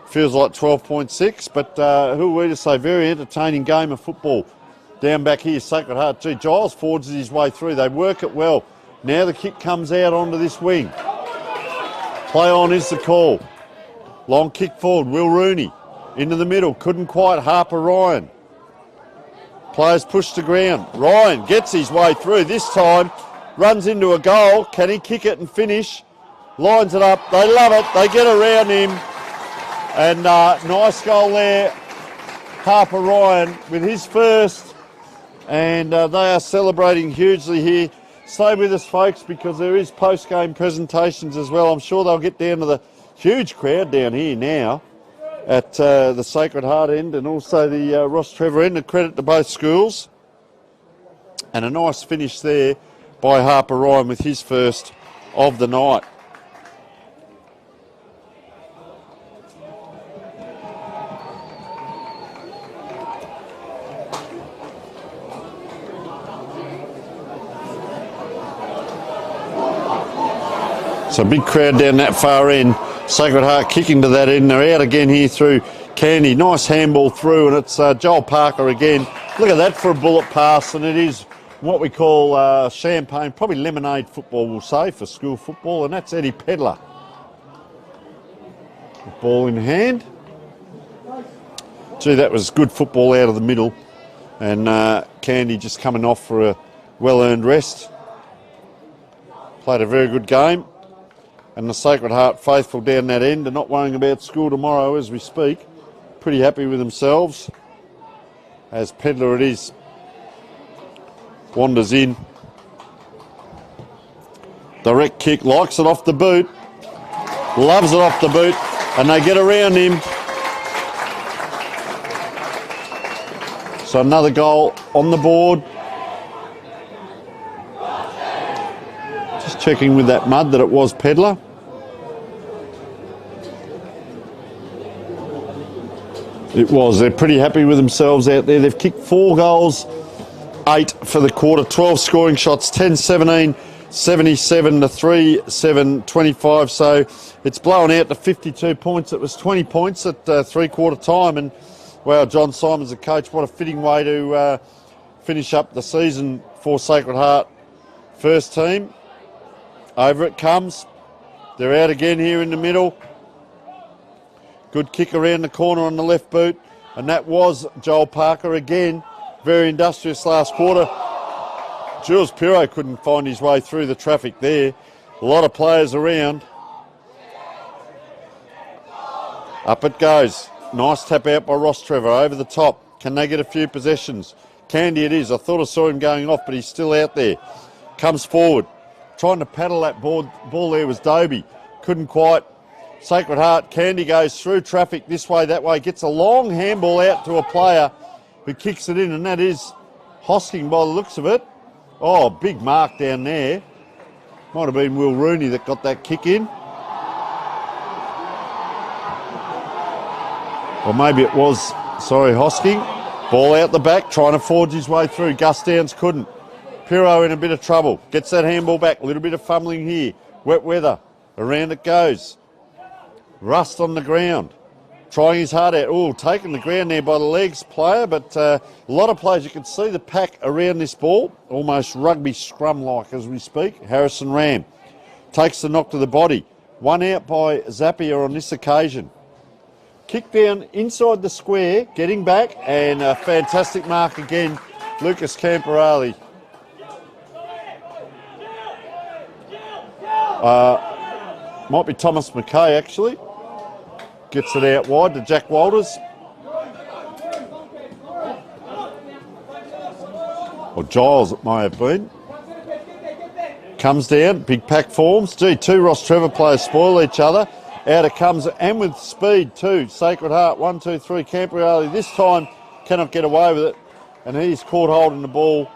Feels like 12.6, but who are we to say? Very entertaining game of football. Down back here, Sacred Heart. Gee, Giles forges his way through. They work it well. Now the kick comes out onto this wing. Play on is the call. Long kick forward, Will Rooney. Into the middle, couldn't quite. Harper Ryan. Players push to ground. Ryan gets his way through. This time, runs into a goal. Can he kick it and finish? Lines it up. They love it. They get around him. And nice goal there. Harper Ryan with his first. And they are celebrating hugely here. Stay with us, folks, because there is post-game presentations as well. I'm sure they'll get down to the huge crowd down here now at the Sacred Heart end and also the Rostrevor end. A credit to both schools. And a nice finish there by Harper Ryan with his first of the night. So a big crowd down that far end. Sacred Heart kicking to that end. They're out again here through Candy. Nice handball through, and it's Joel Parker again. Look at that for a bullet pass, and it is what we call champagne, probably lemonade football, we'll say, for school football, and that's Eddie Pedler. Ball in hand. Gee, that was good football out of the middle, and Candy just coming off for a well-earned rest. Played a very good game. And the Sacred Heart faithful down that end are not worrying about school tomorrow as we speak. Pretty happy with themselves. As Pedler it is. Wanders in. Direct kick, likes it off the boot. Loves it off the boot. And they get around him. So another goal on the board. Just checking with that mud that it was Pedler. It was. They're pretty happy with themselves out there. They've kicked 4 goals, 8 for the quarter, 12 scoring shots, 10-17, 77 to 3-7, 25. So it's blown out to 52 points. It was 20 points at three-quarter time. And, wow, John Simon's the coach. What a fitting way to finish up the season for Sacred Heart first team. Over it comes. They're out again here in the middle. Good kick around the corner on the left boot. And that was Joel Parker again. Very industrious last quarter. Jules Pirro couldn't find his way through the traffic there. A lot of players around. Up it goes. Nice tap out by Rostrevor over the top. Can they get a few possessions? Candy it is. I thought I saw him going off, but he's still out there. Comes forward. Trying to paddle that ball there was Doby. Couldn't quite. Sacred Heart. Candy goes through traffic this way, that way. Gets a long handball out to a player who kicks it in, and that is Hosking by the looks of it. Oh, big mark down there. Might have been Will Rooney that got that kick in. Or maybe it was, Hosking. Ball out the back, trying to forge his way through. Gus Downs couldn't. Pirro in a bit of trouble. Gets that handball back. A little bit of fumbling here. Wet weather. Around it goes. Rust on the ground. Trying his heart out. Oh, taking the ground there by the legs player, but a lot of players. You can see the pack around this ball. Almost rugby scrum-like as we speak. Harrison Ram takes the knock to the body. One out by Zapier on this occasion. Kick down inside the square, getting back, and a fantastic mark again. Lucas Camporale. Might be Thomas McKay actually. Gets it out wide to Jack Walters. Or Giles it may have been. Comes down, big pack forms. Gee, 2 Rostrevor players spoil each other. Out it comes, and with speed too. Sacred Heart, 1, 2, 3. Camperale this time cannot get away with it, and he's caught holding the ball.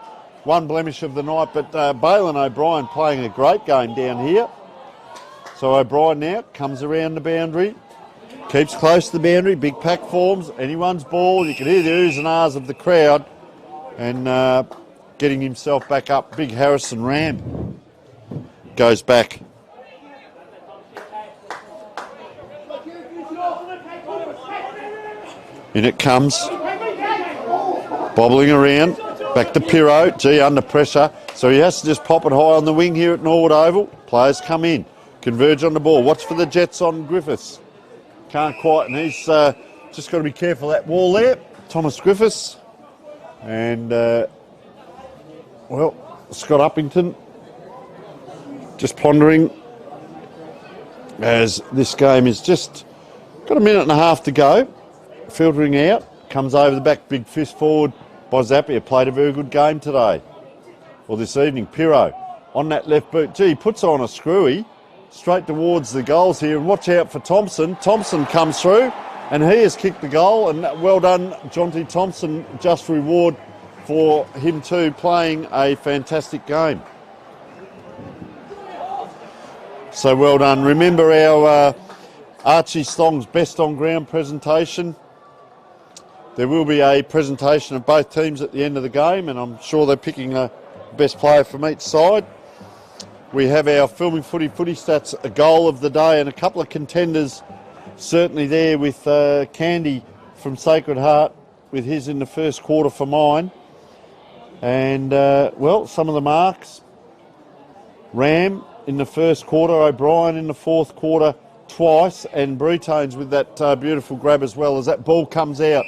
One blemish of the night, but Balin O'Brien playing a great game down here. So O'Brien now comes around the boundary, keeps close to the boundary, big pack forms, anyone's ball. You can hear the oohs and ahs of the crowd, and getting himself back up. Big Harrison Ram goes back. In it comes, bobbling around, back to Pirro. Gee, under pressure, so he has to just pop it high on the wing here at Norwood Oval. Players come in, converge on the ball. Watch for the Jets on Griffiths. Can't quite, and he's just got to be careful of that wall there. Thomas Griffiths. And, well, Scott Uppington just pondering as this game is just got a minute and a half to go. Filtering out, comes over the back, big fist forward by Zappia. Played a very good game today, or this evening. Pirro on that left boot. Gee, he puts on a screwy straight towards the goals here, and watch out for Thompson. Thompson comes through, and he has kicked the goal, and well done, Jonty Thompson. Just reward for him too, playing a fantastic game. So well done. Remember our Archie Slong's Best on Ground presentation. There will be a presentation of both teams at the end of the game, and I'm sure they're picking a best player from each side. We have our Filming Footy Stats, a goal of the day, and a couple of contenders certainly there with Candy from Sacred Heart with his in the first quarter for mine. And, well, some of the marks. Ram in the first quarter, O'Brien in the fourth quarter twice, and Bretains with that beautiful grab as well as that ball comes out.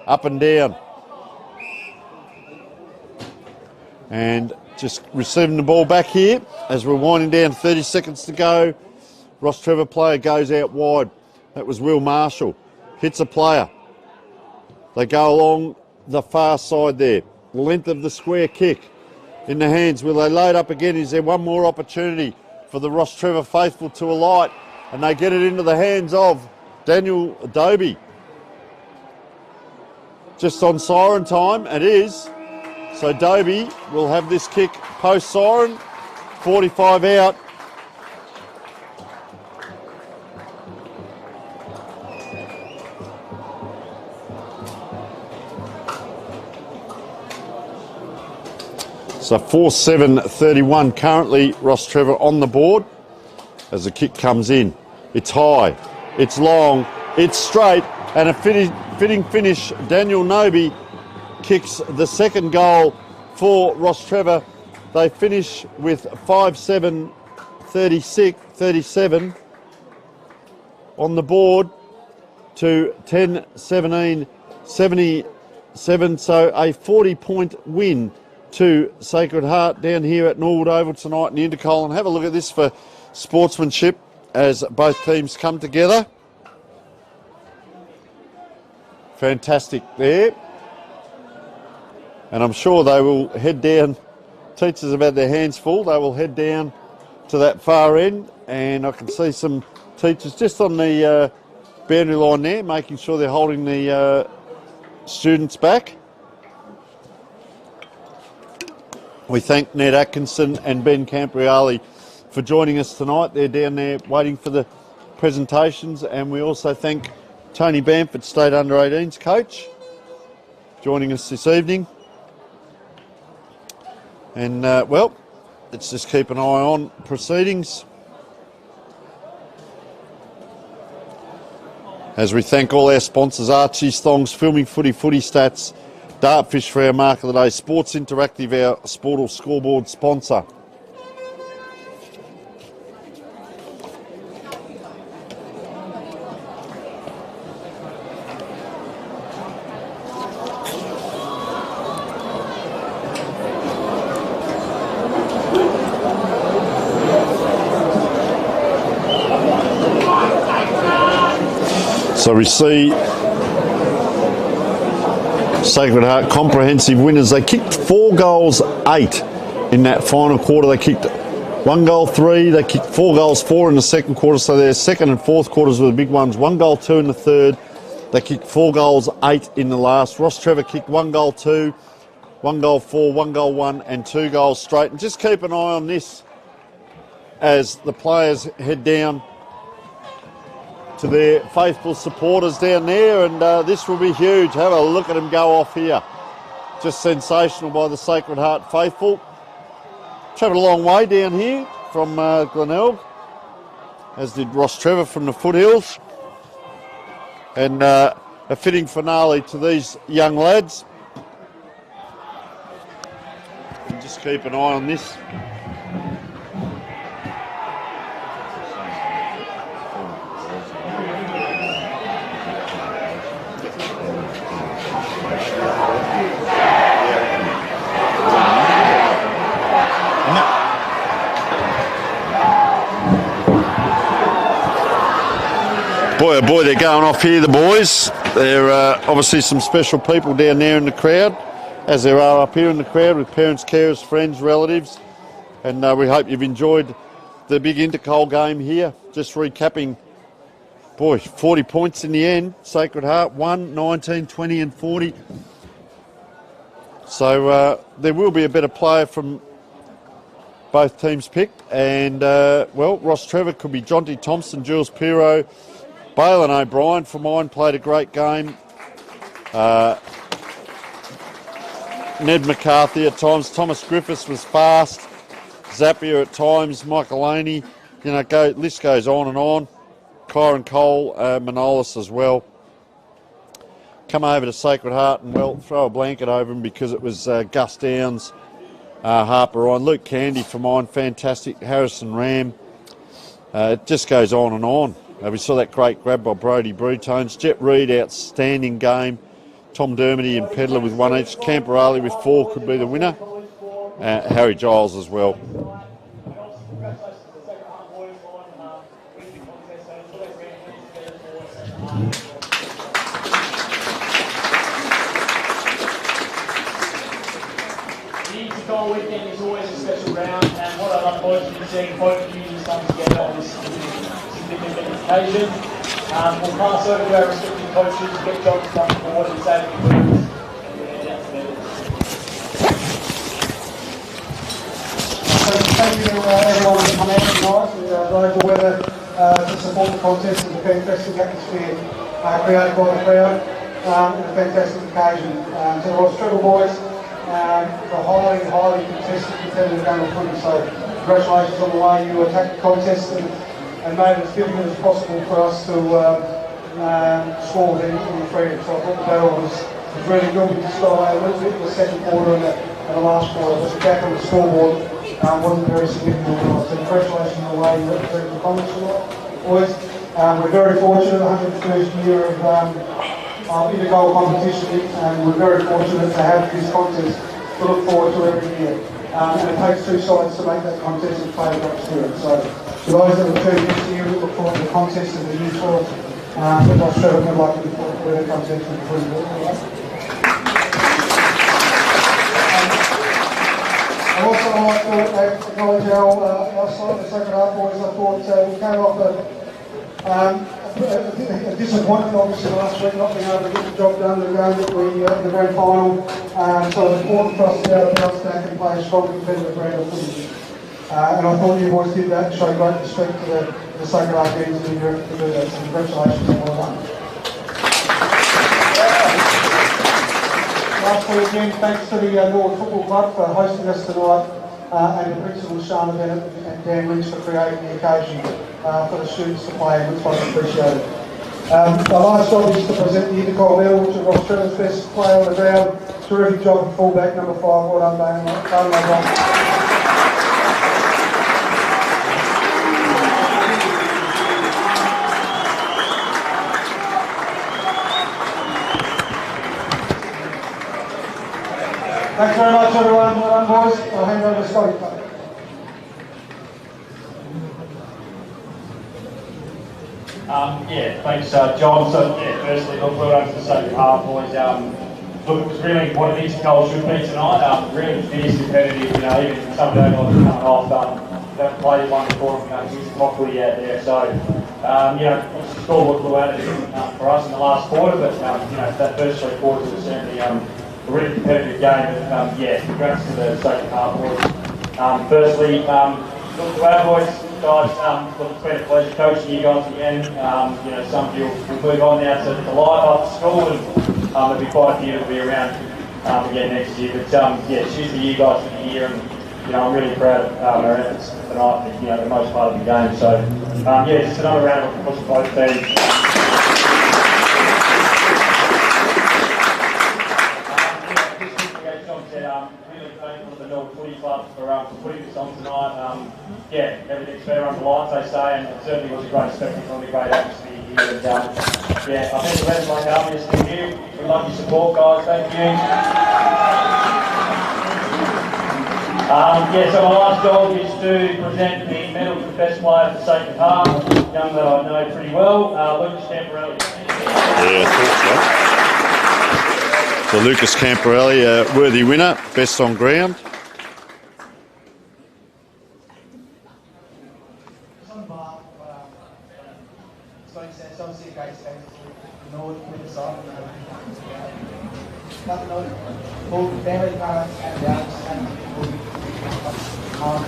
Up and down. And just receiving the ball back here as we're winding down, 30 seconds to go. Rostrevor player goes out wide. That was Will Marshall. Hits a player. They go along the far side there. The length of the square kick in the hands. Will they load up again? Is there one more opportunity for the Rostrevor faithful to alight? And they get it into the hands of Daniel Adobe. Just on siren time, it is. So Dobie will have this kick post siren, 45 out. So 4-7-31 currently Rostrevor on the board as the kick comes in. It's high, it's long, it's straight, and a fitting finish. Daniel Noby kicks the second goal for Rostrevor. They finish with 5-7-37 on the board to 10-17-77. So a 40-point win to Sacred Heart down here at Norwood Oval tonight in the Intercol. And have a look at this for sportsmanship as both teams come together. Fantastic there. And I'm sure they will head down. Teachers have had their hands full. They will head down to that far end. And I can see some teachers just on the boundary line there, making sure they're holding the students back. We thank Ned Atkinson and Ben Campriali for joining us tonight. They're down there waiting for the presentations. And we also thank Tony Bamford, State Under-18s coach, joining us this evening. And, well, let's just keep an eye on proceedings as we thank all our sponsors, Archie Slong's Filming Footy Stats, Dartfish for our Mark of the Day, Sports Interactive, our Sportal Scoreboard sponsor. So we see Sacred Heart comprehensive winners. They kicked 4 goals, 8 in that final quarter. They kicked 1 goal 3, they kicked 4 goals 4 in the second quarter, so their second and fourth quarters were the big ones. 1 goal 2 in the third, they kicked 4 goals 8 in the last. Rostrevor kicked 1 goal 2, 1 goal 4, 1 goal 1 and 2 goals straight. And just keep an eye on this as the players head down to their faithful supporters down there, and this will be huge. Have a look at them go off here. Just sensational by the Sacred Heart faithful. Travelled a long way down here from Glenelg, as did Rostrevor from the foothills. And a fitting finale to these young lads. And just keep an eye on this. Boy, oh boy, they're going off here, the boys. There are obviously some special people down there in the crowd, as there are up here in the crowd, with parents, carers, friends, relatives. And we hope you've enjoyed the big Intercol game here. Just recapping, boy, 40 points in the end. Sacred Heart won, 19, 20 and 40. So there will be a better player from both teams picked. And, well, Rostrevor could be Jonty Thompson, Jules Pirro, Balin O'Brien for mine, played a great game. Ned McCarthy at times. Thomas Griffiths was fast. Zapier at times. Michael Laney. You know, list goes on and on. Kyron Cole, Manolis as well. Come over to Sacred Heart and, well, throw a blanket over him because it was Gus Downs, Harper Ryan, Luke Candy for mine, fantastic. Harrison Ram. It just goes on and on. We saw that great grab by Brodie Brutones. Jet Reed, outstanding game. Tom Dermody and Pedler with 1 each. Camperali with 4 could be the winner. Harry Giles as well. The Intercol weekend is always a special round, and what I love most is seeing both communities come together on this significant occasion. We'll pass over to our respective coaches to get jobs done forward and say a few words. Thank you to everyone for coming out tonight. We rode the weather to support the contest and the fantastic atmosphere created by the crowd and a fantastic occasion. To the Rostrevor boys, it's a highly contested competitive game of footy, so congratulations on the way you attacked the contest and made it as difficult as possible for us to score within the freedom. So I thought the battle was really good. We just got away a little bit in the second quarter and the last quarter, but the gap on the scoreboard wasn't very significant at all. So congratulations on the way you represented the comments tonight, boys. We're very fortunate, 101st year of Intercol competition, and we're very fortunate to have this contest to look forward to every year. And it takes two sides to make that contest and play a great spirit. So for those that are tuned this year, we look forward to the contest of the New 12. Football Australia, good luck with where the contest will be. I'd also like to acknowledge our side, the Sacred Heart boys. I thought we came off a disappointment, obviously, last week, not being able to get the job done in the game the grand final. So it's important for us to be able to bounce back and play a strong competitive brand of footy. And I thought you boys did that and showed great respect to the Sacred Heart games in Europe to do that. So congratulations and well done. Lastly, again, thanks to the Norwood Football Club for hosting us tonight, and the principals Shana Bennett and Dan Lynch for creating the occasion for the students to play, and it's much appreciated. My last job is to present the Intercol medal, which is Australia's best player on the ground. Terrific job for fullback number 5. Well done, Dane. Thanks very much, everyone. Well done, boys. I'll hand over to Scotty. Thanks, John. So, firstly, look, well done to the Sacred Heart boys. Look, it was really what an Intercol should be tonight. Really fierce, competitive. You know, even some days like coming off, don't play one before, he's a top footy out there. So, the score blew out for us in the last quarter, but that first 3 quarters was certainly a really competitive game. But congrats to the Sacred Heart boys. Firstly, look to our boys, guys. Look, it's been a pleasure coaching you guys again. Some of you will move on now to the life after school, and there'll be quite a few that'll be around again next year. But cheers to you guys for the year, and I'm really proud of our efforts tonight. The most part of the game. So just another round of applause for both teams. Really thankful to the Melbourne Footy Club for putting this on tonight. Everything's better under lights, they say, and it certainly was a great spectacle and a great atmosphere here. And I think the Red Lake Army is still here. We love your support, guys. Thank you. So my last job is to present the medal to the best player for Sacred Heart, young that I know pretty well, Lucas Camporelli. Yeah, I thought so. So Lucas Camporelli, a worthy winner, best on ground.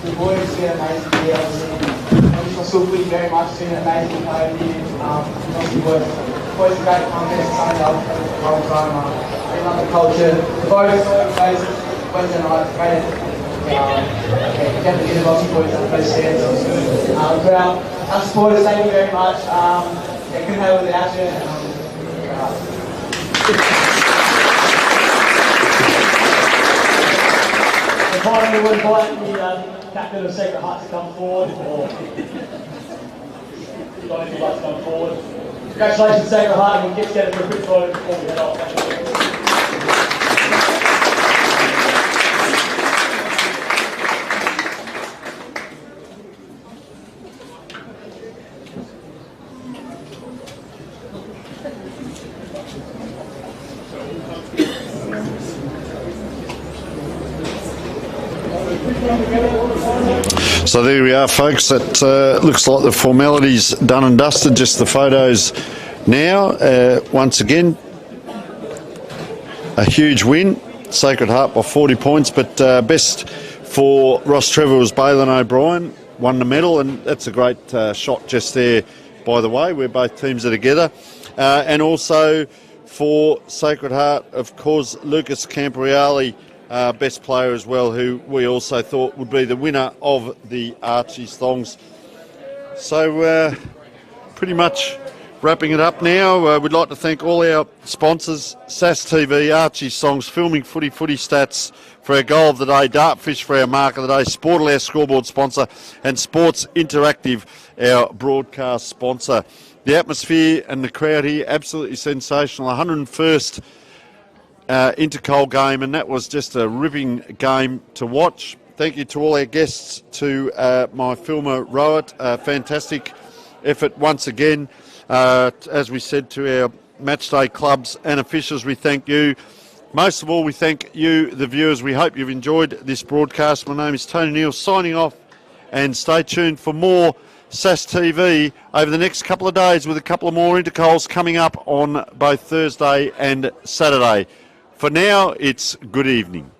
The boys did amazing here. I still feel very much. It's been an amazing play here. Obviously, boys a great contest. I love the whole time. I love the culture. The boys Wednesday night, great. Get the Aussie boys on the first stand. So it's good. Crowd, our supporters, thank you very much. Couldn't have it without you. Finally, we'll invite the captain of Sacred Heart to come forward, or if you'd like to come forward. Congratulations, Sacred Heart, and we'll get together for a quick photo before we head off. So there we are, folks. That looks like the formalities done and dusted. Just the photos now. Once again, a huge win. Sacred Heart by 40 points, but best for Rostrevor was Balin O'Brien, won the medal, and that's a great shot just there, by the way, where both teams are together. And also for Sacred Heart, of course, Lucas Camporelli, best player as well, who we also thought would be the winner of the Archie's Thongs. So pretty much wrapping it up now. We'd like to thank all our sponsors, SAS TV, Archie's Thongs, Filming Footy Stats for our goal of the day, Dartfish for our mark of the day, Sportal, our scoreboard sponsor, and Sports Interactive, our broadcast sponsor. The atmosphere and the crowd here, absolutely sensational. 101st Intercol game, and that was just a ripping game to watch. Thank you to all our guests, to my filmer Rowett, fantastic effort once again. As we said, to our matchday clubs and officials, we thank you. Most of all, we thank you, the viewers. We hope you've enjoyed this broadcast. My name is Tony Neal, signing off, and stay tuned for more SAS TV over the next couple of days, with a couple of more Intercols coming up on both Thursday and Saturday. For now, it's good evening.